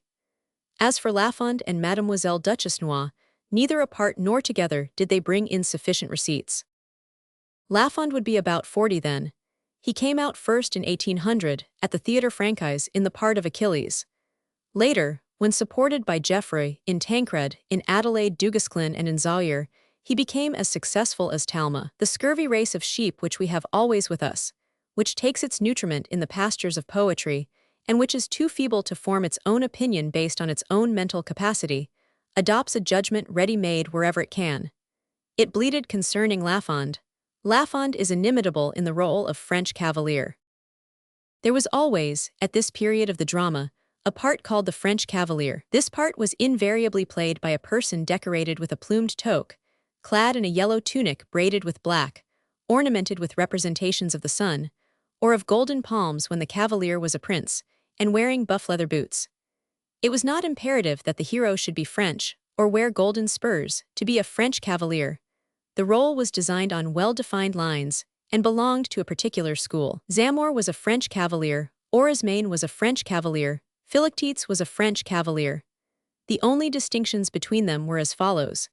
As for Lafond and Mademoiselle Duchess Noir, neither apart nor together did they bring in sufficient receipts. Lafond would be about 40 then. He came out first in 1800, at the Théâtre Français in the part of Achilles. Later, when supported by Geoffroy, in Tancred, in Adelaide du Guesclin and in Zaire, he became as successful as Talma. The scurvy race of sheep which we have always with us, which takes its nutriment in the pastures of poetry, and which is too feeble to form its own opinion based on its own mental capacity, adopts a judgment ready-made wherever it can. It bleated concerning Lafond. Lafond is inimitable in the role of French cavalier. There was always, at this period of the drama, a part called the French cavalier. This part was invariably played by a person decorated with a plumed toque, clad in a yellow tunic braided with black, ornamented with representations of the sun, or of golden palms when the cavalier was a prince, and wearing buff leather boots. It was not imperative that the hero should be French, or wear golden spurs, to be a French cavalier. The role was designed on well-defined lines, and belonged to a particular school. Zamore was a French cavalier, Orosmane was a French cavalier, Philoctetes was a French cavalier. The only distinctions between them were as follows.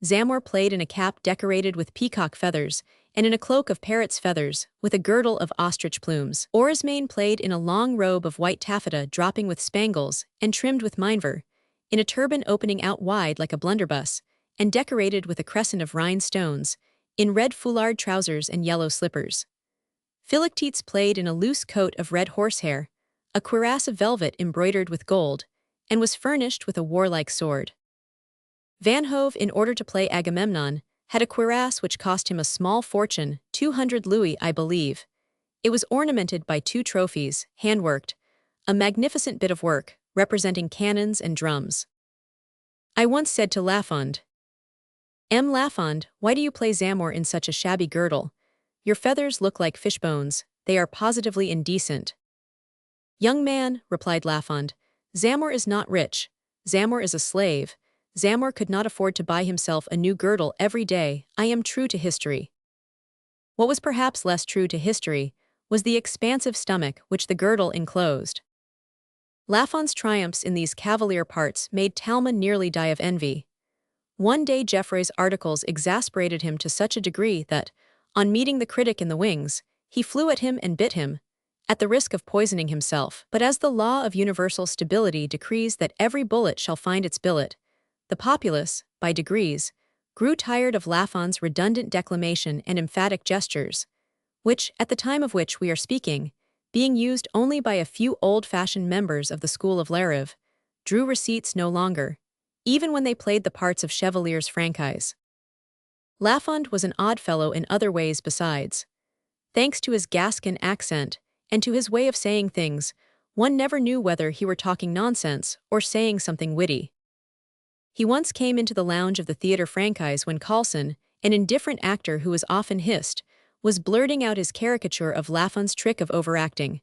Zamore played in a cap decorated with peacock feathers, and in a cloak of parrot's feathers, with a girdle of ostrich plumes. Orosmane played in a long robe of white taffeta dropping with spangles, and trimmed with minever, in a turban opening out wide like a blunderbuss, and decorated with a crescent of rhinestones, in red foulard trousers and yellow slippers. Philoctetes played in a loose coat of red horsehair, a cuirass of velvet embroidered with gold, and was furnished with a warlike sword. Van Hove, in order to play Agamemnon, had a cuirass which cost him a small fortune, 200 louis, I believe. It was ornamented by 2 trophies, hand-worked, a magnificent bit of work, representing cannons and drums. I once said to Lafond, Lafond, why do you play Zamore in such a shabby girdle? Your feathers look like fish bones, they are positively indecent. Young man, replied Lafond, Zamore is not rich. Zamore is a slave. Zamore could not afford to buy himself a new girdle every day. I am true to history. What was perhaps less true to history was the expansive stomach which the girdle enclosed. Lafond's triumphs in these cavalier parts made Talma nearly die of envy. One day Geoffroy's articles exasperated him to such a degree that, on meeting the critic in the wings, he flew at him and bit him, at the risk of poisoning himself. But as the law of universal stability decrees that every bullet shall find its billet, the populace, by degrees, grew tired of Lafond's redundant declamation and emphatic gestures, which, at the time of which we are speaking, being used only by a few old-fashioned members of the school of Larive, drew receipts no longer, even when they played the parts of chevaliers franchise. Lafond was an odd fellow in other ways besides. Thanks to his Gascon accent, and to his way of saying things, one never knew whether he were talking nonsense or saying something witty. He once came into the lounge of the Theatre Franchise when Coulson, an indifferent actor who was often hissed, was blurting out his caricature of Lafond's trick of overacting.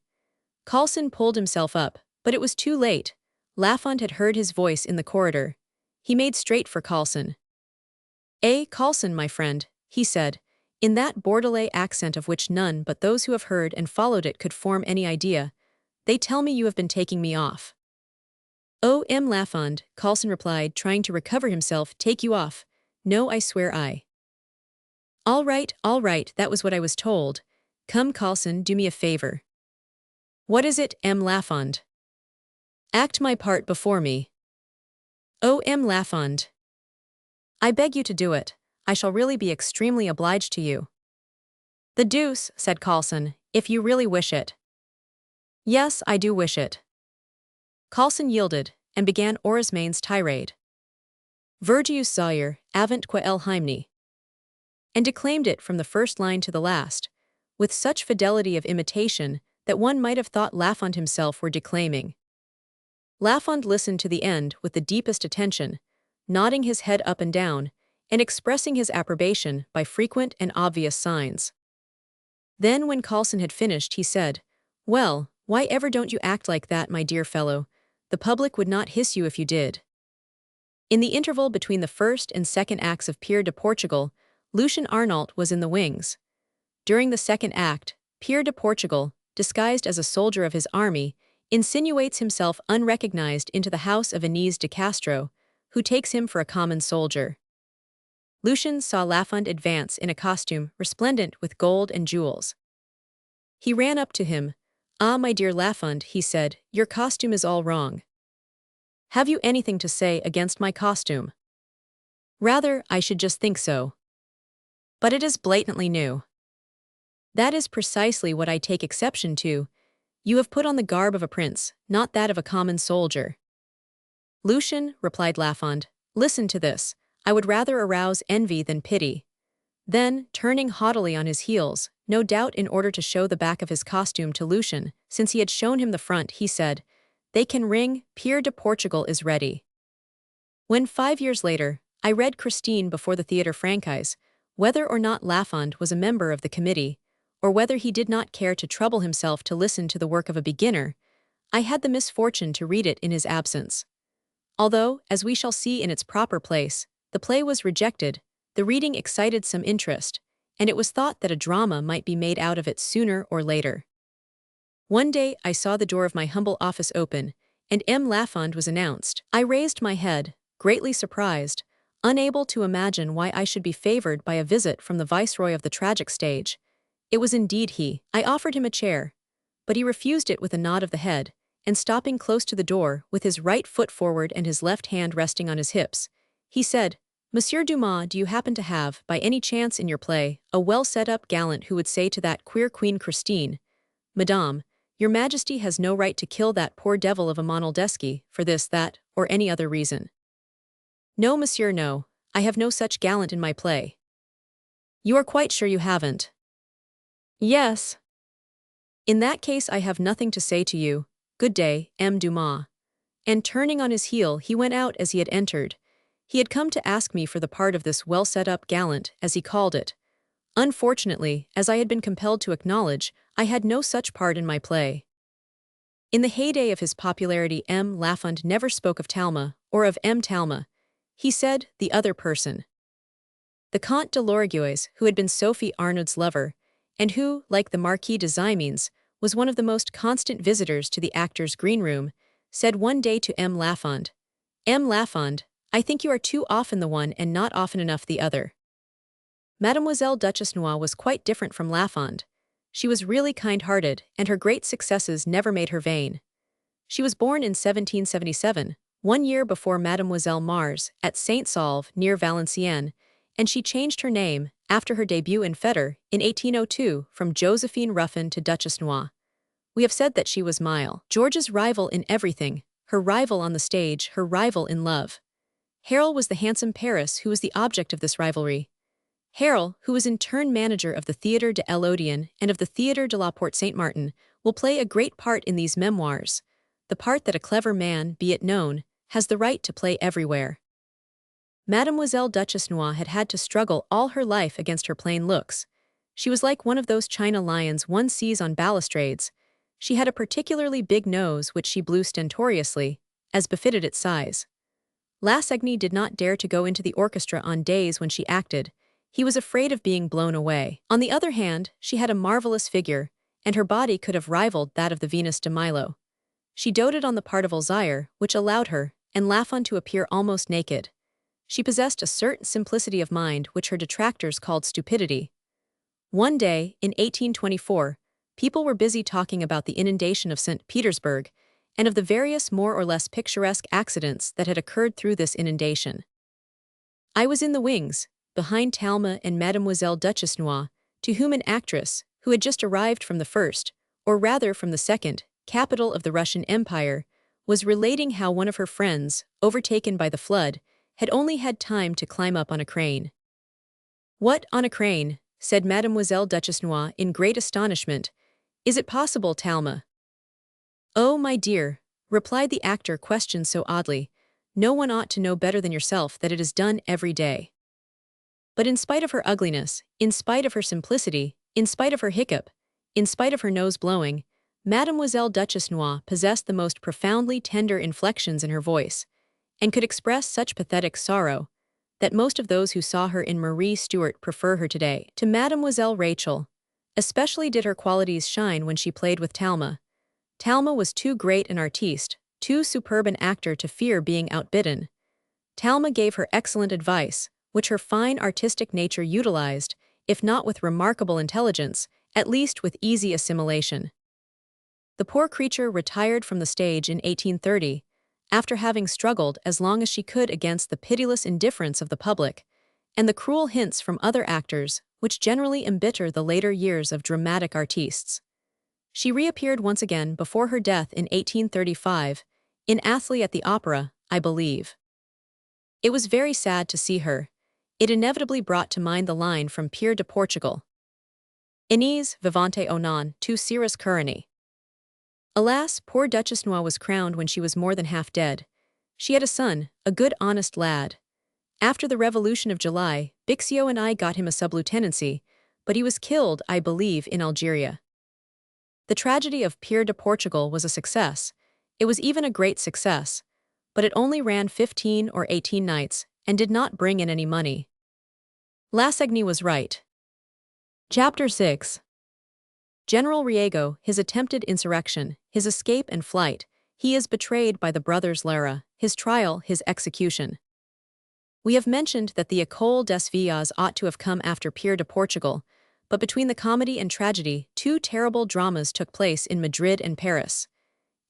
Coulson pulled himself up, but it was too late. Lafond had heard his voice in the corridor. He made straight for Coulson. Coulson, my friend, he said, in that Bordelais accent of which none but those who have heard and followed it could form any idea. They tell me you have been taking me off. Lafond, Coulson replied, trying to recover himself, take you off. No, I swear I. All right, that was what I was told. Come, Coulson, do me a favor. What is it, Lafond? Act my part before me. Lafond. I beg you to do it. I shall really be extremely obliged to you. The deuce, said Coulson, if you really wish it. Yes, I do wish it. Coulson yielded, and began Orosmane's tirade. Vergius Zaire, avant qua el hymne, and declaimed it from the first line to the last, with such fidelity of imitation that one might have thought Lafond himself were declaiming. Lafond listened to the end with the deepest attention, nodding his head up and down, and expressing his approbation by frequent and obvious signs. Then when Coulson had finished, he said, Well, why ever don't you act like that, my dear fellow? The public would not hiss you if you did. In the interval between the first and second acts of Pierre de Portugal, Lucien Arnault was in the wings. During the second act, Pierre de Portugal, disguised as a soldier of his army, insinuates himself unrecognized into the house of Inez de Castro, who takes him for a common soldier. Lucien saw Lafond advance in a costume resplendent with gold and jewels. He ran up to him. Ah, my dear Lafond, he said, your costume is all wrong. Have you anything to say against my costume? Rather, I should just think so. But it is blatantly new. That is precisely what I take exception to. You have put on the garb of a prince, not that of a common soldier. Lucien, replied Lafond, listen to this. I would rather arouse envy than pity." Then, turning haughtily on his heels, no doubt in order to show the back of his costume to Lucian, since he had shown him the front, he said, "They can ring, Pierre de Portugal is ready." When 5 years later, I read Christine before the Theatre Franchise, whether or not Lafond was a member of the committee, or whether he did not care to trouble himself to listen to the work of a beginner, I had the misfortune to read it in his absence. Although, as we shall see in its proper place, the play was rejected, the reading excited some interest, and it was thought that a drama might be made out of it sooner or later. One day I saw the door of my humble office open, and M. Lafond was announced. I raised my head, greatly surprised, unable to imagine why I should be favored by a visit from the viceroy of the tragic stage. It was indeed he. I offered him a chair, but he refused it with a nod of the head, and stopping close to the door, with his right foot forward and his left hand resting on his hips, he said, "Monsieur Dumas, do you happen to have, by any chance in your play, a well-set-up gallant who would say to that queer Queen Christine, 'Madame, your Majesty has no right to kill that poor devil of a Monaldeschi for this, that, or any other reason?'" "No, monsieur, no. I have no such gallant in my play." "You are quite sure you haven't?" "Yes." "In that case I have nothing to say to you. Good day, M. Dumas." And turning on his heel, he went out as he had entered. He had come to ask me for the part of this well-set-up gallant, as he called it. Unfortunately, as I had been compelled to acknowledge, I had no such part in my play. In the heyday of his popularity, M. Lafond never spoke of Talma, or of M. Talma. He said, "the other person." The Comte de Lorigues, who had been Sophie Arnaud's lover, and who, like the Marquis de Ximenes, was one of the most constant visitors to the actor's green room, said one day to M. Lafond, "M. Lafond, I think you are too often the one and not often enough the other." Mademoiselle Duchess Noir was quite different from Lafond. She was really kind-hearted, and her great successes never made her vain. She was born in 1777, 1 year before Mademoiselle Mars, at Saint-Saulve, near Valenciennes, and she changed her name, after her debut in Fetter, in 1802, from Josephine Ruffin to Duchess Noir. We have said that she was George's rival in everything, her rival on the stage, her rival in love. Harrel was the handsome Paris who was the object of this rivalry. Harrel, who was in turn manager of the Théâtre de l'Odéon and of the Théâtre de la Porte Saint-Martin, will play a great part in these memoirs, the part that a clever man, be it known, has the right to play everywhere. Mademoiselle Duchess Noir had had to struggle all her life against her plain looks. She was like one of those china lions one sees on balustrades. She had a particularly big nose which she blew stentoriously, as befitted its size. Lassagne did not dare to go into the orchestra on days when she acted. He was afraid of being blown away. On the other hand, she had a marvelous figure, and her body could have rivaled that of the Venus de Milo. She doted on the part of Alzire, which allowed her, and Lafond to appear almost naked. She possessed a certain simplicity of mind which her detractors called stupidity. One day, in 1824, people were busy talking about the inundation of St. Petersburg, and of the various more or less picturesque accidents that had occurred through this inundation. I was in the wings, behind Talma and Mademoiselle Duchess Noir, to whom an actress, who had just arrived from the first, or rather from the second, capital of the Russian Empire, was relating how one of her friends, overtaken by the flood, had only had time to climb up on a crane. "What, on a crane?" said Mademoiselle Duchess Noir in great astonishment. "Is it possible, Talma?" "Oh, my dear," replied the actor questioned so oddly, "no one ought to know better than yourself that it is done every day." But in spite of her ugliness, in spite of her simplicity, in spite of her hiccup, in spite of her nose blowing, Mademoiselle Duchess Noir possessed the most profoundly tender inflections in her voice, and could express such pathetic sorrow, that most of those who saw her in Marie Stuart prefer her today to Mademoiselle Rachel. Especially did her qualities shine when she played with Talma. Talma was too great an artiste, too superb an actor to fear being outbidden. Talma gave her excellent advice, which her fine artistic nature utilized, if not with remarkable intelligence, at least with easy assimilation. The poor creature retired from the stage in 1830, after having struggled as long as she could against the pitiless indifference of the public, and the cruel hints from other actors, which generally embitter the later years of dramatic artistes. She reappeared once again before her death in 1835, in Athley at the Opera, I believe. It was very sad to see her. It inevitably brought to mind the line from Pierre de Portugal. Inés vivante ou non, tu seras couronnée. Alas, poor Duchess Noir was crowned when she was more than half dead. She had a son, a good honest lad. After the Revolution of July, Bixio and I got him a sub-lieutenancy, but he was killed, I believe, in Algeria. The tragedy of Pierre de Portugal was a success. It was even a great success, but it only ran 15 or 18 nights and did not bring in any money. Lassagne was right. Chapter 6. General Riego, his attempted insurrection, his escape and flight, he is betrayed by the brothers Lara, his trial, his execution. We have mentioned that the École des Villas ought to have come after Pierre de Portugal, but between the comedy and tragedy, two terrible dramas took place in Madrid and Paris.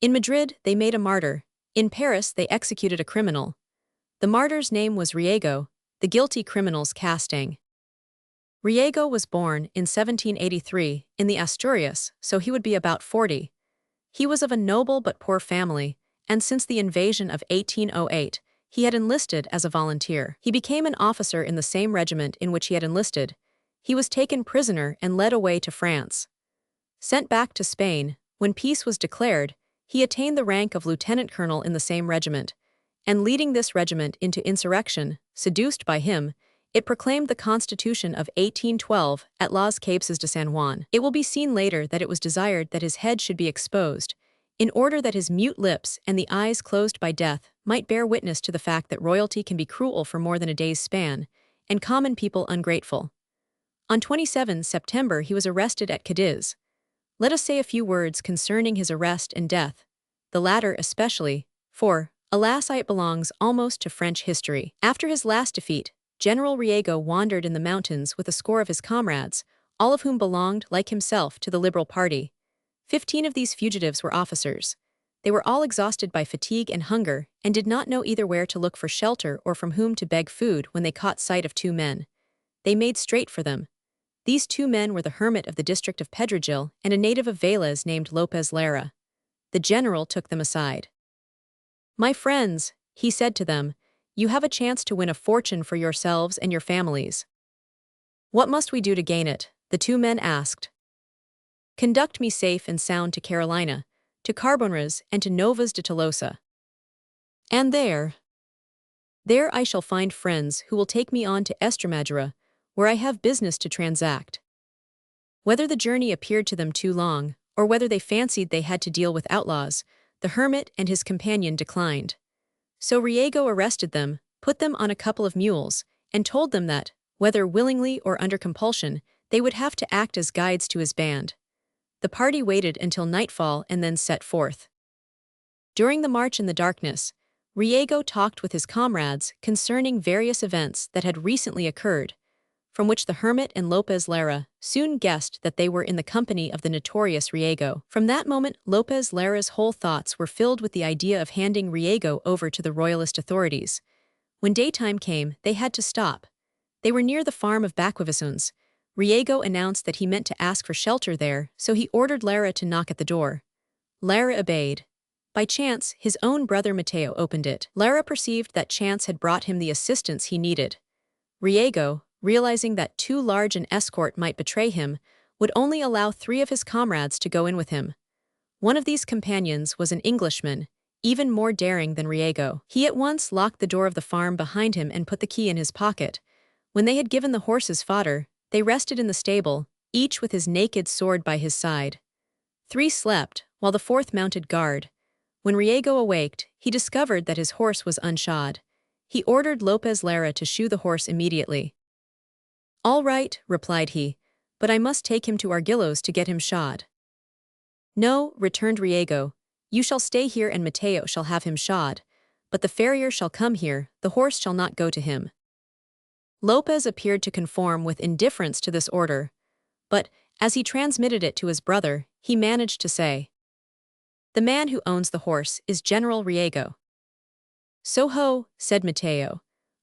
In Madrid, they made a martyr. In Paris, they executed a criminal. The martyr's name was Riego, the guilty criminal's Castang. Riego was born in 1783 in the Asturias, so he would be about 40. He was of a noble but poor family, and since the invasion of 1808, he had enlisted as a volunteer. He became an officer in the same regiment in which he had enlisted. He was taken prisoner and led away to France. Sent back to Spain, when peace was declared, he attained the rank of lieutenant colonel in the same regiment, and leading this regiment into insurrection, seduced by him, it proclaimed the Constitution of 1812 at Las Cabeças de San Juan. It will be seen later that it was desired that his head should be exposed, in order that his mute lips and the eyes closed by death might bear witness to the fact that royalty can be cruel for more than a day's span, and common people ungrateful. On 27 September he was arrested at Cadiz. Let us say a few words concerning his arrest and death, the latter especially, for, alas, it belongs almost to French history. After his last defeat, General Riego wandered in the mountains with a score of his comrades, all of whom belonged, like himself, to the Liberal Party. 15 of these fugitives were officers. They were all exhausted by fatigue and hunger, and did not know either where to look for shelter or from whom to beg food when they caught sight of two men. They made straight for them. These two men were the hermit of the district of Pedregil and a native of Vélez named López Lara. The general took them aside. "My friends," he said to them, "you have a chance to win a fortune for yourselves and your families." "What must we do to gain it?" the two men asked. "Conduct me safe and sound to Carolina, to Carbonras and to Novas de Tolosa. And there I shall find friends who will take me on to Estremadura, where I have business to transact." Whether the journey appeared to them too long, or whether they fancied they had to deal with outlaws, the hermit and his companion declined. So Riego arrested them, put them on a couple of mules, and told them that, whether willingly or under compulsion, they would have to act as guides to his band. The party waited until nightfall and then set forth. During the march in the darkness, Riego talked with his comrades concerning various events that had recently occurred, from which the hermit and López Lara soon guessed that they were in the company of the notorious Riego. From that moment, López Lara's whole thoughts were filled with the idea of handing Riego over to the royalist authorities. When daytime came, they had to stop. They were near the farm of Baquivasuns. Riego announced that he meant to ask for shelter there, so he ordered Lara to knock at the door. Lara obeyed. By chance, his own brother Mateo opened it. Lara perceived that chance had brought him the assistance he needed. Riego, realizing that too large an escort might betray him, would only allow 3 of his comrades to go in with him. One of these companions was an Englishman, even more daring than Riego. He at once locked the door of the farm behind him and put the key in his pocket. When they had given the horses fodder, they rested in the stable, each with his naked sword by his side. 3 slept, while the 4th mounted guard. When Riego awaked, he discovered that his horse was unshod. He ordered López Lara to shoe the horse immediately. "All right," replied he, "but I must take him to Argillos to get him shod." "No," returned Riego, "you shall stay here and Mateo shall have him shod, but the farrier shall come here, the horse shall not go to him." López appeared to conform with indifference to this order, but, as he transmitted it to his brother, he managed to say, "The man who owns the horse is General Riego." "So ho," said Mateo.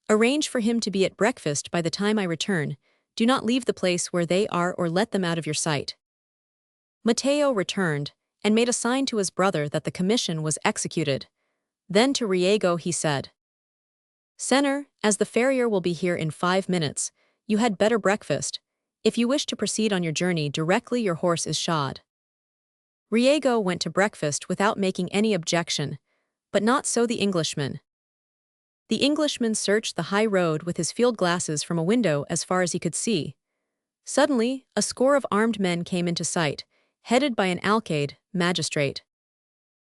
"Arrange for him to be at breakfast by the time I return. Do not leave the place where they are or let them out of your sight." Mateo returned, and made a sign to his brother that the commission was executed. Then to Riego he said, "Senor, as the farrier will be here in 5 minutes, you had better breakfast. If you wish to proceed on your journey directly your horse is shod." Riego went to breakfast without making any objection, but not so the Englishman. The Englishman searched the high road with his field glasses from a window as far as he could see. Suddenly, a score of armed men came into sight, headed by an alcalde, magistrate.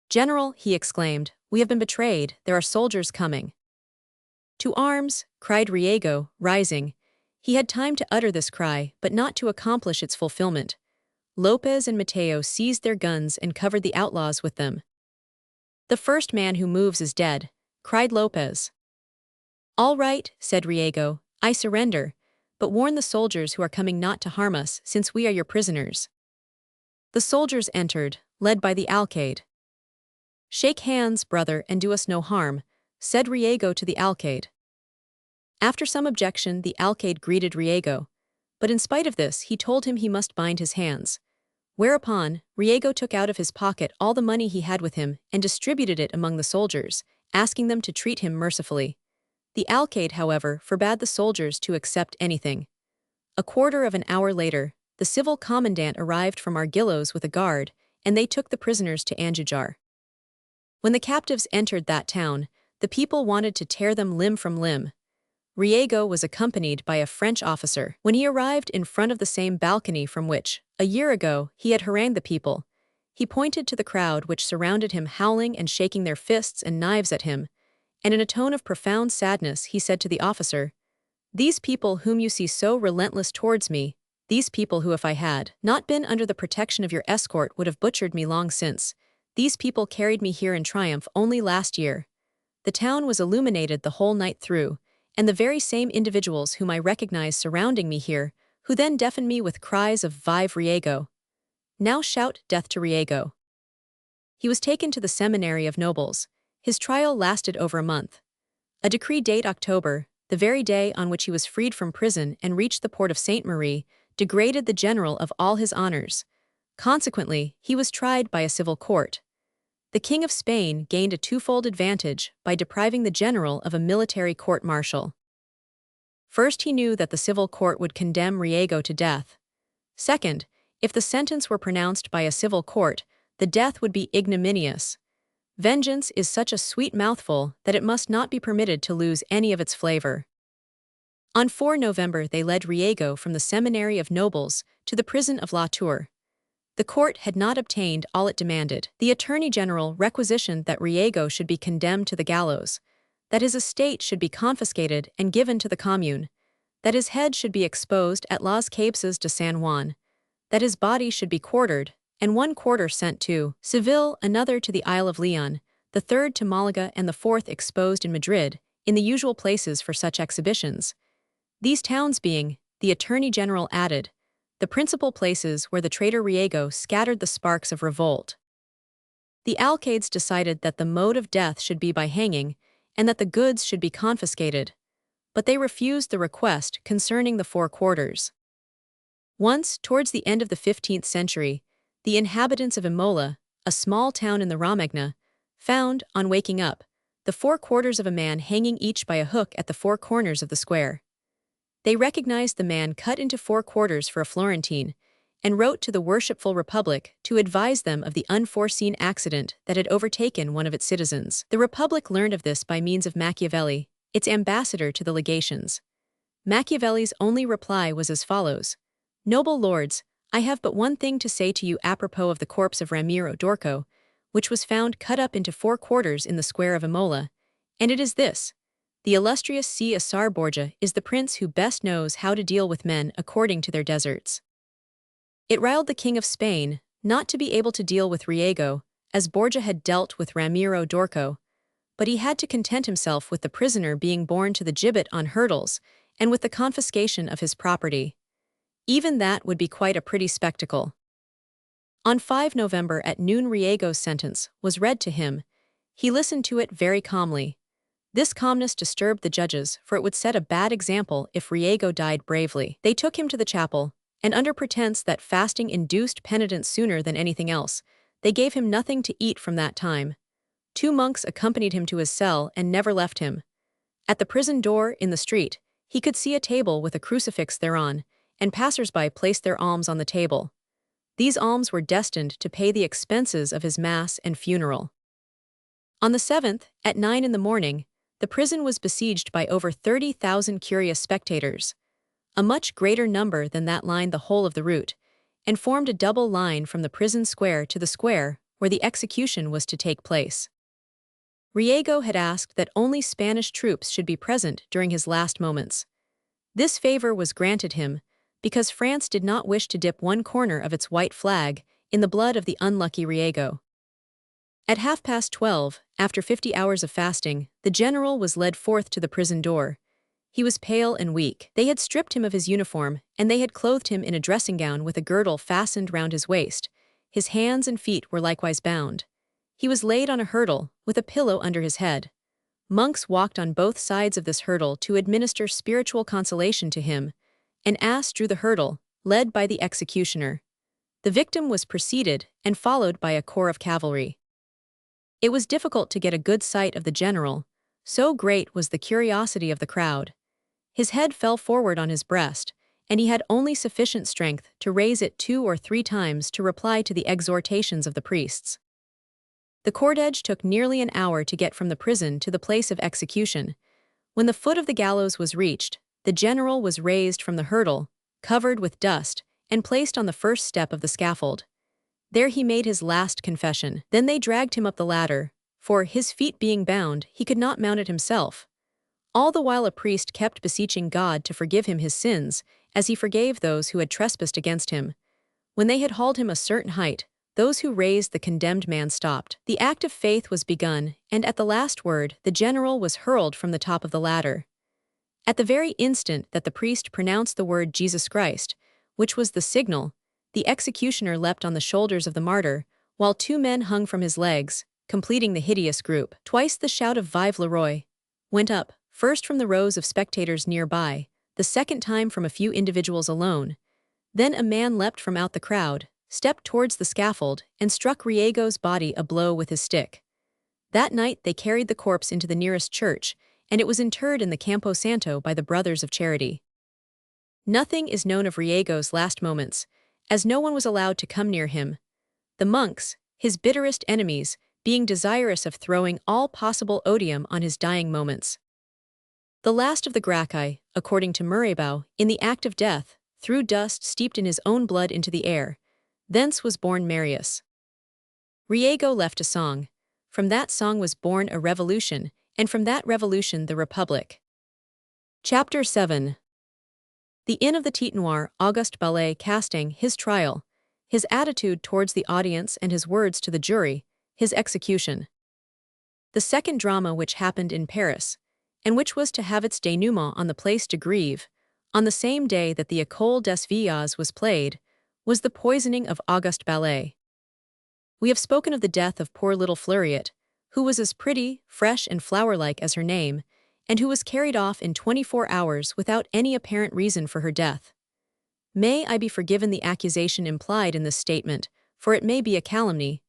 "General," he exclaimed, "we have been betrayed, there are soldiers coming." "To arms!" cried Riego, rising. He had time to utter this cry, but not to accomplish its fulfillment. Lopez and Mateo seized their guns and covered the outlaws with them. "The first man who moves is dead," cried Lopez. "All right," said Riego, "I surrender, but warn the soldiers who are coming not to harm us, since we are your prisoners." The soldiers entered, led by the alcalde. "Shake hands, brother, and do us no harm," said Riego to the alcalde. After some objection, the alcalde greeted Riego, but in spite of this he told him he must bind his hands. Whereupon, Riego took out of his pocket all the money he had with him and distributed it among the soldiers, asking them to treat him mercifully. The alcalde, however, forbade the soldiers to accept anything. A quarter of an hour later, the civil commandant arrived from Argillos with a guard, and they took the prisoners to Andujar. When the captives entered that town, the people wanted to tear them limb from limb. Riego was accompanied by a French officer. When he arrived in front of the same balcony from which, a year ago, he had harangued the people, he pointed to the crowd which surrounded him, howling and shaking their fists and knives at him, and in a tone of profound sadness he said to the officer, "These people whom you see so relentless towards me, these people who if I had not been under the protection of your escort would have butchered me long since, these people carried me here in triumph only last year. The town was illuminated the whole night through, and the very same individuals whom I recognize surrounding me here, who then deafened me with cries of 'Vive Riego! Now shout death to Riego!'" He was taken to the seminary of nobles. His trial lasted over a month. A decree date October, the very day on which he was freed from prison and reached the port of Sainte Marie, degraded the general of all his honors. Consequently, he was tried by a civil court. The King of Spain gained a twofold advantage by depriving the general of a military court-martial. First, he knew that the civil court would condemn Riego to death. Second, if the sentence were pronounced by a civil court, the death would be ignominious. Vengeance is such a sweet mouthful that it must not be permitted to lose any of its flavor. On 4 November they led Riego from the seminary of nobles to the prison of La Tour. The court had not obtained all it demanded. The Attorney General requisitioned that Riego should be condemned to the gallows, that his estate should be confiscated and given to the commune, that his head should be exposed at Las Cabezas de San Juan, that his body should be quartered, and one quarter sent to Seville, another to the Isle of Leon, the third to Malaga, and the fourth exposed in Madrid, in the usual places for such exhibitions. These towns being, the Attorney General added, the principal places where the traitor Riego scattered the sparks of revolt. The alcaldes decided that the mode of death should be by hanging, and that the goods should be confiscated, but they refused the request concerning the 4 quarters. Once, towards the end of the 15th century, the inhabitants of Imola, a small town in the Romagna, found, on waking up, the 4 quarters of a man hanging each by a hook at the 4 corners of the square. They recognized the man cut into 4 quarters for a Florentine, and wrote to the Worshipful Republic to advise them of the unforeseen accident that had overtaken one of its citizens. The Republic learned of this by means of Machiavelli, its ambassador to the legations. Machiavelli's only reply was as follows: "Noble lords, I have but one thing to say to you apropos of the corpse of Ramiro d'Orco, which was found cut up into 4 quarters in the square of Imola, and it is this: the illustrious Cesar Borgia is the prince who best knows how to deal with men according to their deserts." It riled the King of Spain not to be able to deal with Riego, as Borgia had dealt with Ramiro d'Orco, but he had to content himself with the prisoner being borne to the gibbet on hurdles and with the confiscation of his property. Even that would be quite a pretty spectacle. On 5 November at noon Riego's sentence was read to him. He listened to it very calmly. This calmness disturbed the judges, for it would set a bad example if Riego died bravely. They took him to the chapel, and under pretense that fasting induced penitence sooner than anything else, they gave him nothing to eat from that time. 2 monks accompanied him to his cell and never left him. At the prison door in the street, he could see a table with a crucifix thereon, and passers-by placed their alms on the table. These alms were destined to pay the expenses of his mass and funeral. On the 7th, at 9 in the morning, the prison was besieged by over 30,000 curious spectators, a much greater number than that lined the whole of the route, and formed a double line from the prison square to the square where the execution was to take place. Riego had asked that only Spanish troops should be present during his last moments. This favor was granted him because France did not wish to dip one corner of its white flag in the blood of the unlucky Riego. At 12:30, after 50 hours of fasting, the general was led forth to the prison door. He was pale and weak. They had stripped him of his uniform, and they had clothed him in a dressing gown with a girdle fastened round his waist. His hands and feet were likewise bound. He was laid on a hurdle, with a pillow under his head. Monks walked on both sides of this hurdle to administer spiritual consolation to him. An ass drew the hurdle, led by the executioner. The victim was preceded and followed by a corps of cavalry. It was difficult to get a good sight of the general, so great was the curiosity of the crowd. His head fell forward on his breast, and he had only sufficient strength to raise it 2 or 3 times to reply to the exhortations of the priests. The cortege took nearly an hour to get from the prison to the place of execution. When the foot of the gallows was reached, the general was raised from the hurdle, covered with dust, and placed on the first step of the scaffold. There he made his last confession. Then they dragged him up the ladder, for, his feet being bound, he could not mount it himself. All the while a priest kept beseeching God to forgive him his sins, as he forgave those who had trespassed against him. When they had hauled him a certain height, those who raised the condemned man stopped. The act of faith was begun, and at the last word, the general was hurled from the top of the ladder. At the very instant that the priest pronounced the word Jesus Christ, which was the signal, the executioner leapt on the shoulders of the martyr, while 2 men hung from his legs, completing the hideous group. Twice the shout of Vive le Roi went up, first from the rows of spectators nearby, the second time from a few individuals alone. Then a man leapt from out the crowd, stepped towards the scaffold, and struck Riego's body a blow with his stick. That night they carried the corpse into the nearest church, and it was interred in the Campo Santo by the Brothers of Charity. Nothing is known of Riego's last moments, as no one was allowed to come near him. The monks, his bitterest enemies, being desirous of throwing all possible odium on his dying moments. The last of the Gracchi, according to Murabeau, in the act of death, threw dust steeped in his own blood into the air. Thence was born Marius. Riego left a song. From that song was born a revolution, and from that revolution the Republic. Chapter 7. The Inn of the Tête Noire, Auguste Ballet casting, his trial, his attitude towards the audience and his words to the jury, his execution. The second drama which happened in Paris, and which was to have its denouement on the Place de Grève, on the same day that the École des Vieillards was played, was the poisoning of Auguste Ballet. We have spoken of the death of poor little Fleuriette, who was as pretty, fresh, and flower-like as her name, and who was carried off in 24 hours without any apparent reason for her death. May I be forgiven the accusation implied in this statement, for it may be a calumny,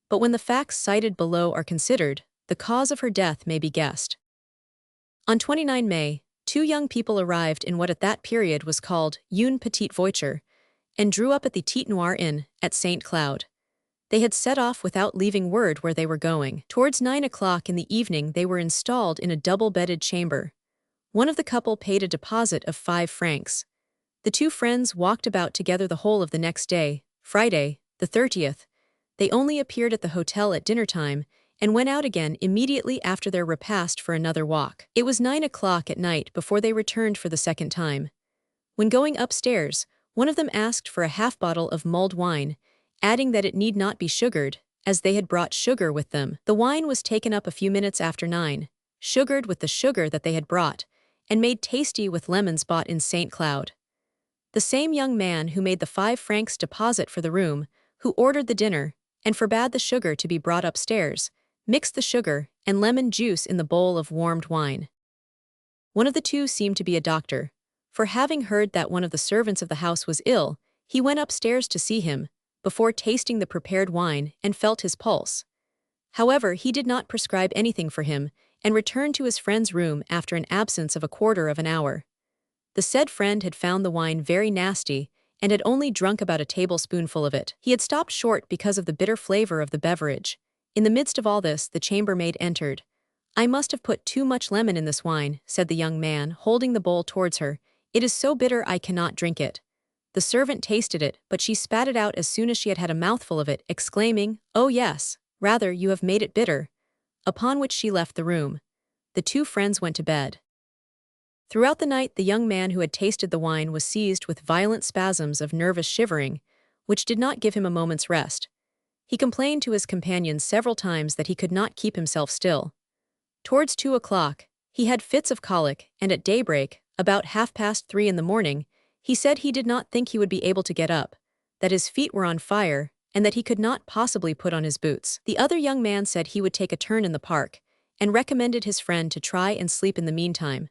but when the facts cited below are considered, the cause of her death may be guessed. On 29 May, 2 young people arrived in what at that period was called une petite voiture, and drew up at the Tête Noire Inn at St. Cloud. They had set off without leaving word where they were going. Towards 9 o'clock in the evening they were installed in a double-bedded chamber. One of the couple paid a deposit of 5 francs. The 2 friends walked about together the whole of the next day, Friday, the 30th. They only appeared at the hotel at dinner time, and went out again immediately after their repast for another walk. It was 9 o'clock at night before they returned for the second time. When going upstairs, one of them asked for a half-bottle of mulled wine, adding that it need not be sugared, as they had brought sugar with them. The wine was taken up a few minutes after 9, sugared with the sugar that they had brought, and made tasty with lemons bought in St. Cloud. The same young man who made the 5 francs deposit for the room, who ordered the dinner, and forbade the sugar to be brought upstairs, mixed the sugar and lemon juice in the bowl of warmed wine. One of the 2 seemed to be a doctor, for having heard that one of the servants of the house was ill, he went upstairs to see him, before tasting the prepared wine, and felt his pulse. However, he did not prescribe anything for him, and returned to his friend's room after an absence of a quarter of an hour. The said friend had found the wine very nasty and had only drunk about a tablespoonful of it. He had stopped short because of the bitter flavor of the beverage. In the midst of all this, the chambermaid entered. "I must have put too much lemon in this wine," said the young man, holding the bowl towards her. "It is so bitter I cannot drink it." The servant tasted it, but she spat it out as soon as she had had a mouthful of it, exclaiming, "Oh yes, rather you have made it bitter." Upon which she left the room. The two friends went to bed. Throughout the night, the young man who had tasted the wine was seized with violent spasms of nervous shivering, which did not give him a moment's rest. He complained to his companions several times that he could not keep himself still. Towards 2 o'clock, he had fits of colic, and at daybreak, about 3:30 in the morning, he said he did not think he would be able to get up, that his feet were on fire, and that he could not possibly put on his boots. The other young man said he would take a turn in the park, and recommended his friend to try and sleep in the meantime.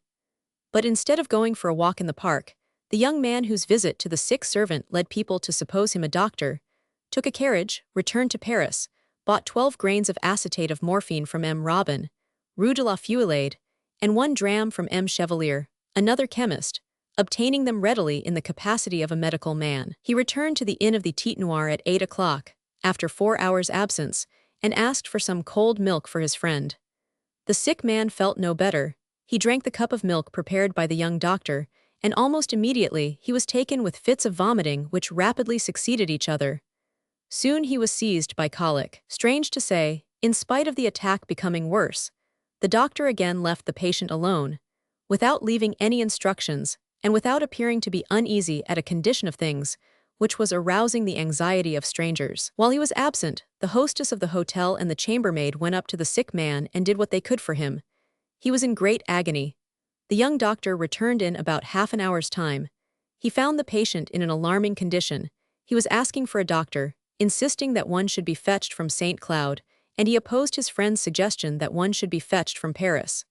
But instead of going for a walk in the park, the young man whose visit to the sick servant led people to suppose him a doctor, took a carriage, returned to Paris, bought 12 grains of acetate of morphine from M. Robin, Rue de la Feuillade, and 1 dram from M. Chevalier, another chemist, obtaining them readily in the capacity of a medical man. He returned to the inn of the Tete Noire at 8 o'clock, after 4 hours' absence, and asked for some cold milk for his friend. The sick man felt no better. He drank the cup of milk prepared by the young doctor, and almost immediately he was taken with fits of vomiting which rapidly succeeded each other. Soon he was seized by colic. Strange to say, in spite of the attack becoming worse, the doctor again left the patient alone, without leaving any instructions, and without appearing to be uneasy at a condition of things which was arousing the anxiety of strangers. While he was absent, the hostess of the hotel and the chambermaid went up to the sick man and did what they could for him. He was in great agony. The young doctor returned in about half an hour's time. He found the patient in an alarming condition. He was asking for a doctor, insisting that one should be fetched from St. Cloud, and he opposed his friend's suggestion that one should be fetched from Paris.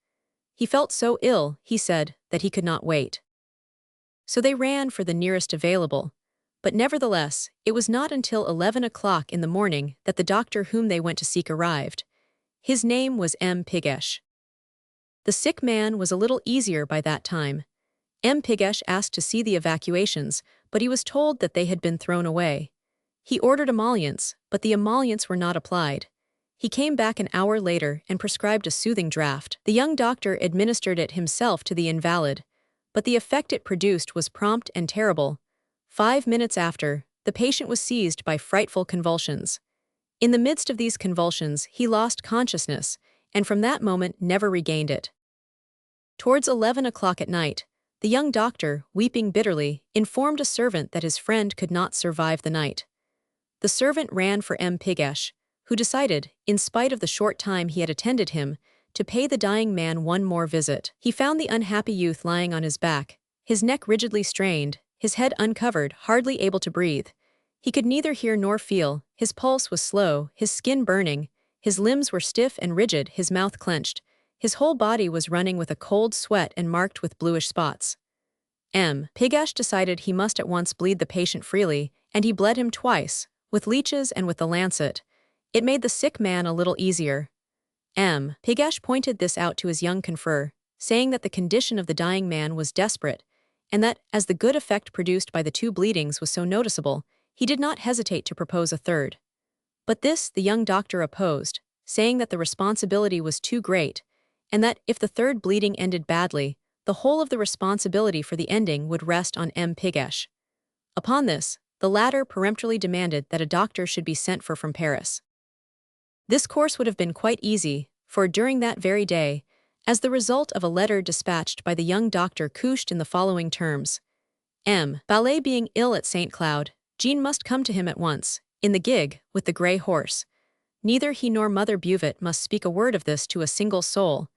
He felt so ill, he said, that he could not wait. So they ran for the nearest available. But nevertheless, it was not until 11 o'clock in the morning that the doctor whom they went to seek arrived. His name was M. Pigesh. The sick man was a little easier by that time. M. Pigesh asked to see the evacuations, but he was told that they had been thrown away. He ordered emollients, but the emollients were not applied. He came back an hour later and prescribed a soothing draught. The young doctor administered it himself to the invalid, but the effect it produced was prompt and terrible. 5 minutes after, the patient was seized by frightful convulsions. In the midst of these convulsions, he lost consciousness, and from that moment never regained it. Towards 11 o'clock at night, the young doctor, weeping bitterly, informed a servant that his friend could not survive the night. The servant ran for M. Pigesh, who decided, in spite of the short time he had attended him, to pay the dying man one more visit. He found the unhappy youth lying on his back, his neck rigidly strained, his head uncovered, hardly able to breathe. He could neither hear nor feel, his pulse was slow, his skin burning, his limbs were stiff and rigid, his mouth clenched. His whole body was running with a cold sweat and marked with bluish spots. M. Pigesh decided he must at once bleed the patient freely, and he bled him twice, with leeches and with the lancet. It made the sick man a little easier. M. Pigesh pointed this out to his young confrere, saying that the condition of the dying man was desperate, and that, as the good effect produced by the 2 bleedings was so noticeable, he did not hesitate to propose a third. But this the young doctor opposed, saying that the responsibility was too great, and that if the third bleeding ended badly, the whole of the responsibility for the ending would rest on M. Pigesh. Upon this, the latter peremptorily demanded that a doctor should be sent for from Paris. This course would have been quite easy, for during that very day, as the result of a letter dispatched by the young doctor couched in the following terms: M. Ballet being ill at St. Cloud, Jean must come to him at once, in the gig, with the grey horse. Neither he nor Mother Buvette must speak a word of this to a single soul.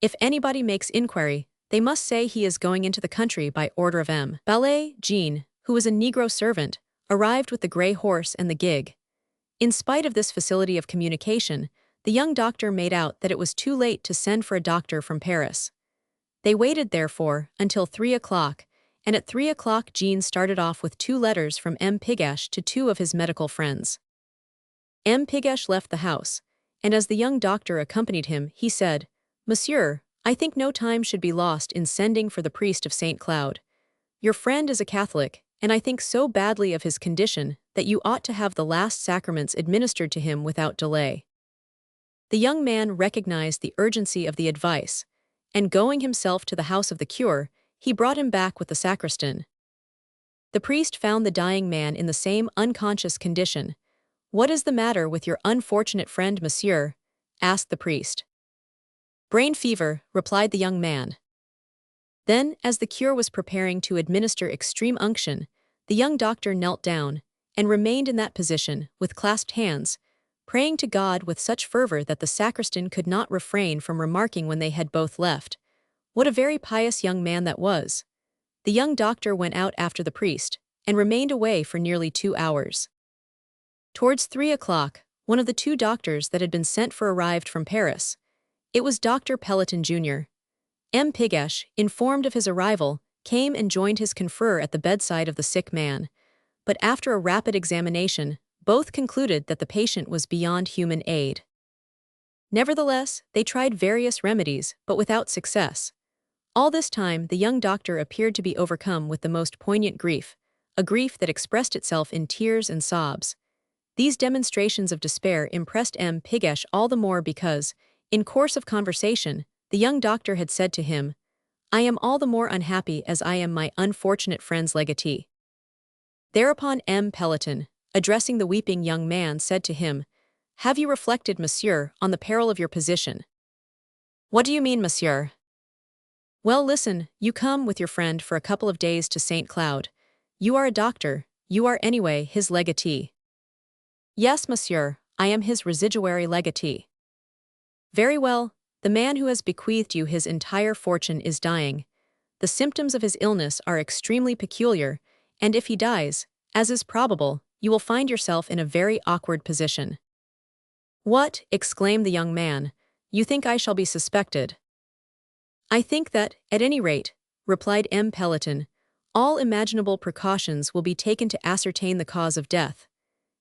If anybody makes inquiry, they must say he is going into the country by order of M. Ballet. Jean, who was a Negro servant, arrived with the grey horse and the gig. In spite of this facility of communication, the young doctor made out that it was too late to send for a doctor from Paris. They waited, therefore, until 3 o'clock, and at 3 o'clock Jean started off with 2 letters from M. Pigesh to 2 of his medical friends. M. Pigesh left the house, and as the young doctor accompanied him, he said, Monsieur, I think no time should be lost in sending for the priest of St. Cloud. Your friend is a Catholic, and I think so badly of his condition that you ought to have the last sacraments administered to him without delay." The young man recognized the urgency of the advice, and going himself to the house of the cure, he brought him back with the sacristan. The priest found the dying man in the same unconscious condition. "What is the matter with your unfortunate friend, monsieur?" asked the priest. "Brain fever," replied the young man. Then, as the cure was preparing to administer extreme unction, the young doctor knelt down and remained in that position, with clasped hands, praying to God with such fervor that the sacristan could not refrain from remarking when they had both left, "What a very pious young man that was." The young doctor went out after the priest, and remained away for nearly 2 hours. Towards 3 o'clock, one of the 2 doctors that had been sent for arrived from Paris. It was Dr. Pelletan Jr. M. Pigash, informed of his arrival, came and joined his conferrer at the bedside of the sick man, but after a rapid examination, both concluded that the patient was beyond human aid. Nevertheless, they tried various remedies, but without success. All this time, the young doctor appeared to be overcome with the most poignant grief, a grief that expressed itself in tears and sobs. These demonstrations of despair impressed M. Pigash all the more because, in course of conversation, the young doctor had said to him, "I am all the more unhappy as I am my unfortunate friend's legatee." Thereupon M. Pelletan, addressing the weeping young man, said to him, "Have you reflected, monsieur, on the peril of your position?" "What do you mean, monsieur?" "Well, listen, you come with your friend for a couple of days to St. Cloud. You are a doctor, you are anyway his legatee." "Yes, monsieur, I am his residuary legatee." "Very well, the man who has bequeathed you his entire fortune is dying. The symptoms of his illness are extremely peculiar, and if he dies, as is probable, you will find yourself in a very awkward position." "What?" exclaimed the young man. "You think I shall be suspected?" "I think that, at any rate," replied M. Pelletan, "all imaginable precautions will be taken to ascertain the cause of death.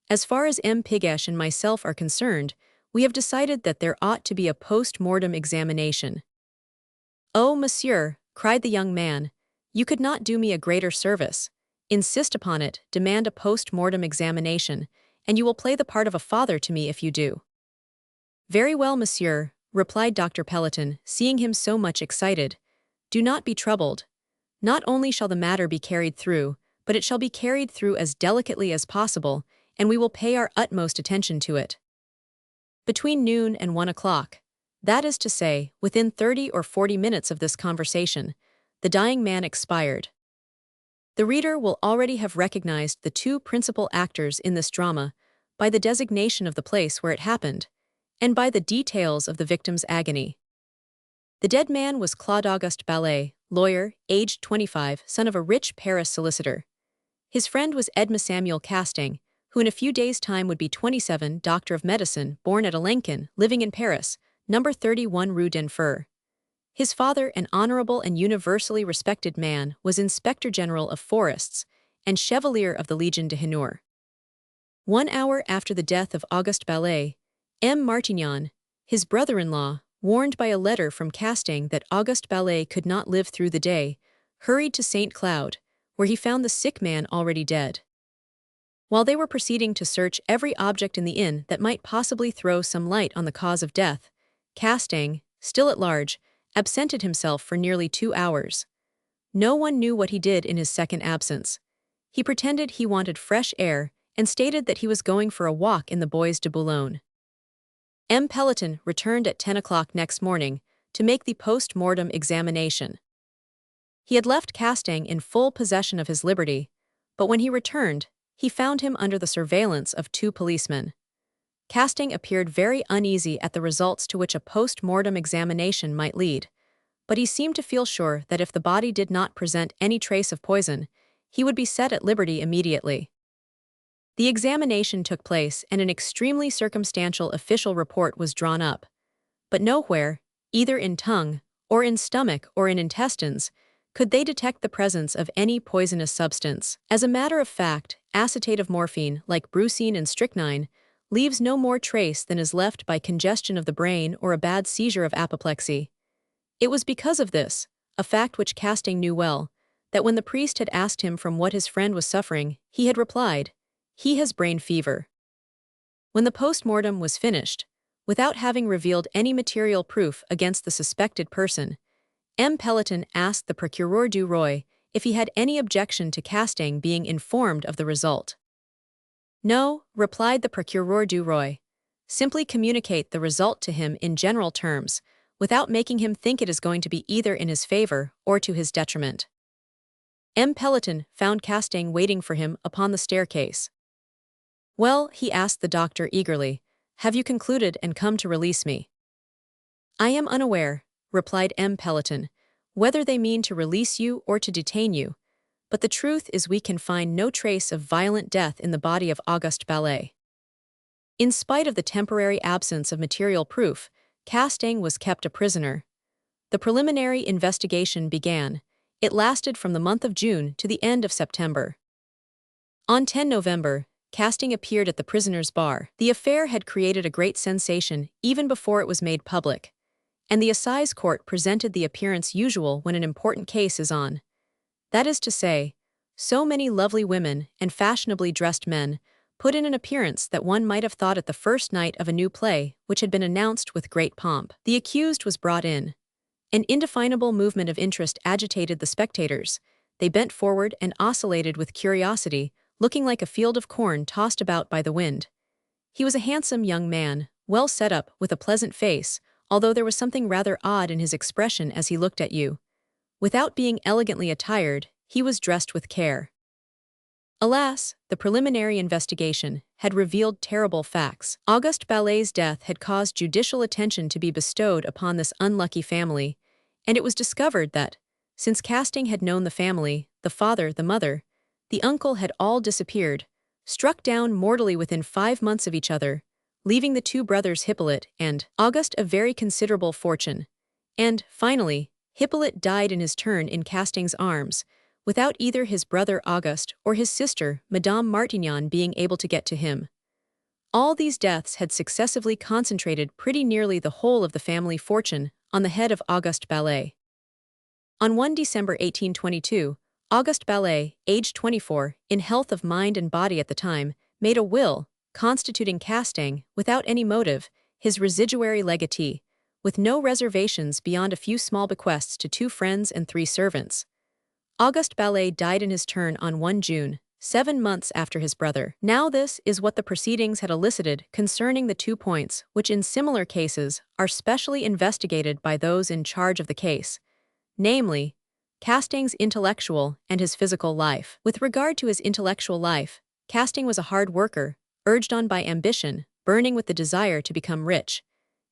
As far as M. Pigash and myself are concerned, we have decided that there ought to be a post-mortem examination." "Oh, monsieur," cried the young man, "you could not do me a greater service. Insist upon it, demand a post-mortem examination, and you will play the part of a father to me if you do." "Very well, monsieur," replied Dr. Pelletan, seeing him so much excited. "Do not be troubled. Not only shall the matter be carried through, but it shall be carried through as delicately as possible, and we will pay our utmost attention to it." Between noon and 1 o'clock, that is to say, within 30 or 40 minutes of this conversation, the dying man expired. The reader will already have recognized the 2 principal actors in this drama by the designation of the place where it happened, and by the details of the victim's agony. The dead man was Claude Auguste Ballet, lawyer, aged 25, son of a rich Paris solicitor. His friend was Edme Samuel Casting, who in a few days' time would be 27, doctor of medicine, born at Alençon, living in Paris, number 31 Rue d'Enfer. His father, an honorable and universally respected man, was Inspector General of Forests and Chevalier of the Légion d'honneur. 1 hour after the death of Auguste Ballet, M. Martignan, his brother-in-law, warned by a letter from Casting that Auguste Ballet could not live through the day, hurried to St. Cloud, where he found the sick man already dead. While they were proceeding to search every object in the inn that might possibly throw some light on the cause of death, Casting, still at large, absented himself for nearly 2 hours. No one knew what he did in his second absence. He pretended he wanted fresh air and stated that he was going for a walk in the Bois de Boulogne. M. Pelletan returned at 10 o'clock next morning to make the post-mortem examination. He had left Casting in full possession of his liberty, but when he returned, he found him under the surveillance of 2 policemen. Casting appeared very uneasy at the results to which a post-mortem examination might lead, but he seemed to feel sure that if the body did not present any trace of poison, he would be set at liberty immediately. The examination took place and an extremely circumstantial official report was drawn up, but nowhere, either in tongue, or in stomach, or in intestines, could they detect the presence of any poisonous substance. As a matter of fact, acetate of morphine, like brucine and strychnine, leaves no more trace than is left by congestion of the brain or a bad seizure of apoplexy. It was because of this, a fact which Casting knew well, that when the priest had asked him from what his friend was suffering, he had replied, "He has brain fever." When the post-mortem was finished, without having revealed any material proof against the suspected person, M. Pelletan asked the Procureur du Roi if he had any objection to Casting being informed of the result. "No," replied the Procureur du Roi. "Simply communicate the result to him in general terms, without making him think it is going to be either in his favor or to his detriment." M. Pelletan found Casting waiting for him upon the staircase. "Well," he asked the doctor eagerly, "have you concluded and come to release me?" "I am unaware," replied M. Pelletan, "whether they mean to release you or to detain you, but the truth is we can find no trace of violent death in the body of Auguste Ballet." In spite of the temporary absence of material proof, Casting was kept a prisoner. The preliminary investigation began. It lasted from the month of June to the end of September. On 10 November, Casting appeared at the prisoner's bar. The affair had created a great sensation even before it was made public, and the assize court presented the appearance usual when an important case is on. That is to say, so many lovely women and fashionably dressed men put in an appearance that one might have thought it the first night of a new play which had been announced with great pomp. The accused was brought in. An indefinable movement of interest agitated the spectators. They bent forward and oscillated with curiosity, looking like a field of corn tossed about by the wind. He was a handsome young man, well set up, with a pleasant face, although there was something rather odd in his expression as he looked at you. Without being elegantly attired, he was dressed with care. Alas, the preliminary investigation had revealed terrible facts. Auguste Ballet's death had caused judicial attention to be bestowed upon this unlucky family, and it was discovered that, since Casting had known the family, the father, the mother, the uncle had all disappeared, struck down mortally within 5 months of each other, leaving the two brothers Hippolyte and Auguste a very considerable fortune. And, finally, Hippolyte died in his turn in Casting's arms, without either his brother Auguste or his sister, Madame Martignon, being able to get to him. All these deaths had successively concentrated pretty nearly the whole of the family fortune on the head of Auguste Ballet. On 1 December 1822, Auguste Ballet, aged 24, in health of mind and body at the time, made a will, constituting Casting, without any motive, his residuary legatee, with no reservations beyond a few small bequests to 2 friends and 3 servants. Auguste Ballet died in his turn on 1 June, 7 months after his brother. Now this is what the proceedings had elicited concerning the 2 points which in similar cases are specially investigated by those in charge of the case, namely, Casting's intellectual and his physical life. With regard to his intellectual life, Casting was a hard worker, urged on by ambition, burning with the desire to become rich.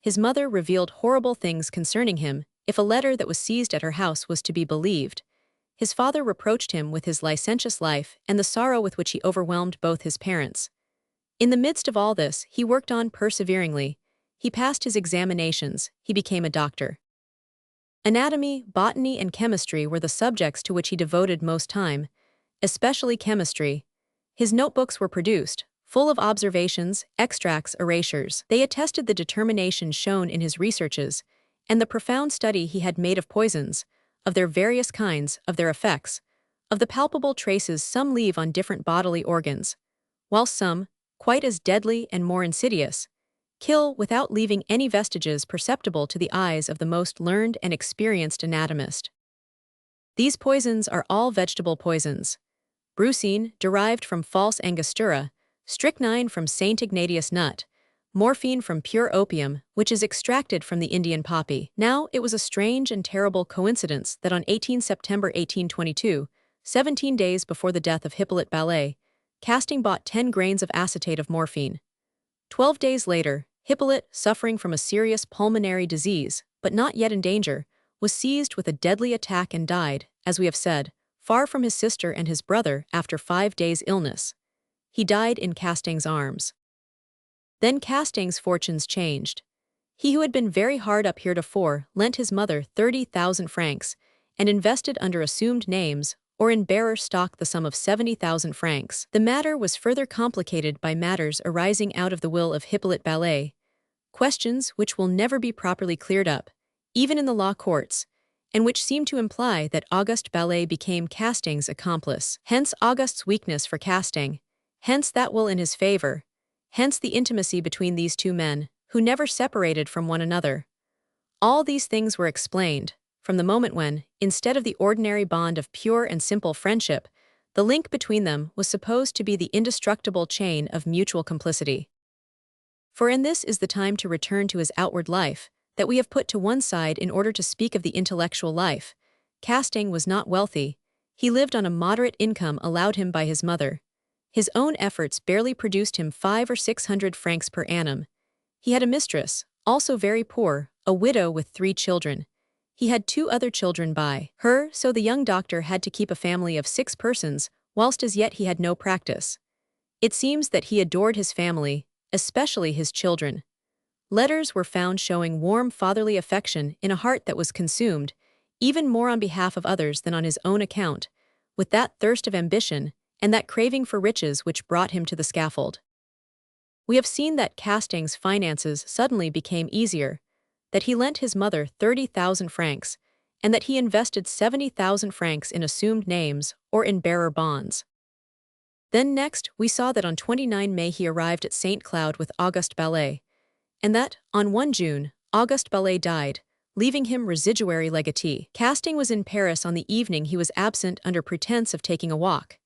His mother revealed horrible things concerning him, if a letter that was seized at her house was to be believed. His father reproached him with his licentious life and the sorrow with which he overwhelmed both his parents. In the midst of all this, he worked on perseveringly. He passed his examinations, he became a doctor. Anatomy, botany, and chemistry were the subjects to which he devoted most time, especially chemistry. His notebooks were produced, full of observations, extracts, erasures. They attested the determination shown in his researches, and the profound study he had made of poisons, of their various kinds, of their effects, of the palpable traces some leave on different bodily organs, while some, quite as deadly and more insidious, kill without leaving any vestiges perceptible to the eyes of the most learned and experienced anatomist. These poisons are all vegetable poisons. Brucine, derived from false angostura, strychnine from St. Ignatius nut, morphine from pure opium, which is extracted from the Indian poppy. Now, it was a strange and terrible coincidence that on 18 September 1822, 17 days before the death of Hippolyte Ballet, Casting bought 10 grains of acetate of morphine. 12 days later, Hippolyte, suffering from a serious pulmonary disease, but not yet in danger, was seized with a deadly attack and died, as we have said, far from his sister and his brother after 5 days' illness. He died in Casting's arms. Then Casting's fortunes changed. He who had been very hard up heretofore lent his mother 30,000 francs, and invested under assumed names, or in bearer stock the sum of 70,000 francs. The matter was further complicated by matters arising out of the will of Hippolyte Ballet, questions which will never be properly cleared up, even in the law courts, and which seemed to imply that Auguste Ballet became Casting's accomplice. Hence Auguste's weakness for Casting, hence that will in his favor, hence the intimacy between these two men, who never separated from one another. All these things were explained, from the moment when, instead of the ordinary bond of pure and simple friendship, the link between them was supposed to be the indestructible chain of mutual complicity. For in this is the time to return to his outward life, that we have put to one side in order to speak of the intellectual life. Casting was not wealthy. He lived on a moderate income allowed him by his mother. His own efforts barely produced him 500 or 600 francs per annum. He had a mistress, also very poor, a widow with 3 children. He had 2 other children by her, so the young doctor had to keep a family of 6 persons, whilst as yet he had no practice. It seems that he adored his family, especially his children. Letters were found showing warm fatherly affection in a heart that was consumed, even more on behalf of others than on his own account, with that thirst of ambition and that craving for riches which brought him to the scaffold. We have seen that Casting's finances suddenly became easier, that he lent his mother 30,000 francs, and that he invested 70,000 francs in assumed names or in bearer bonds. Then next, we saw that on 29 May he arrived at St. Cloud with Auguste Ballet, and that, on 1 June, Auguste Ballet died, leaving him residuary legatee. Casting was in Paris on the evening he was absent under pretense of taking a walk.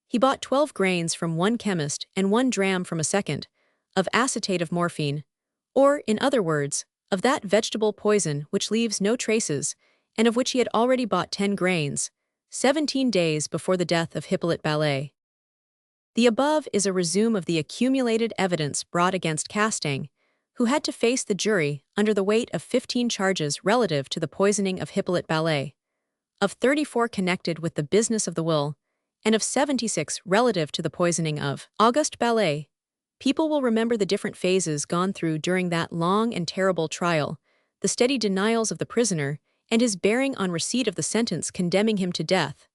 He bought 12 grains from one chemist and 1 dram from a second, of acetate of morphine, or, in other words, of that vegetable poison which leaves no traces, and of which he had already bought 10 grains, 17 days before the death of Hippolyte Ballet. The above is a resume of the accumulated evidence brought against Casting, who had to face the jury under the weight of 15 charges relative to the poisoning of Hippolyte Ballet, of 34 connected with the business of the will, and of 76 relative to the poisoning of Auguste Ballet. People will remember the different phases gone through during that long and terrible trial, the steady denials of the prisoner, and his bearing on receipt of the sentence condemning him to death,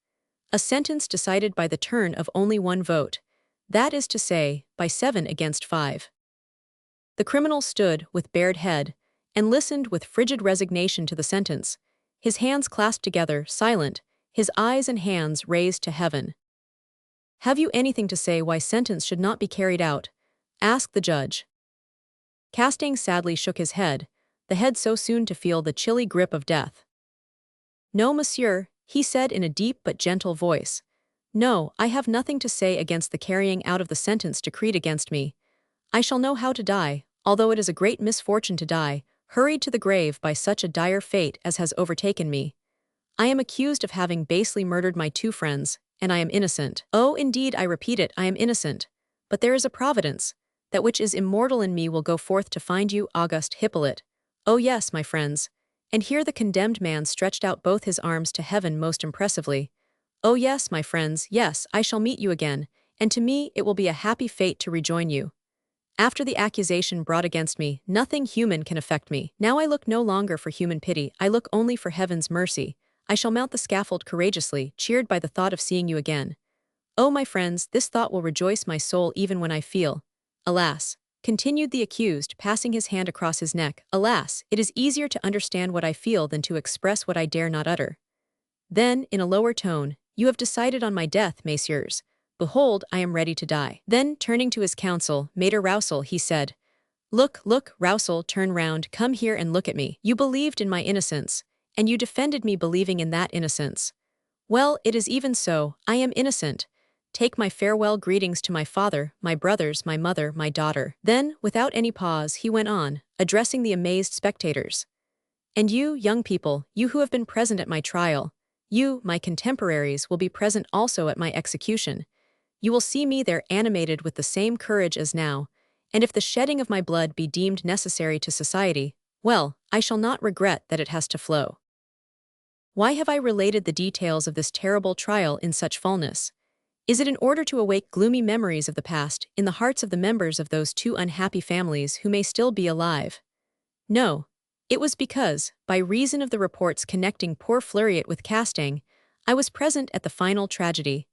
a sentence decided by the turn of only 1 vote, that is to say, by 7 against 5. The criminal stood with bared head and listened with frigid resignation to the sentence, his hands clasped together, silent, his eyes and hands raised to heaven. "Have you anything to say why sentence should not be carried out?" asked the judge. Casting sadly shook his head, the head so soon to feel the chilly grip of death. "No, monsieur," he said in a deep but gentle voice. "No, I have nothing to say against the carrying out of the sentence decreed against me. I shall know how to die, although it is a great misfortune to die, hurried to the grave by such a dire fate as has overtaken me. I am accused of having basely murdered my 2 friends, and I am innocent. Oh, indeed, I repeat it, I am innocent. But there is a providence. That which is immortal in me will go forth to find you, Auguste Hippolyte. Oh yes, my friends." And here the condemned man stretched out both his arms to heaven most impressively. "Oh yes, my friends, yes, I shall meet you again, and to me it will be a happy fate to rejoin you. After the accusation brought against me, nothing human can affect me. Now I look no longer for human pity, I look only for heaven's mercy. I shall mount the scaffold courageously, cheered by the thought of seeing you again. Oh, my friends, this thought will rejoice my soul even when I feel. Alas," continued the accused, passing his hand across his neck, "alas, it is easier to understand what I feel than to express what I dare not utter." Then, in a lower tone, "You have decided on my death, messieurs. Behold, I am ready to die." Then, turning to his counsel, Maître Roussel, he said, "Look, Roussel, turn round, come here and look at me. You believed in my innocence, and you defended me believing in that innocence. Well, it is even so, I am innocent. Take my farewell greetings to my father, my brothers, my mother, my daughter." Then, without any pause, he went on, addressing the amazed spectators. "And you, young people, you who have been present at my trial, you, my contemporaries, will be present also at my execution. You will see me there animated with the same courage as now, and if the shedding of my blood be deemed necessary to society, well, I shall not regret that it has to flow. Why have I related the details of this terrible trial in such fullness? Is it in order to awake gloomy memories of the past in the hearts of the members of those 2 unhappy families who may still be alive? No. It was because, by reason of the reports connecting poor Fleuriot with Casting, I was present at the final tragedy.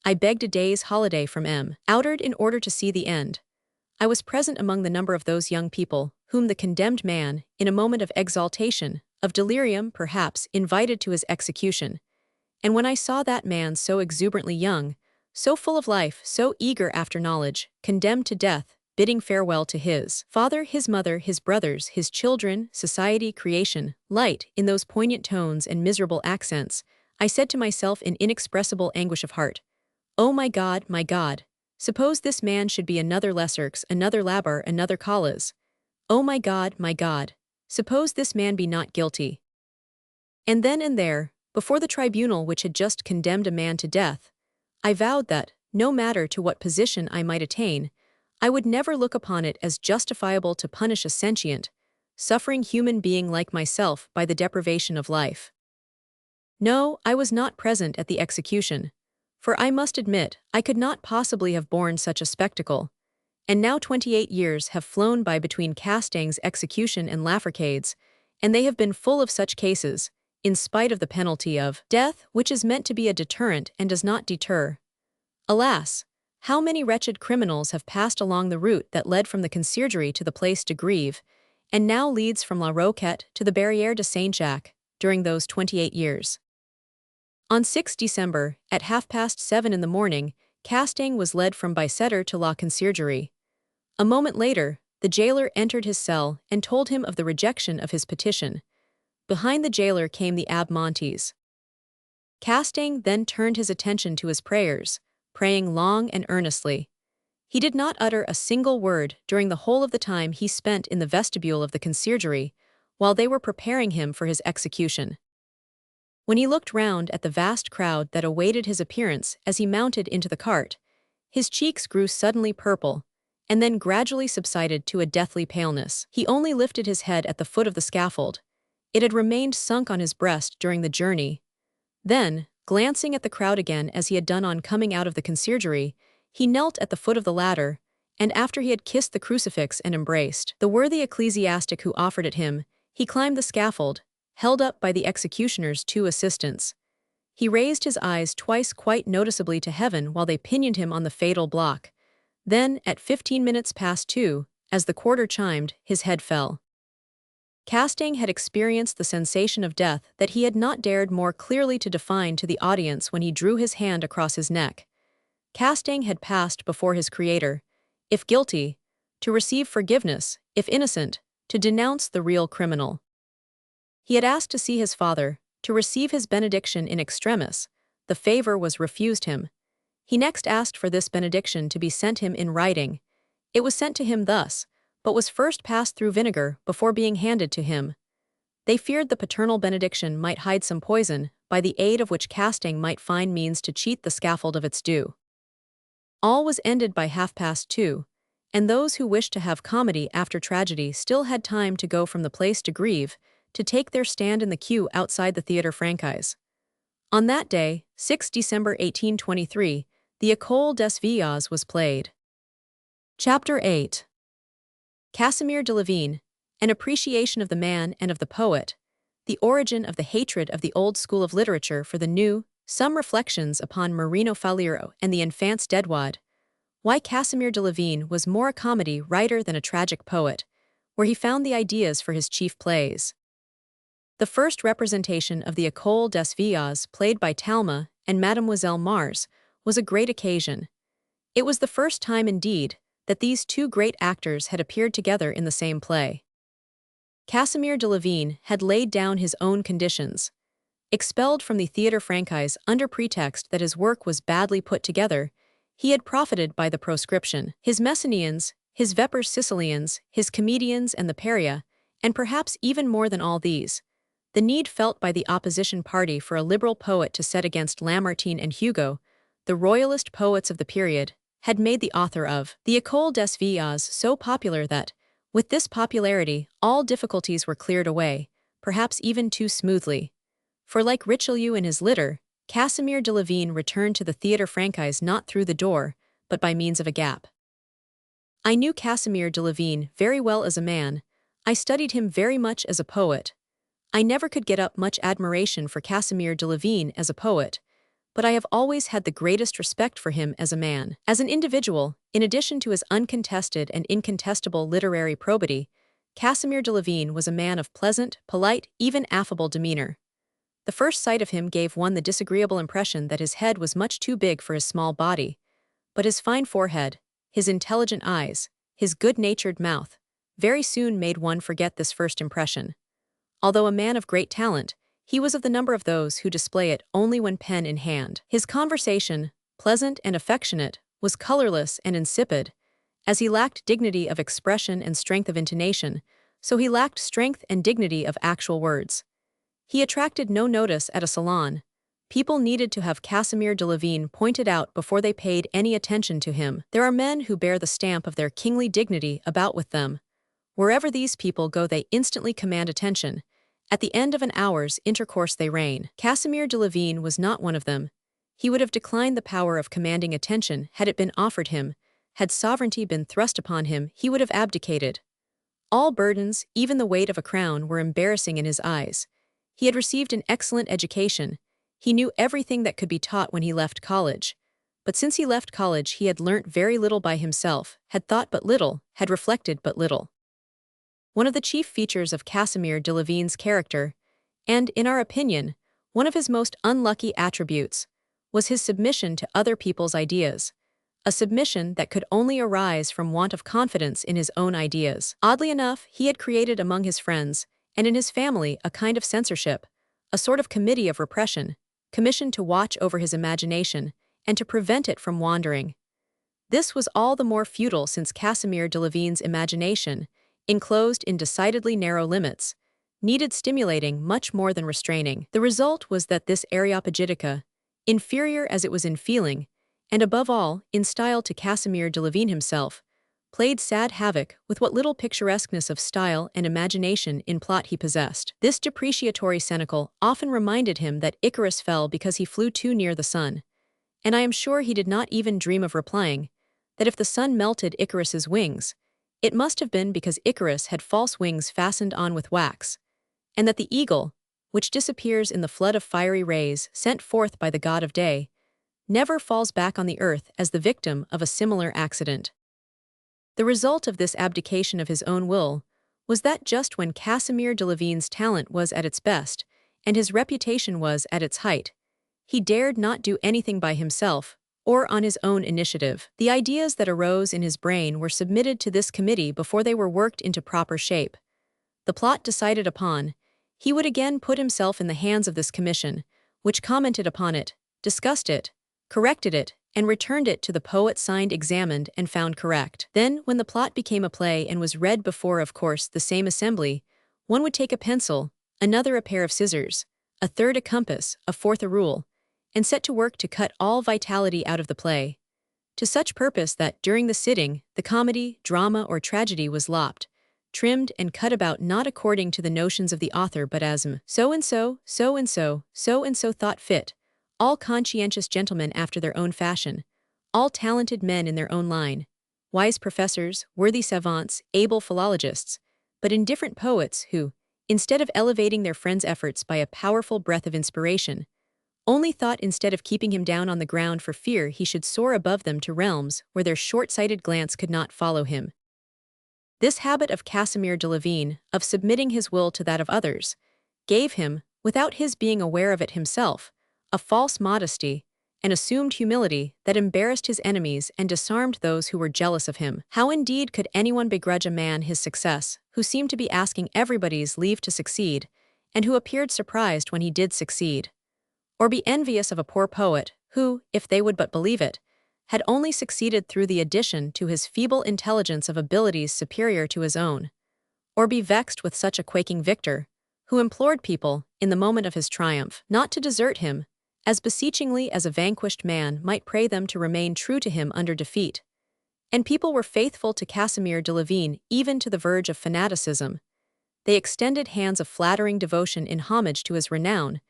I begged a day's holiday from M. Outard in order to see the end. I was present among the number of those young people, whom the condemned man, in a moment of exaltation, of delirium perhaps, invited to his execution. And when I saw that man so exuberantly young, so full of life, so eager after knowledge, condemned to death, bidding farewell to his father, his mother, his brothers, his children, society, creation, light, in those poignant tones and miserable accents, I said to myself in inexpressible anguish of heart, "Oh my God, suppose this man should be another Lecerques, another Labar, another Callas. Oh my God, suppose this man be not guilty." And then and there, before the tribunal which had just condemned a man to death, I vowed that, no matter to what position I might attain, I would never look upon it as justifiable to punish a sentient, suffering human being like myself by the deprivation of life. No, I was not present at the execution, for I must admit I could not possibly have borne such a spectacle, and now 28 years have flown by between Castaing's execution and Laforcade's, and they have been full of such cases, in spite of the penalty of death, which is meant to be a deterrent and does not deter. Alas, how many wretched criminals have passed along the route that led from the Conciergerie to the Place de Grève, and now leads from La Roquette to the Barrière de Saint-Jacques, during those 28 years. On 6 December, at 7:30 in the morning, Castaing was led from Bicêtre to La Conciergerie. A moment later, the jailer entered his cell and told him of the rejection of his petition. Behind the jailer came the Abbé Montes. Castaing then turned his attention to his prayers, praying long and earnestly. He did not utter a single word during the whole of the time he spent in the vestibule of the Conciergerie, while they were preparing him for his execution. When he looked round at the vast crowd that awaited his appearance as he mounted into the cart, his cheeks grew suddenly purple, and then gradually subsided to a deathly paleness. He only lifted his head at the foot of the scaffold. It had remained sunk on his breast during the journey. Then, glancing at the crowd again as he had done on coming out of the Conciergerie, he knelt at the foot of the ladder, and after he had kissed the crucifix and embraced the worthy ecclesiastic who offered it him, he climbed the scaffold, held up by the executioner's 2 assistants. He raised his eyes twice quite noticeably to heaven while they pinioned him on the fatal block. Then, at 15 minutes past 2, as the quarter chimed, his head fell. Castaing had experienced the sensation of death that he had not dared more clearly to define to the audience when he drew his hand across his neck. Castaing had passed before his Creator, if guilty, to receive forgiveness, if innocent, to denounce the real criminal. He had asked to see his father, to receive his benediction in extremis. The favor was refused him. He next asked for this benediction to be sent him in writing. It was sent to him thus, but was first passed through vinegar before being handed to him. They feared the paternal benediction might hide some poison, by the aid of which Castaing might find means to cheat the scaffold of its due. All was ended by 2:30, and those who wished to have comedy after tragedy still had time to go from the Place de Grève to take their stand in the queue outside the Théâtre Français. On that day, 6 December 1823, the École des Villers was played. Chapter 8. Casimir Delavigne, An Appreciation of the Man and of the Poet, The Origin of the Hatred of the Old School of Literature for the New, Some Reflections upon Marino Faliero and the Enfants d'Edouard, Why Casimir Delavigne was more a comedy writer than a tragic poet, where he found the ideas for his chief plays. The first representation of the École des Villers, played by Talma and Mademoiselle Mars, was a great occasion. It was the first time, indeed, that these 2 great actors had appeared together in the same play. Casimir Delavigne had laid down his own conditions. Expelled from the Théâtre Français under pretext that his work was badly put together, he had profited by the proscription. His Messenians, his Vepers Sicilians, his comedians and the Paria, and perhaps even more than all these, the need felt by the opposition party for a liberal poet to set against Lamartine and Hugo, the royalist poets of the period, had made the author of the École des Villers so popular that, with this popularity, all difficulties were cleared away, perhaps even too smoothly. For like Richelieu in his litter, Casimir Delavigne returned to the Théâtre Français not through the door, but by means of a gap. I knew Casimir Delavigne very well as a man. I studied him very much as a poet. I never could get up much admiration for Casimir Delavigne as a poet, but I have always had the greatest respect for him as a man. As an individual, in addition to his uncontested and incontestable literary probity, Casimir Delavigne was a man of pleasant, polite, even affable demeanor. The first sight of him gave one the disagreeable impression that his head was much too big for his small body, but his fine forehead, his intelligent eyes, his good-natured mouth, very soon made one forget this first impression. Although a man of great talent, he was of the number of those who display it only when pen in hand. His conversation, pleasant and affectionate, was colorless and insipid. As he lacked dignity of expression and strength of intonation, so he lacked strength and dignity of actual words. He attracted no notice at a salon. People needed to have Casimir Delavigne pointed out before they paid any attention to him. There are men who bear the stamp of their kingly dignity about with them. Wherever these people go, they instantly command attention. At the end of an hour's intercourse they reign. Casimir Delavigne was not one of them. He would have declined the power of commanding attention had it been offered him. Had sovereignty been thrust upon him, he would have abdicated. All burdens, even the weight of a crown, were embarrassing in his eyes. He had received an excellent education. He knew everything that could be taught when he left college. But since he left college, he had learnt very little by himself, had thought but little, had reflected but little. One of the chief features of Casimir Delavigne's character, and, in our opinion, one of his most unlucky attributes, was his submission to other people's ideas, a submission that could only arise from want of confidence in his own ideas. Oddly enough, he had created among his friends, and in his family, a kind of censorship, a sort of committee of repression, commissioned to watch over his imagination and to prevent it from wandering. This was all the more futile since Casimir Delavigne's imagination, enclosed in decidedly narrow limits, needed stimulating much more than restraining. The result was that this Areopagitica, inferior as it was in feeling, and above all, in style to Casimir Delavigne himself, played sad havoc with what little picturesqueness of style and imagination in plot he possessed. This depreciatory cenacle often reminded him that Icarus fell because he flew too near the sun, and I am sure he did not even dream of replying that if the sun melted Icarus's wings, it must have been because Icarus had false wings fastened on with wax, and that the eagle, which disappears in the flood of fiery rays sent forth by the god of day, never falls back on the earth as the victim of a similar accident. The result of this abdication of his own will was that just when Casimir Delavigne's talent was at its best and his reputation was at its height, he dared not do anything by himself or on his own initiative. The ideas that arose in his brain were submitted to this committee before they were worked into proper shape. The plot decided upon, he would again put himself in the hands of this commission, which commented upon it, discussed it, corrected it, and returned it to the poet signed, examined, and found correct. Then, when the plot became a play and was read before, of course, the same assembly, one would take a pencil, another a pair of scissors, a third a compass, a fourth a rule, and set to work to cut all vitality out of the play, to such purpose that, during the sitting, the comedy, drama, or tragedy was lopped, trimmed, and cut about not according to the notions of the author but as so-and-so, so-and-so, so-and-so thought fit, all conscientious gentlemen after their own fashion, all talented men in their own line, wise professors, worthy savants, able philologists, but indifferent poets who, instead of elevating their friend's efforts by a powerful breath of inspiration, only thought instead of keeping him down on the ground for fear he should soar above them to realms where their short-sighted glance could not follow him. This habit of Casimir Delavigne, of submitting his will to that of others, gave him, without his being aware of it himself, a false modesty, an assumed humility that embarrassed his enemies and disarmed those who were jealous of him. How indeed could anyone begrudge a man his success, who seemed to be asking everybody's leave to succeed, and who appeared surprised when he did succeed? Or be envious of a poor poet, who, if they would but believe it, had only succeeded through the addition to his feeble intelligence of abilities superior to his own? Or be vexed with such a quaking victor, who implored people, in the moment of his triumph, not to desert him, as beseechingly as a vanquished man might pray them to remain true to him under defeat? And people were faithful to Casimir Delavigne even to the verge of fanaticism. They extended hands of flattering devotion in homage to his renown,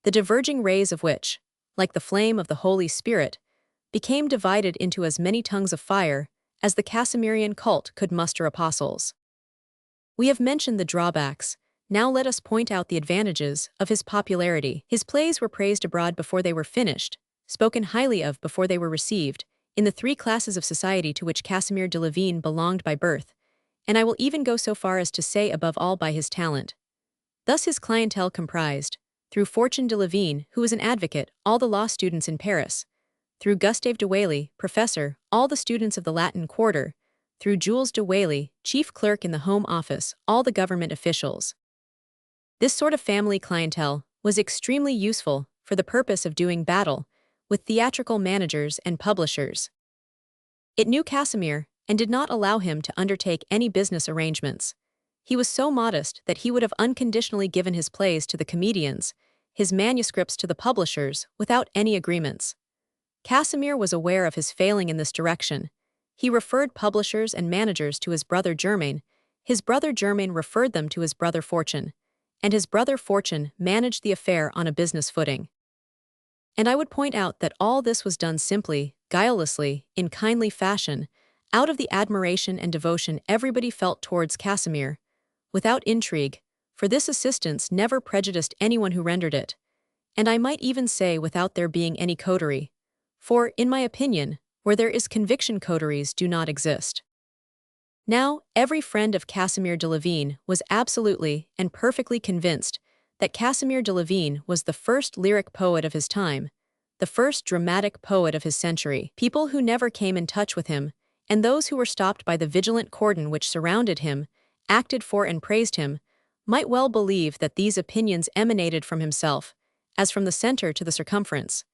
the diverging rays of which, like the flame of the Holy Spirit, became divided into as many tongues of fire as the Casimirian cult could muster apostles. We have mentioned the drawbacks. Now let us point out the advantages of his popularity. His plays were praised abroad before they were finished, spoken highly of before they were received, in the three classes of society to which Casimir Delavigne belonged by birth, and I will even go so far as to say above all by his talent. Thus his clientele comprised, through Fortune de Levine, who was an advocate, all the law students in Paris; through Gustave de Whaley, professor, all the students of the Latin Quarter; through Jules de Whaley, chief clerk in the Home Office, all the government officials. This sort of family clientele was extremely useful for the purpose of doing battle with theatrical managers and publishers. It knew Casimir and did not allow him to undertake any business arrangements. He was so modest that he would have unconditionally given his plays to the comedians, his manuscripts to the publishers, without any agreements. Casimir was aware of his failing in this direction. He referred publishers and managers to his brother Germain, his brother Germain referred them to his brother Fortune, and his brother Fortune managed the affair on a business footing. And I would point out that all this was done simply, guilelessly, in kindly fashion, out of the admiration and devotion everybody felt towards Casimir, without intrigue, for this assistance never prejudiced anyone who rendered it, and I might even say without there being any coterie, for, in my opinion, where there is conviction coteries do not exist. Now, every friend of Casimir de Levine was absolutely and perfectly convinced that Casimir de Levine was the first lyric poet of his time, the first dramatic poet of his century. People who never came in touch with him, and those who were stopped by the vigilant cordon which surrounded him, acted for and praised him, might well believe that these opinions emanated from himself, as from the center to the circumference.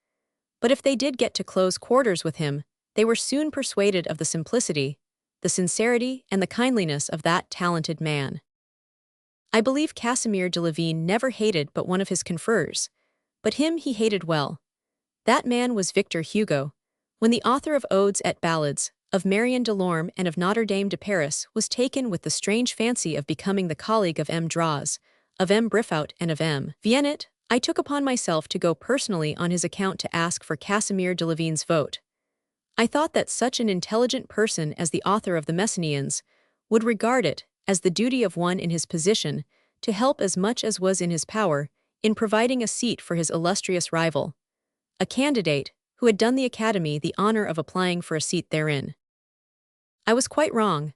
But if they did get to close quarters with him, they were soon persuaded of the simplicity, the sincerity, and the kindliness of that talented man. I believe Casimir de Levine never hated but one of his confreres, but him he hated well. That man was Victor Hugo. When the author of Odes et Ballades, of Marion Delorme and of Notre Dame de Paris was taken with the strange fancy of becoming the colleague of M. Draws, of M. Briffaut and of M. Viennet, I took upon myself to go personally on his account to ask for Casimir de Levine's vote. I thought that such an intelligent person as the author of the Messenians would regard it as the duty of one in his position to help as much as was in his power in providing a seat for his illustrious rival, a candidate who had done the Academy the honor of applying for a seat therein. I was quite wrong.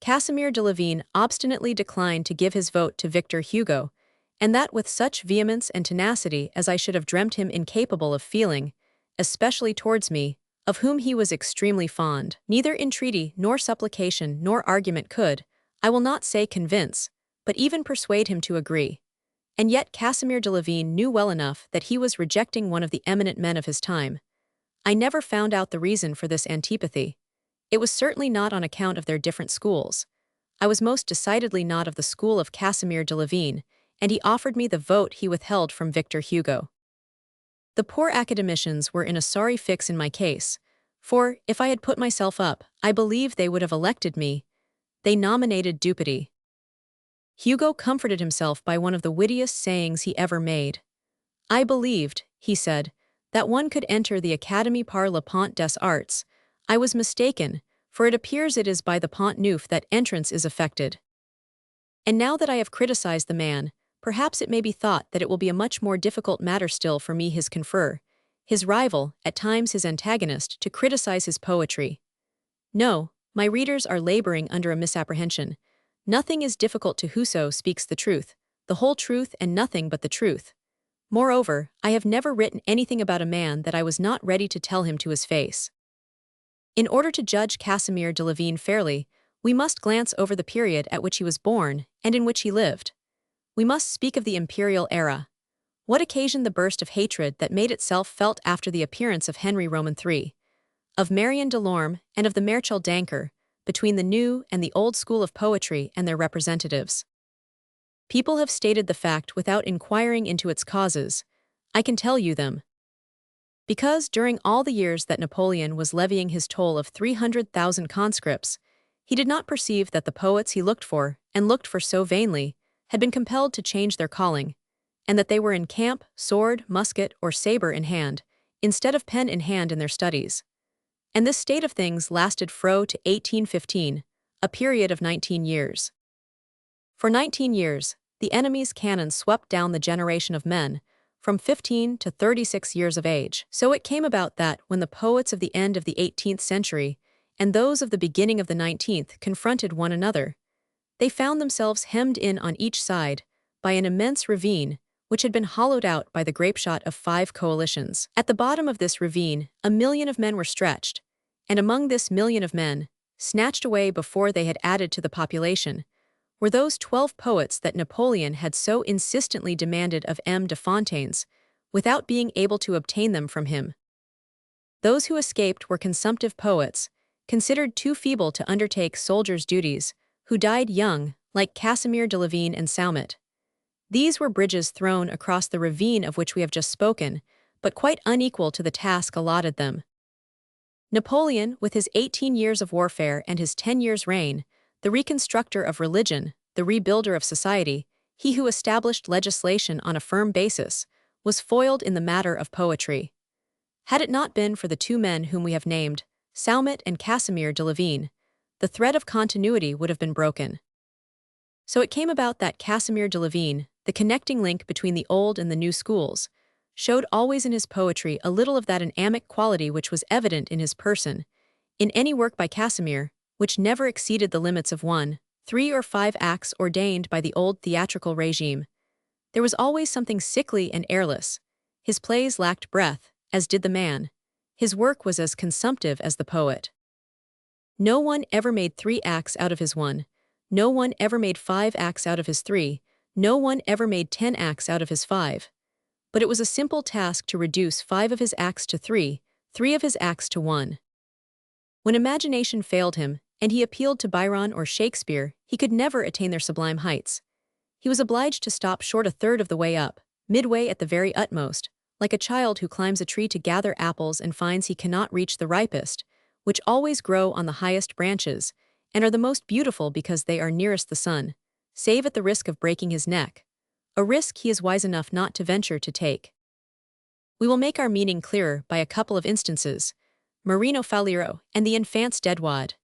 Casimir de Levine obstinately declined to give his vote to Victor Hugo, and that with such vehemence and tenacity as I should have dreamt him incapable of feeling, especially towards me, of whom he was extremely fond. Neither entreaty nor supplication nor argument could, I will not say convince, but even persuade him to agree. And yet Casimir de Levine knew well enough that he was rejecting one of the eminent men of his time. I never found out the reason for this antipathy. It was certainly not on account of their different schools. I was most decidedly not of the school of Casimir de Levine, and he offered me the vote he withheld from Victor Hugo. The poor academicians were in a sorry fix in my case, for, if I had put myself up, I believe they would have elected me. They nominated Duputy. Hugo comforted himself by one of the wittiest sayings he ever made. I believed, he said, that one could enter the Académie par la Pont des Arts. I was mistaken, for it appears it is by the Pont Neuf that entrance is effected. And now that I have criticized the man, perhaps it may be thought that it will be a much more difficult matter still for me, his confrere, his rival, at times his antagonist, to criticize his poetry. No, my readers are laboring under a misapprehension. Nothing is difficult to whoso speaks the truth, the whole truth and nothing but the truth. Moreover, I have never written anything about a man that I was not ready to tell him to his face. In order to judge Casimir de Levine fairly, we must glance over the period at which he was born and in which he lived. We must speak of the imperial era. What occasioned the burst of hatred that made itself felt after the appearance of Henry Roman III, of Marion Delorme and of the Marechal Danker, between the new and the old school of poetry and their representatives? People have stated the fact without inquiring into its causes. I can tell you them. Because during all the years that Napoleon was levying his toll of 300,000 conscripts, he did not perceive that the poets he looked for, and looked for so vainly, had been compelled to change their calling, and that they were in camp, sword, musket, or saber in hand, instead of pen in hand in their studies. And this state of things lasted fro to 1815, a period of 19 years. For 19 years, the enemy's cannon swept down the generation of men, from 15 to 36 years of age. So it came about that when the poets of the end of the 18th century and those of the beginning of the 19th confronted one another, They found themselves hemmed in on each side by an immense ravine, which had been hollowed out by the grapeshot of 5 coalitions. At the bottom of this ravine, 1,000,000 of men were stretched, and among this million of men, snatched away before they had added to the population, were those 12 poets that Napoleon had so insistently demanded of M. de Fontaine's, without being able to obtain them from him. Those who escaped were consumptive poets, considered too feeble to undertake soldiers' duties, who died young, like Casimir de Lavine and Saumet. These were bridges thrown across the ravine of which we have just spoken, but quite unequal to the task allotted them. Napoleon, with his 18 years of warfare and his 10 years' reign, the reconstructor of religion, the rebuilder of society, he who established legislation on a firm basis, was foiled in the matter of poetry. Had it not been for the 2 men whom we have named, Saumet and Casimir de Lavine, the thread of continuity would have been broken. So it came about that Casimir de Lavine, the connecting link between the old and the new schools, showed always in his poetry a little of that anamic quality which was evident in his person. In any work by Casimir, which never exceeded the limits of 1, 3 or 5 acts ordained by the old theatrical regime, there was always something sickly and airless. His plays lacked breath, as did the man. His work was as consumptive as the poet. No one ever made 3 acts out of his 1. No one ever made 5 acts out of his 3. No one ever made 10 acts out of his 5. But it was a simple task to reduce 5 of his acts to 3, 3 of his acts to 1. When imagination failed him, and he appealed to Byron or Shakespeare, he could never attain their sublime heights. He was obliged to stop short a third of the way up, midway at the very utmost, like a child who climbs a tree to gather apples and finds he cannot reach the ripest, which always grow on the highest branches, and are the most beautiful because they are nearest the sun, save at the risk of breaking his neck, a risk he is wise enough not to venture to take. We will make our meaning clearer by a couple of instances, Marino Faliero and the Infant's Dead Wad.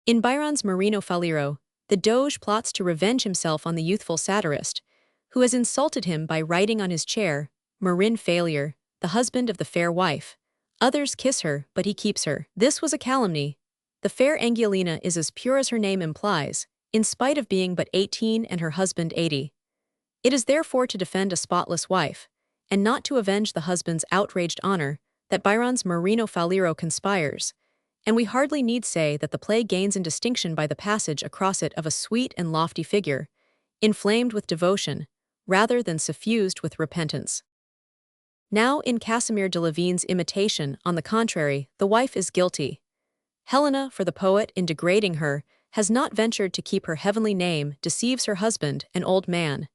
In Byron's Marino Faliero, the Doge plots to revenge himself on the youthful satirist, who has insulted him by writing on his chair, Marin Failure, the husband of the fair wife. Others kiss her, but he keeps her. This was a calumny. The fair Angiolina is as pure as her name implies, in spite of being but 18 and her husband 80. It is therefore to defend a spotless wife, and not to avenge the husband's outraged honor, that Byron's Marino Faliero conspires, and we hardly need say that the play gains in distinction by the passage across it of a sweet and lofty figure, inflamed with devotion, rather than suffused with repentance. Now in Casimir de Lavine's imitation, on the contrary, the wife is guilty. Helena, for the poet, in degrading her, has not ventured to keep her heavenly name, deceives her husband, an old man.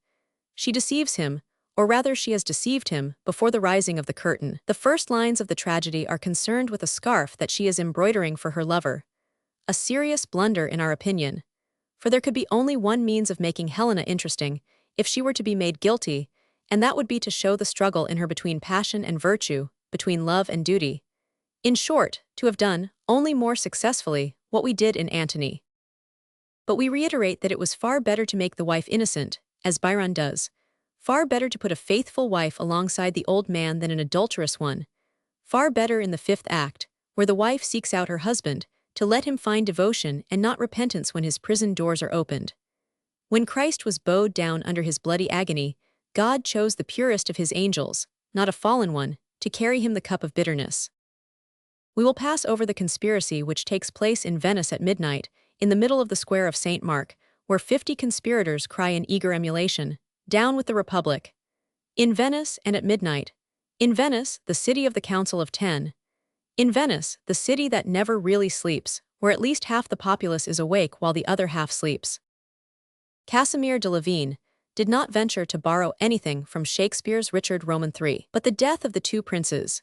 She deceives him, or rather she has deceived him, before the rising of the curtain. The first lines of the tragedy are concerned with a scarf that she is embroidering for her lover. A serious blunder in our opinion. For there could be only one means of making Helena interesting, if she were to be made guilty, and that would be to show the struggle in her between passion and virtue, between love and duty. In short, to have done, only more successfully, what we did in Antony. But we reiterate that it was far better to make the wife innocent, as Byron does. Far better to put a faithful wife alongside the old man than an adulterous one. Far better in the 5th act, where the wife seeks out her husband, to let him find devotion and not repentance when his prison doors are opened. When Christ was bowed down under his bloody agony, God chose the purest of his angels, not a fallen one, to carry him the cup of bitterness. We will pass over the conspiracy which takes place in Venice at midnight, in the middle of the square of St. Mark, where 50 conspirators cry in eager emulation, "Down with the Republic!" In Venice and at midnight. In Venice, the city of the Council of 10. In Venice, the city that never really sleeps, where at least half the populace is awake while the other half sleeps. Casimir de Lavine did not venture to borrow anything from Shakespeare's Richard Roman III. But the death of the 2 princes.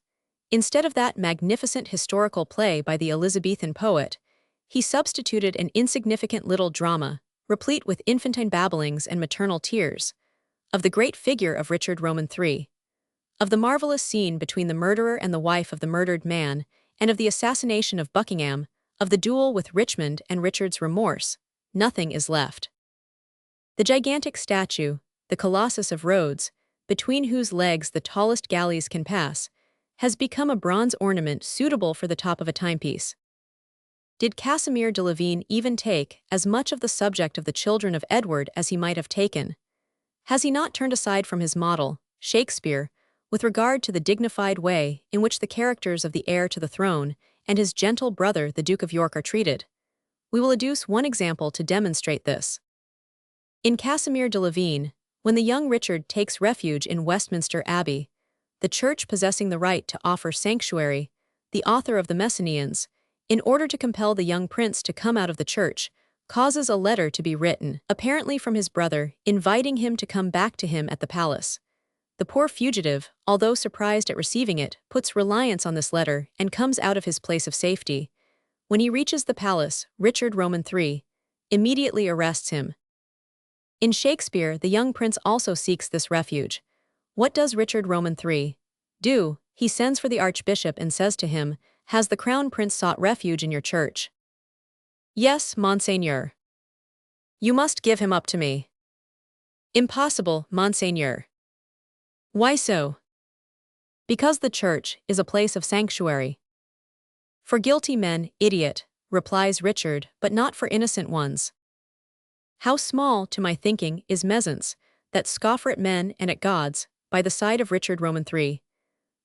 Instead of that magnificent historical play by the Elizabethan poet, he substituted an insignificant little drama, replete with infantine babblings and maternal tears, of the great figure of Richard Roman III, of the marvelous scene between the murderer and the wife of the murdered man, and of the assassination of Buckingham, of the duel with Richmond and Richard's remorse. Nothing is left. The gigantic statue, the Colossus of Rhodes, between whose legs the tallest galleys can pass, has become a bronze ornament suitable for the top of a timepiece. Did Casimir de Lavine even take as much of the subject of the children of Edward as he might have taken? Has he not turned aside from his model, Shakespeare, with regard to the dignified way in which the characters of the heir to the throne and his gentle brother the Duke of York are treated? We will adduce one example to demonstrate this. In Casimir de Lavine, when the young Richard takes refuge in Westminster Abbey, the church possessing the right to offer sanctuary, the author of the Messianians, in order to compel the young prince to come out of the church, causes a letter to be written, apparently from his brother, inviting him to come back to him at the palace. The poor fugitive, although surprised at receiving it, puts reliance on this letter and comes out of his place of safety. When he reaches the palace, Richard Roman III immediately arrests him. In Shakespeare, the young prince also seeks this refuge. What does Richard Roman III do? He sends for the archbishop and says to him, "Has the crown prince sought refuge in your church?" "Yes, monseigneur." "You must give him up to me." "Impossible, monseigneur." "Why so?" "Because the church is a place of sanctuary." "For guilty men, idiot," replies Richard, "but not for innocent ones." How small, to my thinking, is measants, that scoffer at men and at gods, by the side of Richard Roman III,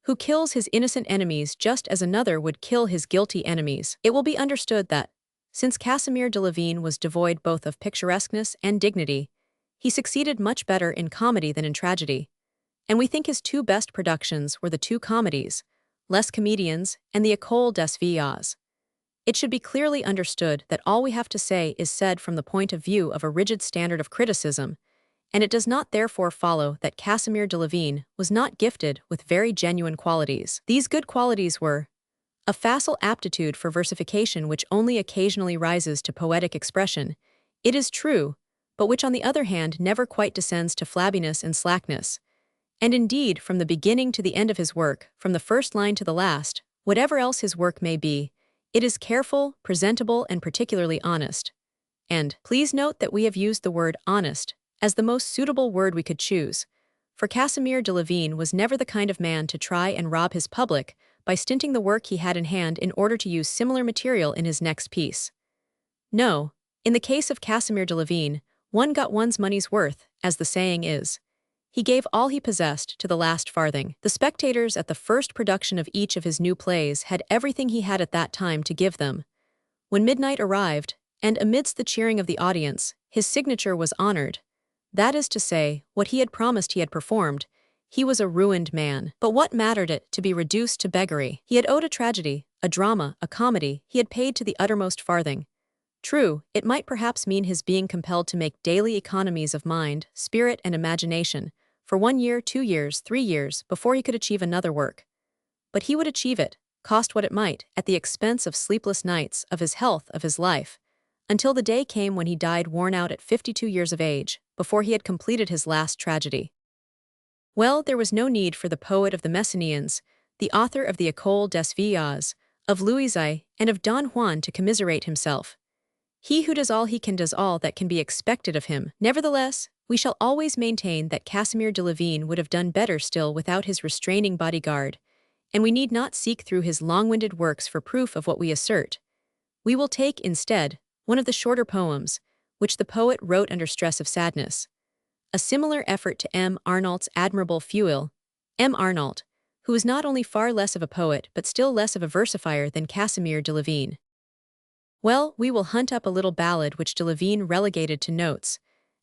who kills his innocent enemies just as another would kill his guilty enemies. It will be understood that, since Casimir de Lavine was devoid both of picturesqueness and dignity, he succeeded much better in comedy than in tragedy, and we think his two best productions were the two comedies, Les Comedians and the École des Villers. It should be clearly understood that all we have to say is said from the point of view of a rigid standard of criticism, and it does not therefore follow that Casimir de Lavine was not gifted with very genuine qualities. These good qualities were a facile aptitude for versification which only occasionally rises to poetic expression, it is true, but which on the other hand never quite descends to flabbiness and slackness. And indeed, from the beginning to the end of his work, from the first line to the last, whatever else his work may be, it is careful, presentable, and particularly honest. And please note that we have used the word honest as the most suitable word we could choose, for Casimir de Lavine was never the kind of man to try and rob his public by stinting the work he had in hand in order to use similar material in his next piece. No, in the case of Casimir de Lavine, one got one's money's worth, as the saying is. He gave all he possessed to the last farthing. The spectators at the first production of each of his new plays had everything he had at that time to give them. When midnight arrived, and amidst the cheering of the audience, his signature was honored. That is to say, what he had promised he had performed. He was a ruined man. But what mattered it to be reduced to beggary? He had owed a tragedy, a drama, a comedy, he had paid to the uttermost farthing. True, it might perhaps mean his being compelled to make daily economies of mind, spirit, and imagination, for 1 year, 2 years, 3 years, before he could achieve another work. But he would achieve it, cost what it might, at the expense of sleepless nights, of his health, of his life, until the day came when he died worn out at 52 years of age, before he had completed his last tragedy. Well, there was no need for the poet of the Messianians, the author of the École des Villers, of Louisa, and of Don Juan to commiserate himself. He who does all he can does all that can be expected of him. Nevertheless, we shall always maintain that Casimir de Lavine would have done better still without his restraining bodyguard, and we need not seek through his long-winded works for proof of what we assert. We will take, instead, one of the shorter poems, which the poet wrote under stress of sadness. A similar effort to M. Arnault's admirable Fuil, M. Arnault, who is not only far less of a poet but still less of a versifier than Casimir de Lavine. Well, we will hunt up a little ballad which de Lavine relegated to notes,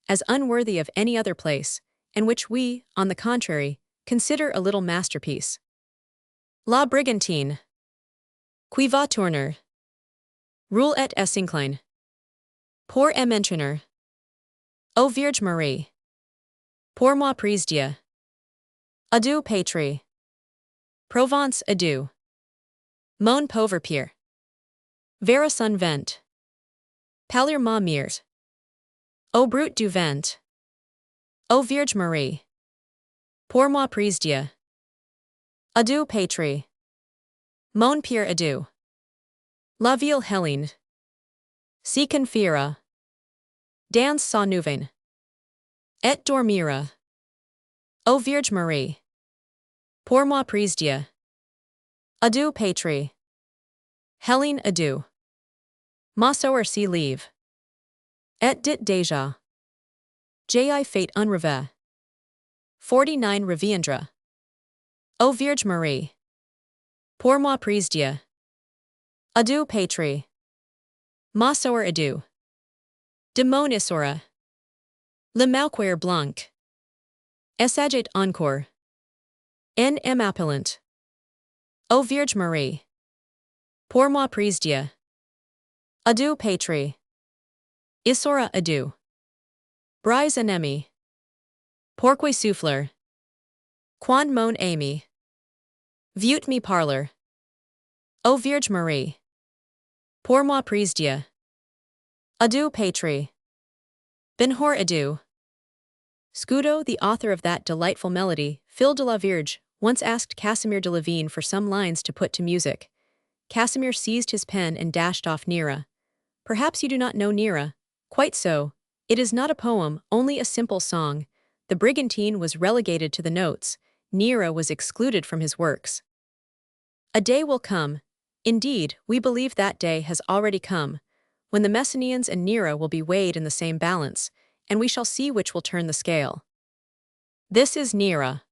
as unworthy of any other place, and which we, on the contrary, consider a little masterpiece. La Brigantine. Qui va tourner? Roule et s'incline. Pour m'entraîner. Ô Vierge Marie. Pour moi prise Dieu. Adieu patrie. Provence adieu. Mon pauvre Pierre. Vera son vent. Pâlir ma mère. Ô brute du vent. Ô Vierge Marie. Pour moi prise Dieu. Adieu patrie. Mon Pierre adieu. La ville Hélène. Si confiera. Dans sa neuvaine. Et dormira. Ô Vierge Marie. Pour moi prise Dieu. Adieu patrie. Hélène adieu. Massoer si leave. Et dit déjà. Ji fate unreve. 49 reviendra. O Vierge Marie. Pour moi prise Dieu. Adieu patrie. Massoer adieu. De mon isora. Le Mauquer Blanc. Essagit encore. En appellant. O Vierge Marie. Pour moi prise Dieu. Adieu patrie. Isora adieu. Brise ennemie. Pourquoi souffler? Quand mon ami. Vieux me parler. O Vierge Marie. Pour moi prise Dieu. Adieu patrie. Benhor adieu. Scudo, the author of that delightful melody, Phil de la Vierge, once asked Casimir de Lavigne for some lines to put to music. Casimir seized his pen and dashed off Nera. Perhaps you do not know Nera. Quite so. It is not a poem, only a simple song. The brigantine was relegated to the notes. Nera was excluded from his works. A day will come. Indeed, we believe that day has already come, when the Messenians and Nera will be weighed in the same balance, and we shall see which will turn the scale. This is Nera.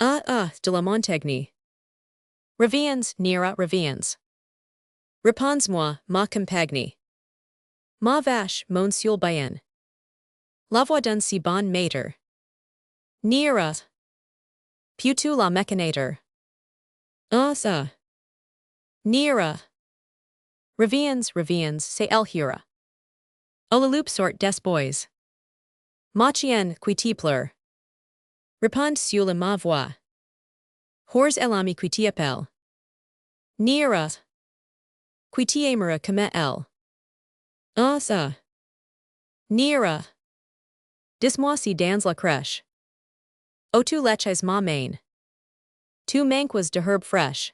De la Montaigne. Reviens, Nera, reviens. Réponds-moi, ma compagne. Ma vache, mon seul bien. La voix d'un si bon maître. Nera. Putu la mécanator. Ça. Nera. Reviens, reviens, c'est el hura. O la loup sort des boys. Ma chien, qui t'y pleure. Répond sur la ma voix. Hors el ami qui t'y appelle. Nera. Qui t'y aimera comme elle. Ça. Nera. Dis-moi si dans la crèche. O tu leches ma main. Tu manquois de herbe fresh.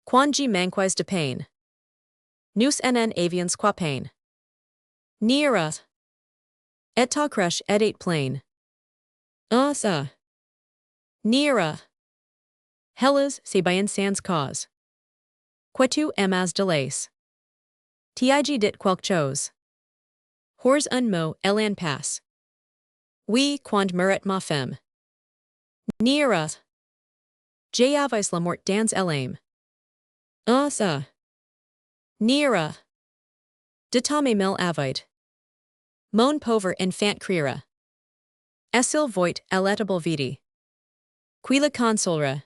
Quand je manquois de pain. Nous en avions qua pain. Nera. Et ta crèche et et plain. Ça. Nera. Hellas, c'est bien sans cause. Que tu amas de lace. Tig dit quelque chose. Hors un mot, elan passe. Oui, quand meret ma femme. Nera. J'avais la mort dans l'âme. Ça. Nera. De ta me mel avide. Mon pauvre enfant criera. Est-il voit relatable vidi. Qui la consolera.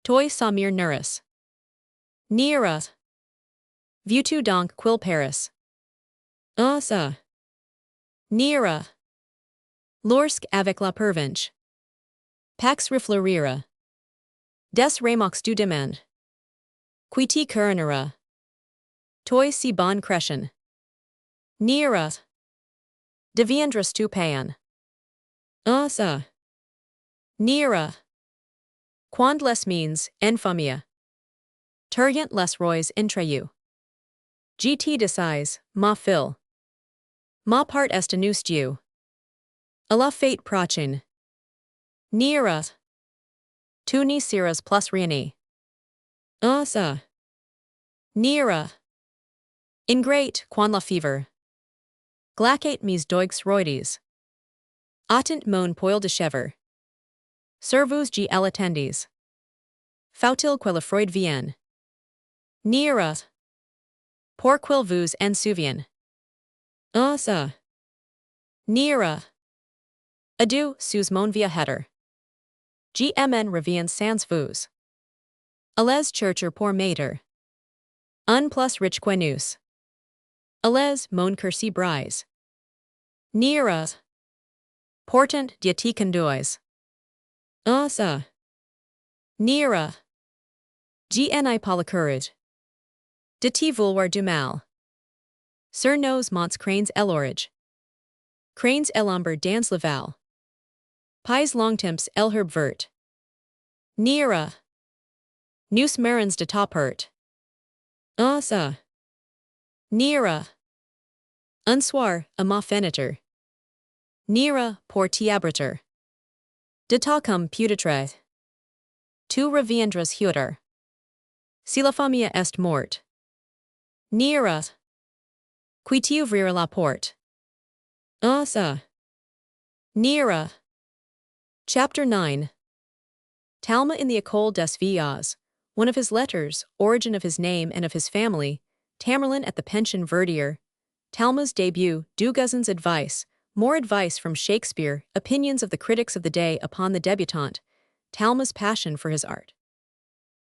Toi samir nuris. Nera. Vieux-tu donc quil Paris. Ça. Nera. Lorsque avec la pervenche. Pax refleurira. Des remox du demand. Qui ti coronera. Toi si bon crescen. Nera. Deviendras tu pan. Ça. Nera. Quand les means, infamia. Turgent les rois entre you. GT decize, ma fil. Ma part est anust you. A la fate prochin. Nera. Tu ni seras plus rieni. Ça. Nera. Ingrate, quan la fever. Glacate mis doigs roides. Attent mon poil de chever. Servus G. attendis. Fautil quella freud vien. Nera. Por quil vous en souvien. Ça. Nera. Adieu, sus mon via header. GMN revien sans vous. Allez chercher pour mater. Un plus rich quenus. Allez mon cursi brise. Nera. Portant diati conduis. Ça. Nera. Gni polycurrid. De ti vouloir du mal. Sur nos monts cranes elorage. Cranes elombre dans le val. Pies longtemps el herb vert. Nera. Nous marins de top hurt. Ça. Nera. Un soir, a ma fenêtre. Nera pour tiabriter. De ta cum putatre. Tu reviendras huter. Si la familia est morte. Nira. Qui ti ouvrir la porte? Ça. Nira. Chapter 9. Talma in the École des Villers, one of his letters, origin of his name and of his family, Tamerlan at the Pension Verdier, Talma's debut, Dugazon's advice, more advice from Shakespeare, opinions of the critics of the day upon the debutante, Talma's passion for his art.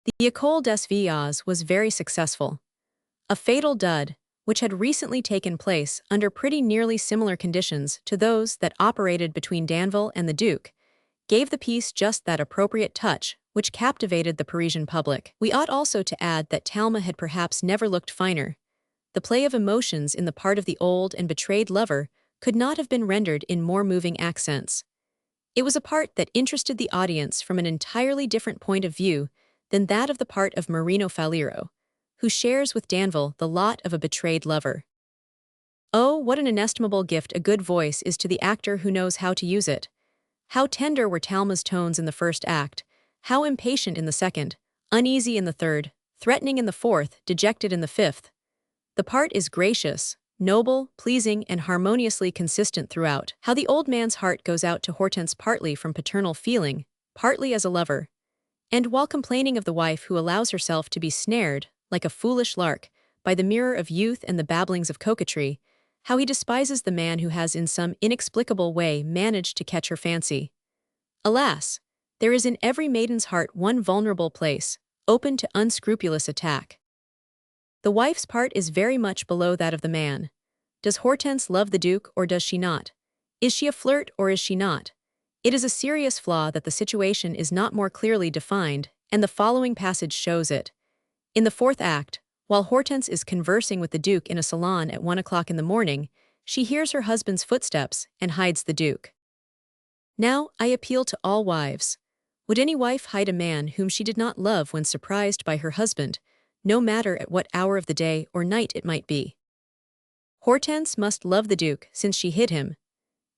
The École des Villers was very successful. A fatal dud, which had recently taken place under pretty nearly similar conditions to those that operated between Danville and the Duke, gave the piece just that appropriate touch which captivated the Parisian public. We ought also to add that Talma had perhaps never looked finer. The play of emotions in the part of the old and betrayed lover could not have been rendered in more moving accents. It was a part that interested the audience from an entirely different point of view than that of the part of Marino Faliero, who shares with Danville the lot of a betrayed lover. Oh, what an inestimable gift a good voice is to the actor who knows how to use it. How tender were Talma's tones in the first act, how impatient in the second, uneasy in the third, threatening in the fourth, dejected in the fifth. The part is gracious, noble, pleasing, and harmoniously consistent throughout. How the old man's heart goes out to Hortense partly from paternal feeling, partly as a lover. And while complaining of the wife who allows herself to be snared, like a foolish lark, by the mirror of youth and the babblings of coquetry, how he despises the man who has in some inexplicable way managed to catch her fancy. Alas, there is in every maiden's heart one vulnerable place, open to unscrupulous attack. The wife's part is very much below that of the man. Does Hortense love the Duke or does she not? Is she a flirt or is she not? It is a serious flaw that the situation is not more clearly defined, and the following passage shows it. In the fourth act, while Hortense is conversing with the Duke in a salon at 1 o'clock in the morning, she hears her husband's footsteps and hides the Duke. Now, I appeal to all wives. Would any wife hide a man whom she did not love when surprised by her husband, no matter at what hour of the day or night it might be? Hortense must love the Duke since she hid him.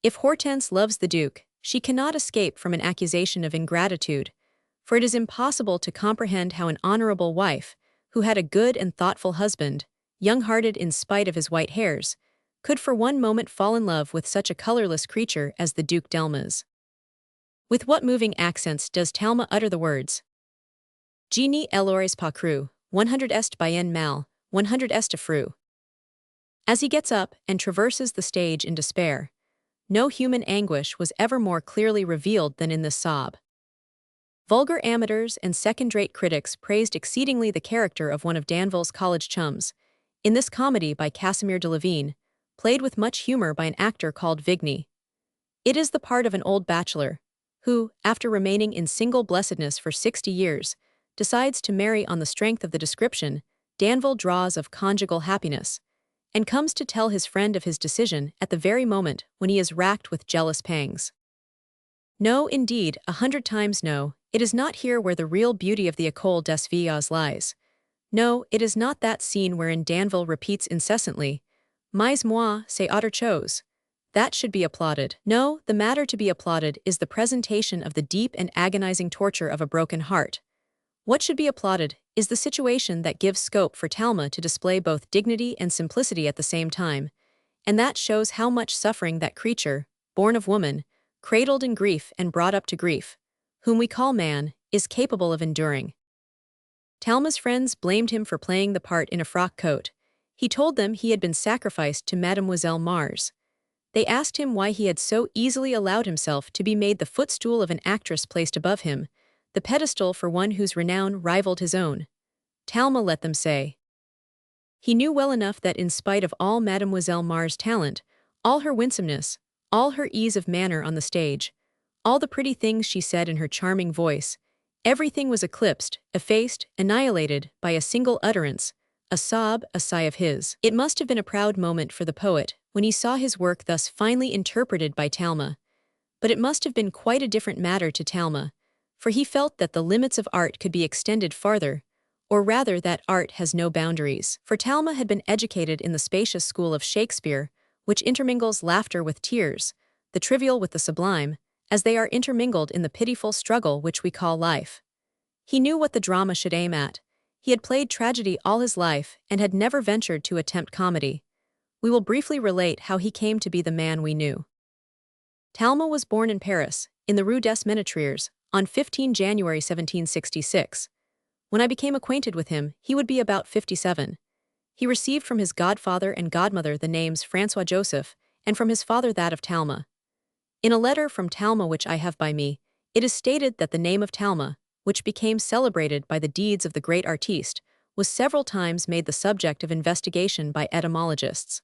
If Hortense loves the Duke, she cannot escape from an accusation of ingratitude, for it is impossible to comprehend how an honorable wife, who had a good and thoughtful husband, young-hearted in spite of his white hairs, could for one moment fall in love with such a colorless creature as the Duke Delmas. With what moving accents does Talma utter the words? Je n'y l'aurais pas cru, 100 est bien mal, 100 est affreux. As he gets up and traverses the stage in despair, no human anguish was ever more clearly revealed than in this sob. Vulgar amateurs and second-rate critics praised exceedingly the character of one of Danville's college chums, in this comedy by Casimir de Lavigne, played with much humor by an actor called Vigny. It is the part of an old bachelor, who, after remaining in single blessedness for 60 years, decides to marry on the strength of the description Danville draws of conjugal happiness, and comes to tell his friend of his decision at the very moment when he is racked with jealous pangs. No, indeed, 100 times no, it is not here where the real beauty of the École des Villers lies. No, it is not that scene wherein Danville repeats incessantly, Mais moi, c'est autre chose. That should be applauded. No, the matter to be applauded is the presentation of the deep and agonizing torture of a broken heart. What should be applauded is the situation that gives scope for Talma to display both dignity and simplicity at the same time, and that shows how much suffering that creature, born of woman, cradled in grief and brought up to grief, whom we call man, is capable of enduring. Talma's friends blamed him for playing the part in a frock coat. He told them he had been sacrificed to Mademoiselle Mars. They asked him why he had so easily allowed himself to be made the footstool of an actress placed above him, the pedestal for one whose renown rivaled his own. Talma let them say. He knew well enough that in spite of all Mademoiselle Mars' talent, all her winsomeness, all her ease of manner on the stage, all the pretty things she said in her charming voice, everything was eclipsed, effaced, annihilated by a single utterance, a sob, a sigh of his. It must have been a proud moment for the poet when he saw his work thus finely interpreted by Talma, but it must have been quite a different matter to Talma, for he felt that the limits of art could be extended farther, or rather that art has no boundaries. For Talma had been educated in the spacious school of Shakespeare, which intermingles laughter with tears, the trivial with the sublime, as they are intermingled in the pitiful struggle which we call life. He knew what the drama should aim at. He had played tragedy all his life and had never ventured to attempt comedy. We will briefly relate how he came to be the man we knew. Talma was born in Paris, in the Rue des Ménétriers, on 15 January 1766. When I became acquainted with him, he would be about 57. He received from his godfather and godmother the names François Joseph, and from his father that of Talma. In a letter from Talma which I have by me, it is stated that the name of Talma, which became celebrated by the deeds of the great artiste, was several times made the subject of investigation by etymologists.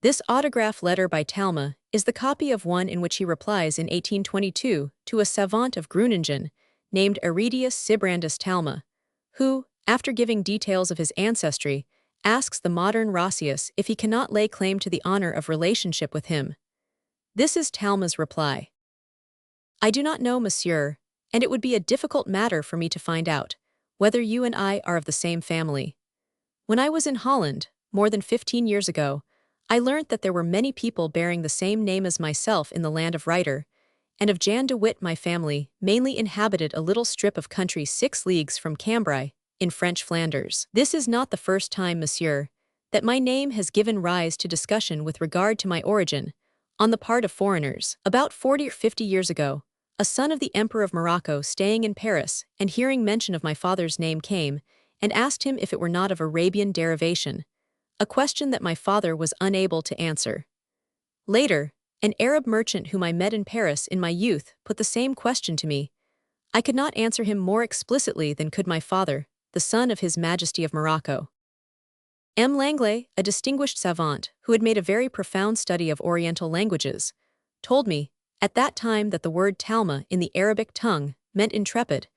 This autograph letter by Talma is the copy of one in which he replies in 1822 to a savant of Groningen named Aridius Sibrandus Talma, who, after giving details of his ancestry, asks the modern Roscius if he cannot lay claim to the honor of relationship with him. This is Talma's reply. I do not know, monsieur, and it would be a difficult matter for me to find out whether you and I are of the same family. When I was in Holland, more than 15 years ago, I learnt that there were many people bearing the same name as myself in the land of Ryder, and of Jan de Witt my family mainly inhabited a little strip of country 6 leagues from Cambrai, in French Flanders. This is not the first time, monsieur, that my name has given rise to discussion with regard to my origin, on the part of foreigners. About 40 or 50 years ago, a son of the Emperor of Morocco staying in Paris and hearing mention of my father's name came and asked him if it were not of Arabian derivation, a question that my father was unable to answer. Later, an Arab merchant whom I met in Paris in my youth put the same question to me. I could not answer him more explicitly than could my father, the son of His Majesty of Morocco. M. Langlais, a distinguished savant who had made a very profound study of Oriental languages, told me, at that time, that the word Talma in the Arabic tongue meant intrepid,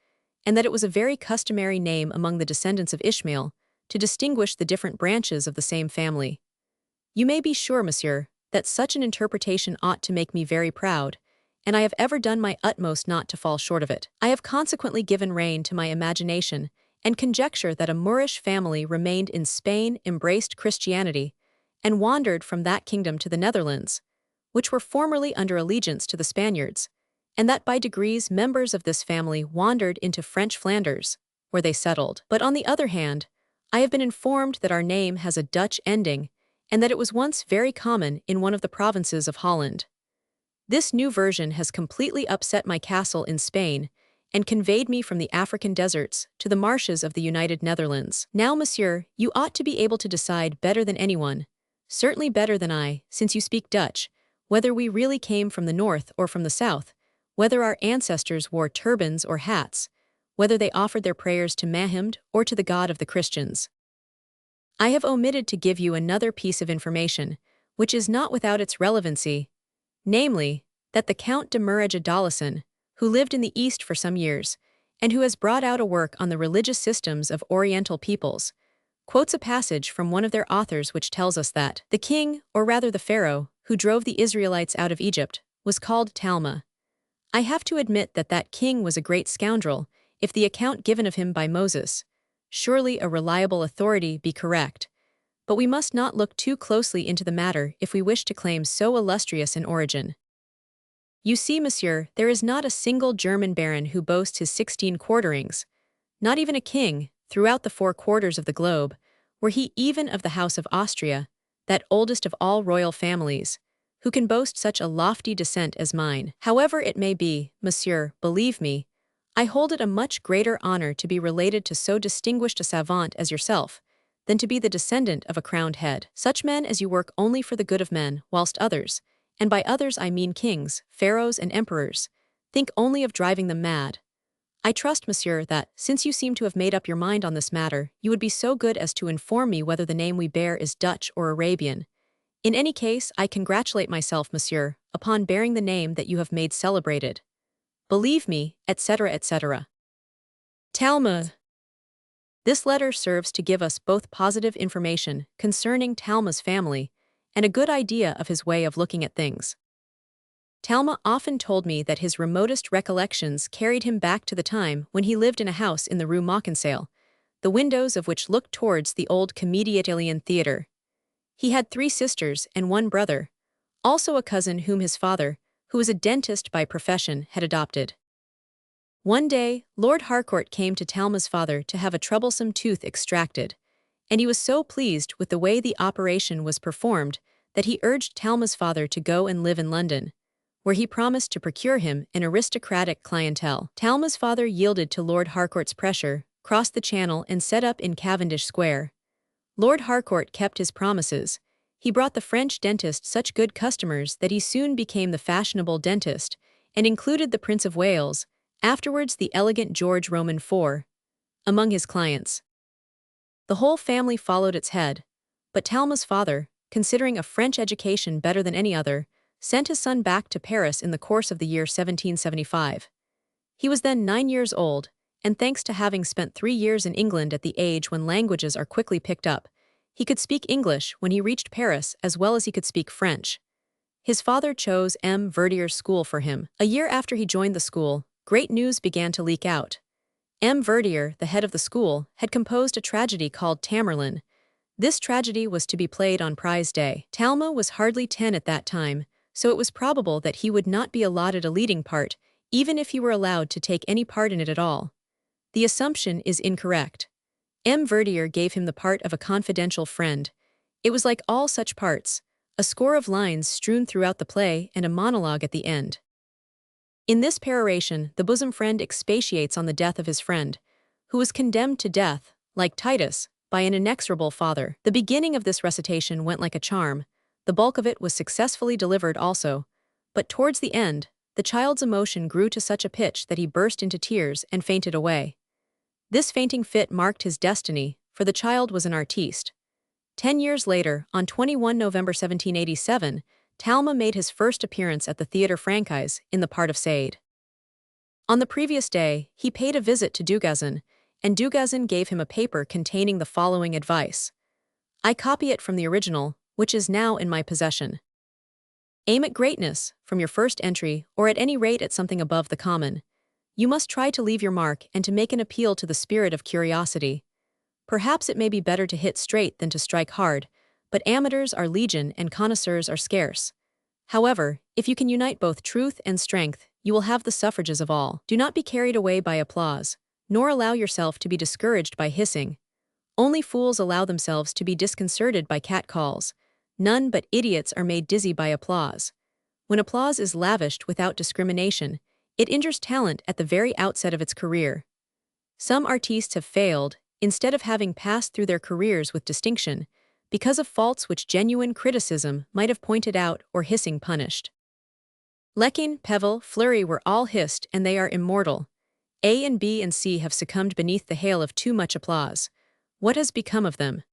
and that it was a very customary name among the descendants of Ishmael to distinguish the different branches of the same family. You may be sure, monsieur, that such an interpretation ought to make me very proud, and I have ever done my utmost not to fall short of it. I have consequently given rein to my imagination and conjecture that a Moorish family remained in Spain, embraced Christianity, and wandered from that kingdom to the Netherlands, which were formerly under allegiance to the Spaniards, and that by degrees members of this family wandered into French Flanders, where they settled. But on the other hand, I have been informed that our name has a Dutch ending, and that it was once very common in one of the provinces of Holland. This new version has completely upset my castle in Spain, and conveyed me from the African deserts to the marshes of the United Netherlands. Now, monsieur, you ought to be able to decide better than anyone, certainly better than I, since you speak Dutch, whether we really came from the north or from the south, whether our ancestors wore turbans or hats, whether they offered their prayers to Mahomet or to the God of the Christians. I have omitted to give you another piece of information, which is not without its relevancy, namely, that the Count de Murage-Adolescen, who lived in the East for some years, and who has brought out a work on the religious systems of Oriental peoples, quotes a passage from one of their authors which tells us that the king, or rather the pharaoh, who drove the Israelites out of Egypt, was called Talma. I have to admit that that king was a great scoundrel, if the account given of him by Moses, surely a reliable authority, be correct, but we must not look too closely into the matter if we wish to claim so illustrious an origin. You see, monsieur, there is not a single German baron who boasts his 16 quarterings, not even a king, throughout the 4 quarters of the globe, were he even of the House of Austria, that oldest of all royal families, who can boast such a lofty descent as mine. However it may be, monsieur, believe me, I hold it a much greater honor to be related to so distinguished a savant as yourself, than to be the descendant of a crowned head. Such men as you work only for the good of men, whilst others, and by others I mean kings, pharaohs, and emperors, think only of driving them mad. I trust, monsieur, that, since you seem to have made up your mind on this matter, you would be so good as to inform me whether the name we bear is Dutch or Arabian. In any case, I congratulate myself, monsieur, upon bearing the name that you have made celebrated. Believe me, etc., etc. Talma. This letter serves to give us both positive information concerning Talma's family and a good idea of his way of looking at things. Talma often told me that his remotest recollections carried him back to the time when he lived in a house in the Rue Mauconseil, the windows of which looked towards the old Comédie Italienne theatre. He had 3 sisters and 1 brother, also a cousin whom his father, who was a dentist by profession, had adopted. One day, Lord Harcourt came to Talma's father to have a troublesome tooth extracted, and he was so pleased with the way the operation was performed that he urged Talma's father to go and live in London, where he promised to procure him an aristocratic clientele. Talma's father yielded to Lord Harcourt's pressure, crossed the Channel and set up in Cavendish Square. Lord Harcourt kept his promises. He brought the French dentist such good customers that he soon became the fashionable dentist, and included the Prince of Wales, afterwards the elegant George Roman IV, among his clients. The whole family followed its head, but Talma's father, considering a French education better than any other, sent his son back to Paris in the course of the year 1775. He was then 9 years old, and thanks to having spent 3 years in England at the age when languages are quickly picked up, he could speak English when he reached Paris as well as he could speak French. His father chose M. Verdier's school for him. A year after he joined the school, great news began to leak out. M. Verdier, the head of the school, had composed a tragedy called Tamerlane. This tragedy was to be played on prize day. Talma was hardly 10 at that time, so it was probable that he would not be allotted a leading part, even if he were allowed to take any part in it at all. The assumption is incorrect. M. Verdier gave him the part of a confidential friend. It was like all such parts, a score of lines strewn throughout the play and a monologue at the end. In this peroration, the bosom friend expatiates on the death of his friend, who was condemned to death, like Titus, by an inexorable father. The beginning of this recitation went like a charm. The bulk of it was successfully delivered also, but towards the end, the child's emotion grew to such a pitch that he burst into tears and fainted away. This fainting fit marked his destiny, for the child was an artiste. 10 years later, on 21 November 1787, Talma made his first appearance at the Theatre Francais in the part of Sade. On the previous day, he paid a visit to Dugazon, and Dugazon gave him a paper containing the following advice. I copy it from the original, which is now in my possession. Aim at greatness, from your first entry, or at any rate at something above the common. You must try to leave your mark and to make an appeal to the spirit of curiosity. Perhaps it may be better to hit straight than to strike hard, but amateurs are legion and connoisseurs are scarce. However, if you can unite both truth and strength, you will have the suffrages of all. Do not be carried away by applause, nor allow yourself to be discouraged by hissing. Only fools allow themselves to be disconcerted by catcalls. None but idiots are made dizzy by applause. When applause is lavished without discrimination, it injures talent at the very outset of its career. Some artistes have failed, instead of having passed through their careers with distinction, because of faults which genuine criticism might have pointed out or hissing punished. Lequin, Pevel, Fleury were all hissed and they are immortal. A and B and C have succumbed beneath the hail of too much applause. What has become of them?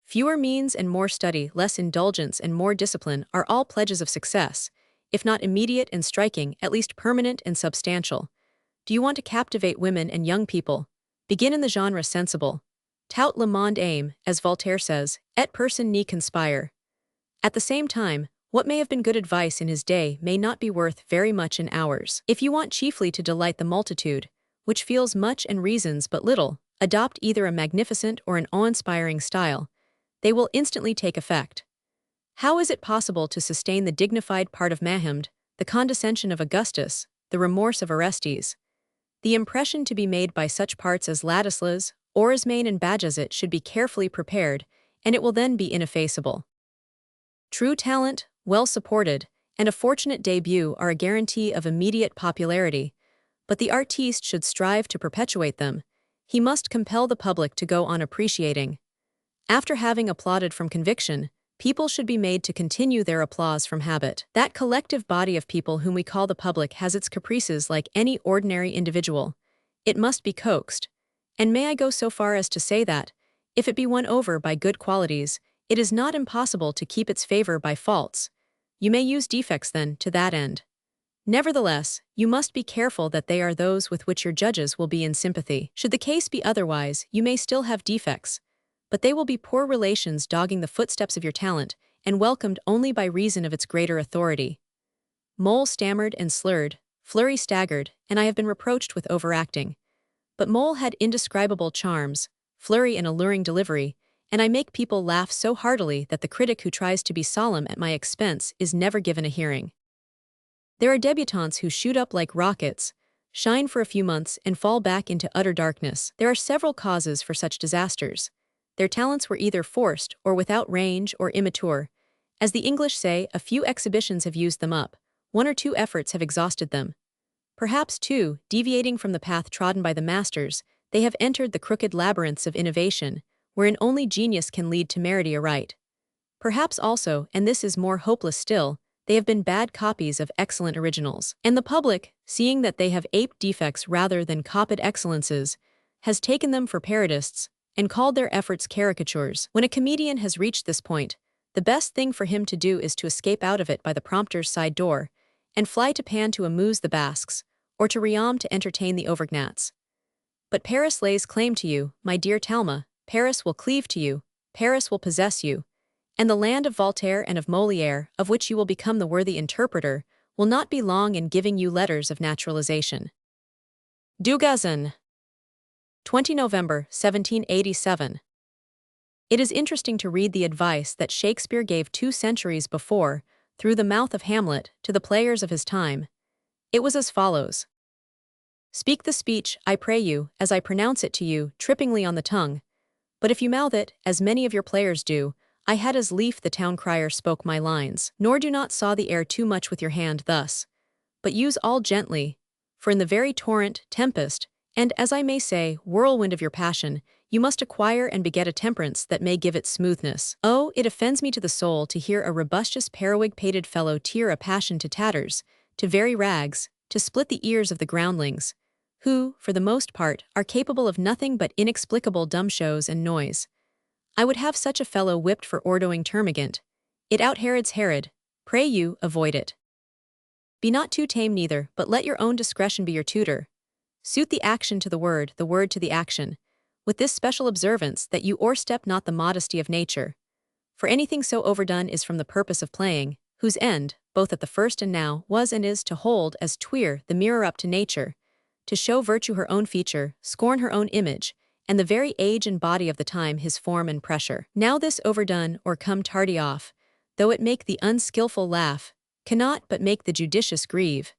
Fewer means and more study, less indulgence and more discipline are all pledges of success, if not immediate and striking, at least permanent and substantial. Do you want to captivate women and young people? Begin in the genre sensible. Tout le monde aime, as Voltaire says, et personne n'y conspire. At the same time, what may have been good advice in his day may not be worth very much in ours. If you want chiefly to delight the multitude, which feels much and reasons but little, adopt either a magnificent or an awe-inspiring style. They will instantly take effect. How is it possible to sustain the dignified part of Mahomet, the condescension of Augustus, the remorse of Orestes? The impression to be made by such parts as Ladislas, Orosmane and Bajazet should be carefully prepared, and it will then be ineffaceable. True talent, well supported, and a fortunate debut are a guarantee of immediate popularity, but the artiste should strive to perpetuate them. He must compel the public to go on appreciating. After having applauded from conviction, people should be made to continue their applause from habit. That collective body of people whom we call the public has its caprices like any ordinary individual. It must be coaxed. And may I go so far as to say that, if it be won over by good qualities, it is not impossible to keep its favor by faults. You may use defects then, to that end. Nevertheless, you must be careful that they are those with which your judges will be in sympathy. Should the case be otherwise, you may still have defects, but they will be poor relations dogging the footsteps of your talent, and welcomed only by reason of its greater authority. Mole stammered and slurred, Fleury staggered, and I have been reproached with overacting. But Mole had indescribable charms, Fleury an alluring delivery, and I make people laugh so heartily that the critic who tries to be solemn at my expense is never given a hearing. There are debutantes who shoot up like rockets, shine for a few months, and fall back into utter darkness. There are several causes for such disasters. Their talents were either forced or without range or immature. As the English say, a few exhibitions have used them up, one or two efforts have exhausted them. Perhaps, too, deviating from the path trodden by the masters, they have entered the crooked labyrinths of innovation, wherein only genius can lead temerity aright. Perhaps also, and this is more hopeless still, they have been bad copies of excellent originals. And the public, seeing that they have aped defects rather than copied excellences, has taken them for parodists and called their efforts caricatures. When a comedian has reached this point, the best thing for him to do is to escape out of it by the prompter's side door and fly to Pan to amuse the Basques, or to Riom to entertain the Auvergnats. But Paris lays claim to you, my dear Talma, Paris will cleave to you, Paris will possess you, and the land of Voltaire and of Molière, of which you will become the worthy interpreter, will not be long in giving you letters of naturalization. Dugazon. 20 November 1787. It is interesting to read the advice that Shakespeare gave 2 centuries before, through the mouth of Hamlet, to the players of his time. It was as follows. Speak the speech, I pray you, as I pronounce it to you, trippingly on the tongue. But if you mouth it, as many of your players do, I had as lief the town crier spoke my lines. Nor do not saw the air too much with your hand thus, but use all gently, for in the very torrent, tempest, and, as I may say, whirlwind of your passion, you must acquire and beget a temperance that may give it smoothness. Oh, it offends me to the soul to hear a robustious periwig-pated fellow tear a passion to tatters, to very rags, to split the ears of the groundlings, who, for the most part, are capable of nothing but inexplicable dumb shows and noise. I would have such a fellow whipped for ordoing termagant. It out-Herods Herod. Pray you, avoid it. Be not too tame neither, but let your own discretion be your tutor. Suit the action to the word to the action, with this special observance that you o'erstep not the modesty of nature. For anything so overdone is from the purpose of playing, whose end, both at the first and now, was and is to hold as twere the mirror up to nature, to show virtue her own feature, scorn her own image, and the very age and body of the time his form and pressure. Now this overdone or come tardy off, though it make the unskilful laugh, cannot but make the judicious grieve,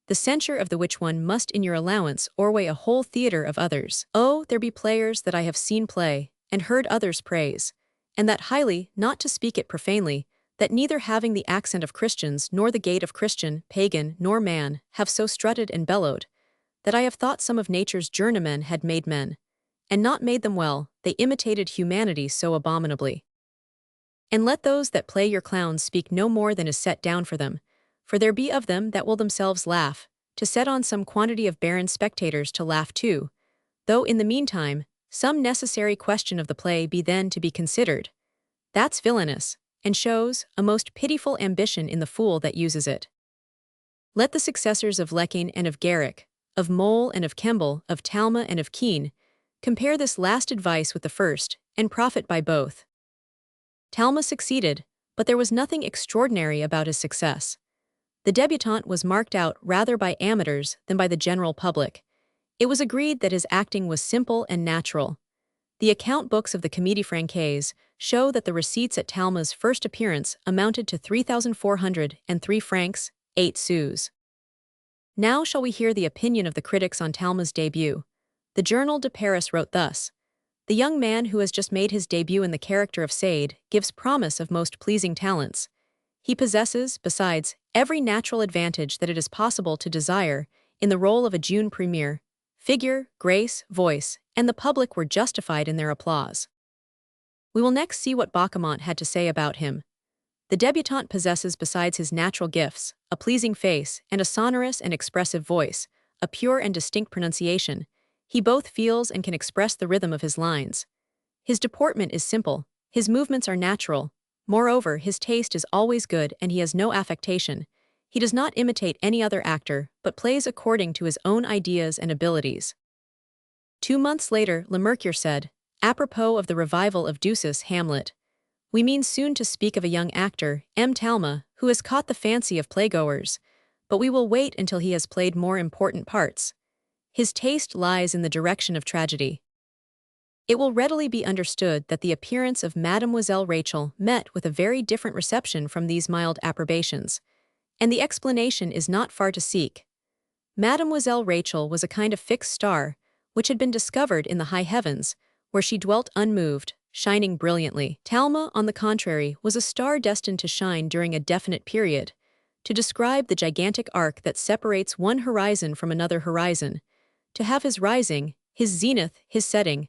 the censure of the which one must in your allowance o'erweigh a whole theatre of others. Oh, there be players that I have seen play, and heard others praise, and that highly, not to speak it profanely, that neither having the accent of Christians nor the gait of Christian, pagan, nor man, have so strutted and bellowed, that I have thought some of nature's journeymen had made men, and not made them well, they imitated humanity so abominably. And let those that play your clowns speak no more than is set down for them, for there be of them that will themselves laugh, to set on some quantity of barren spectators to laugh too, though in the meantime, some necessary question of the play be then to be considered. That's villainous, and shows a most pitiful ambition in the fool that uses it. Let the successors of Leckine and of Garrick, of Mole and of Kemble, of Talma and of Keene, compare this last advice with the first, and profit by both. Talma succeeded, but there was nothing extraordinary about his success. The debutante was marked out rather by amateurs than by the general public. It was agreed that his acting was simple and natural. The account books of the Comédie Française show that the receipts at Talma's first appearance amounted to 3,403 francs, 8 sous. Now shall we hear the opinion of the critics on Talma's debut. The Journal de Paris wrote thus: The young man who has just made his debut in the character of Sade gives promise of most pleasing talents. He possesses, besides, every natural advantage that it is possible to desire in the role of a jeune premier. Figure, grace, voice, and the public were justified in their applause. We will next see what Bacamont had to say about him. The debutante possesses, besides his natural gifts, a pleasing face and a sonorous and expressive voice, a pure and distinct pronunciation. He both feels and can express the rhythm of his lines. His deportment is simple, his movements are natural. Moreover, his taste is always good and he has no affectation. He does not imitate any other actor, but plays according to his own ideas and abilities. 2 months later, Le Mercure said, apropos of the revival of Ducis' Hamlet, we mean soon to speak of a young actor, M. Talma, who has caught the fancy of playgoers, but we will wait until he has played more important parts. His taste lies in the direction of tragedy. It will readily be understood that the appearance of Mademoiselle Rachel met with a very different reception from these mild approbations, and the explanation is not far to seek. Mademoiselle Rachel was a kind of fixed star, which had been discovered in the high heavens, where she dwelt unmoved, shining brilliantly. Talma, on the contrary, was a star destined to shine during a definite period, to describe the gigantic arc that separates one horizon from another horizon, to have his rising, his zenith, his setting,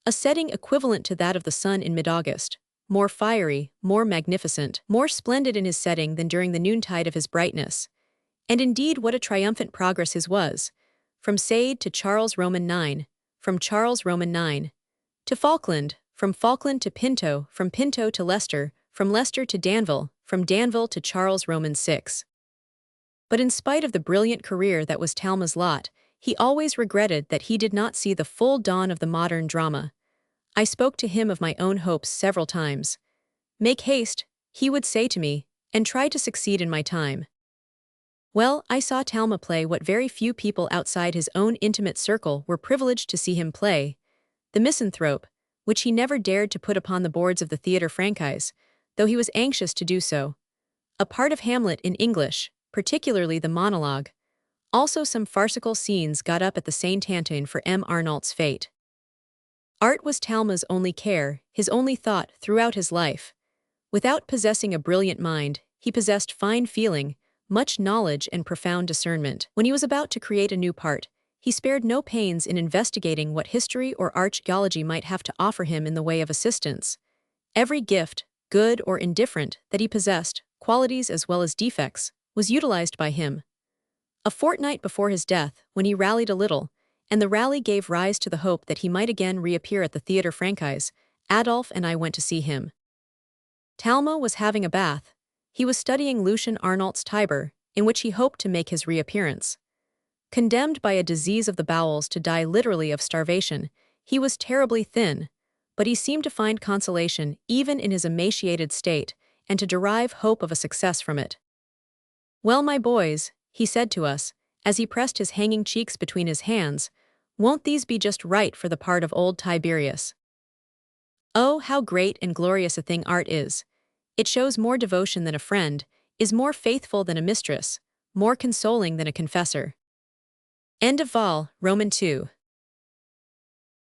a setting equivalent to that of the sun in mid-August, more fiery, more magnificent, more splendid in his setting than during the noontide of his brightness. And indeed what a triumphant progress his was, from Sade to Charles Roman 9, from Charles Roman 9 to Falkland, from Falkland to Pinto, from Pinto to Leicester, from Leicester to Danville, from Danville to Charles Roman 6. But in spite of the brilliant career that was Talma's lot, he always regretted that he did not see the full dawn of the modern drama. I spoke to him of my own hopes several times. "Make haste," he would say to me, "and try to succeed in my time." Well, I saw Talma play what very few people outside his own intimate circle were privileged to see him play, the misanthrope, which he never dared to put upon the boards of the Theatre Francais, though he was anxious to do so. A part of Hamlet in English, particularly the monologue. Also some farcical scenes got up at the Saint-Antoine for M. Arnault's fate. Art was Talma's only care, his only thought throughout his life. Without possessing a brilliant mind, he possessed fine feeling, much knowledge and profound discernment. When he was about to create a new part, he spared no pains in investigating what history or archaeology might have to offer him in the way of assistance. Every gift, good or indifferent, that he possessed, qualities as well as defects, was utilized by him. A fortnight before his death, when he rallied a little, and the rally gave rise to the hope that he might again reappear at the Theatre Francais, Adolphe and I went to see him. Talma was having a bath. He was studying Lucien Arnault's Tiber, in which he hoped to make his reappearance. Condemned by a disease of the bowels to die literally of starvation, he was terribly thin, but he seemed to find consolation even in his emaciated state and to derive hope of a success from it. "Well, my boys," he said to us, as he pressed his hanging cheeks between his hands, "won't these be just right for the part of old Tiberius? Oh, how great and glorious a thing art is! It shows more devotion than a friend, is more faithful than a mistress, more consoling than a confessor." End of Vol, Roman 2.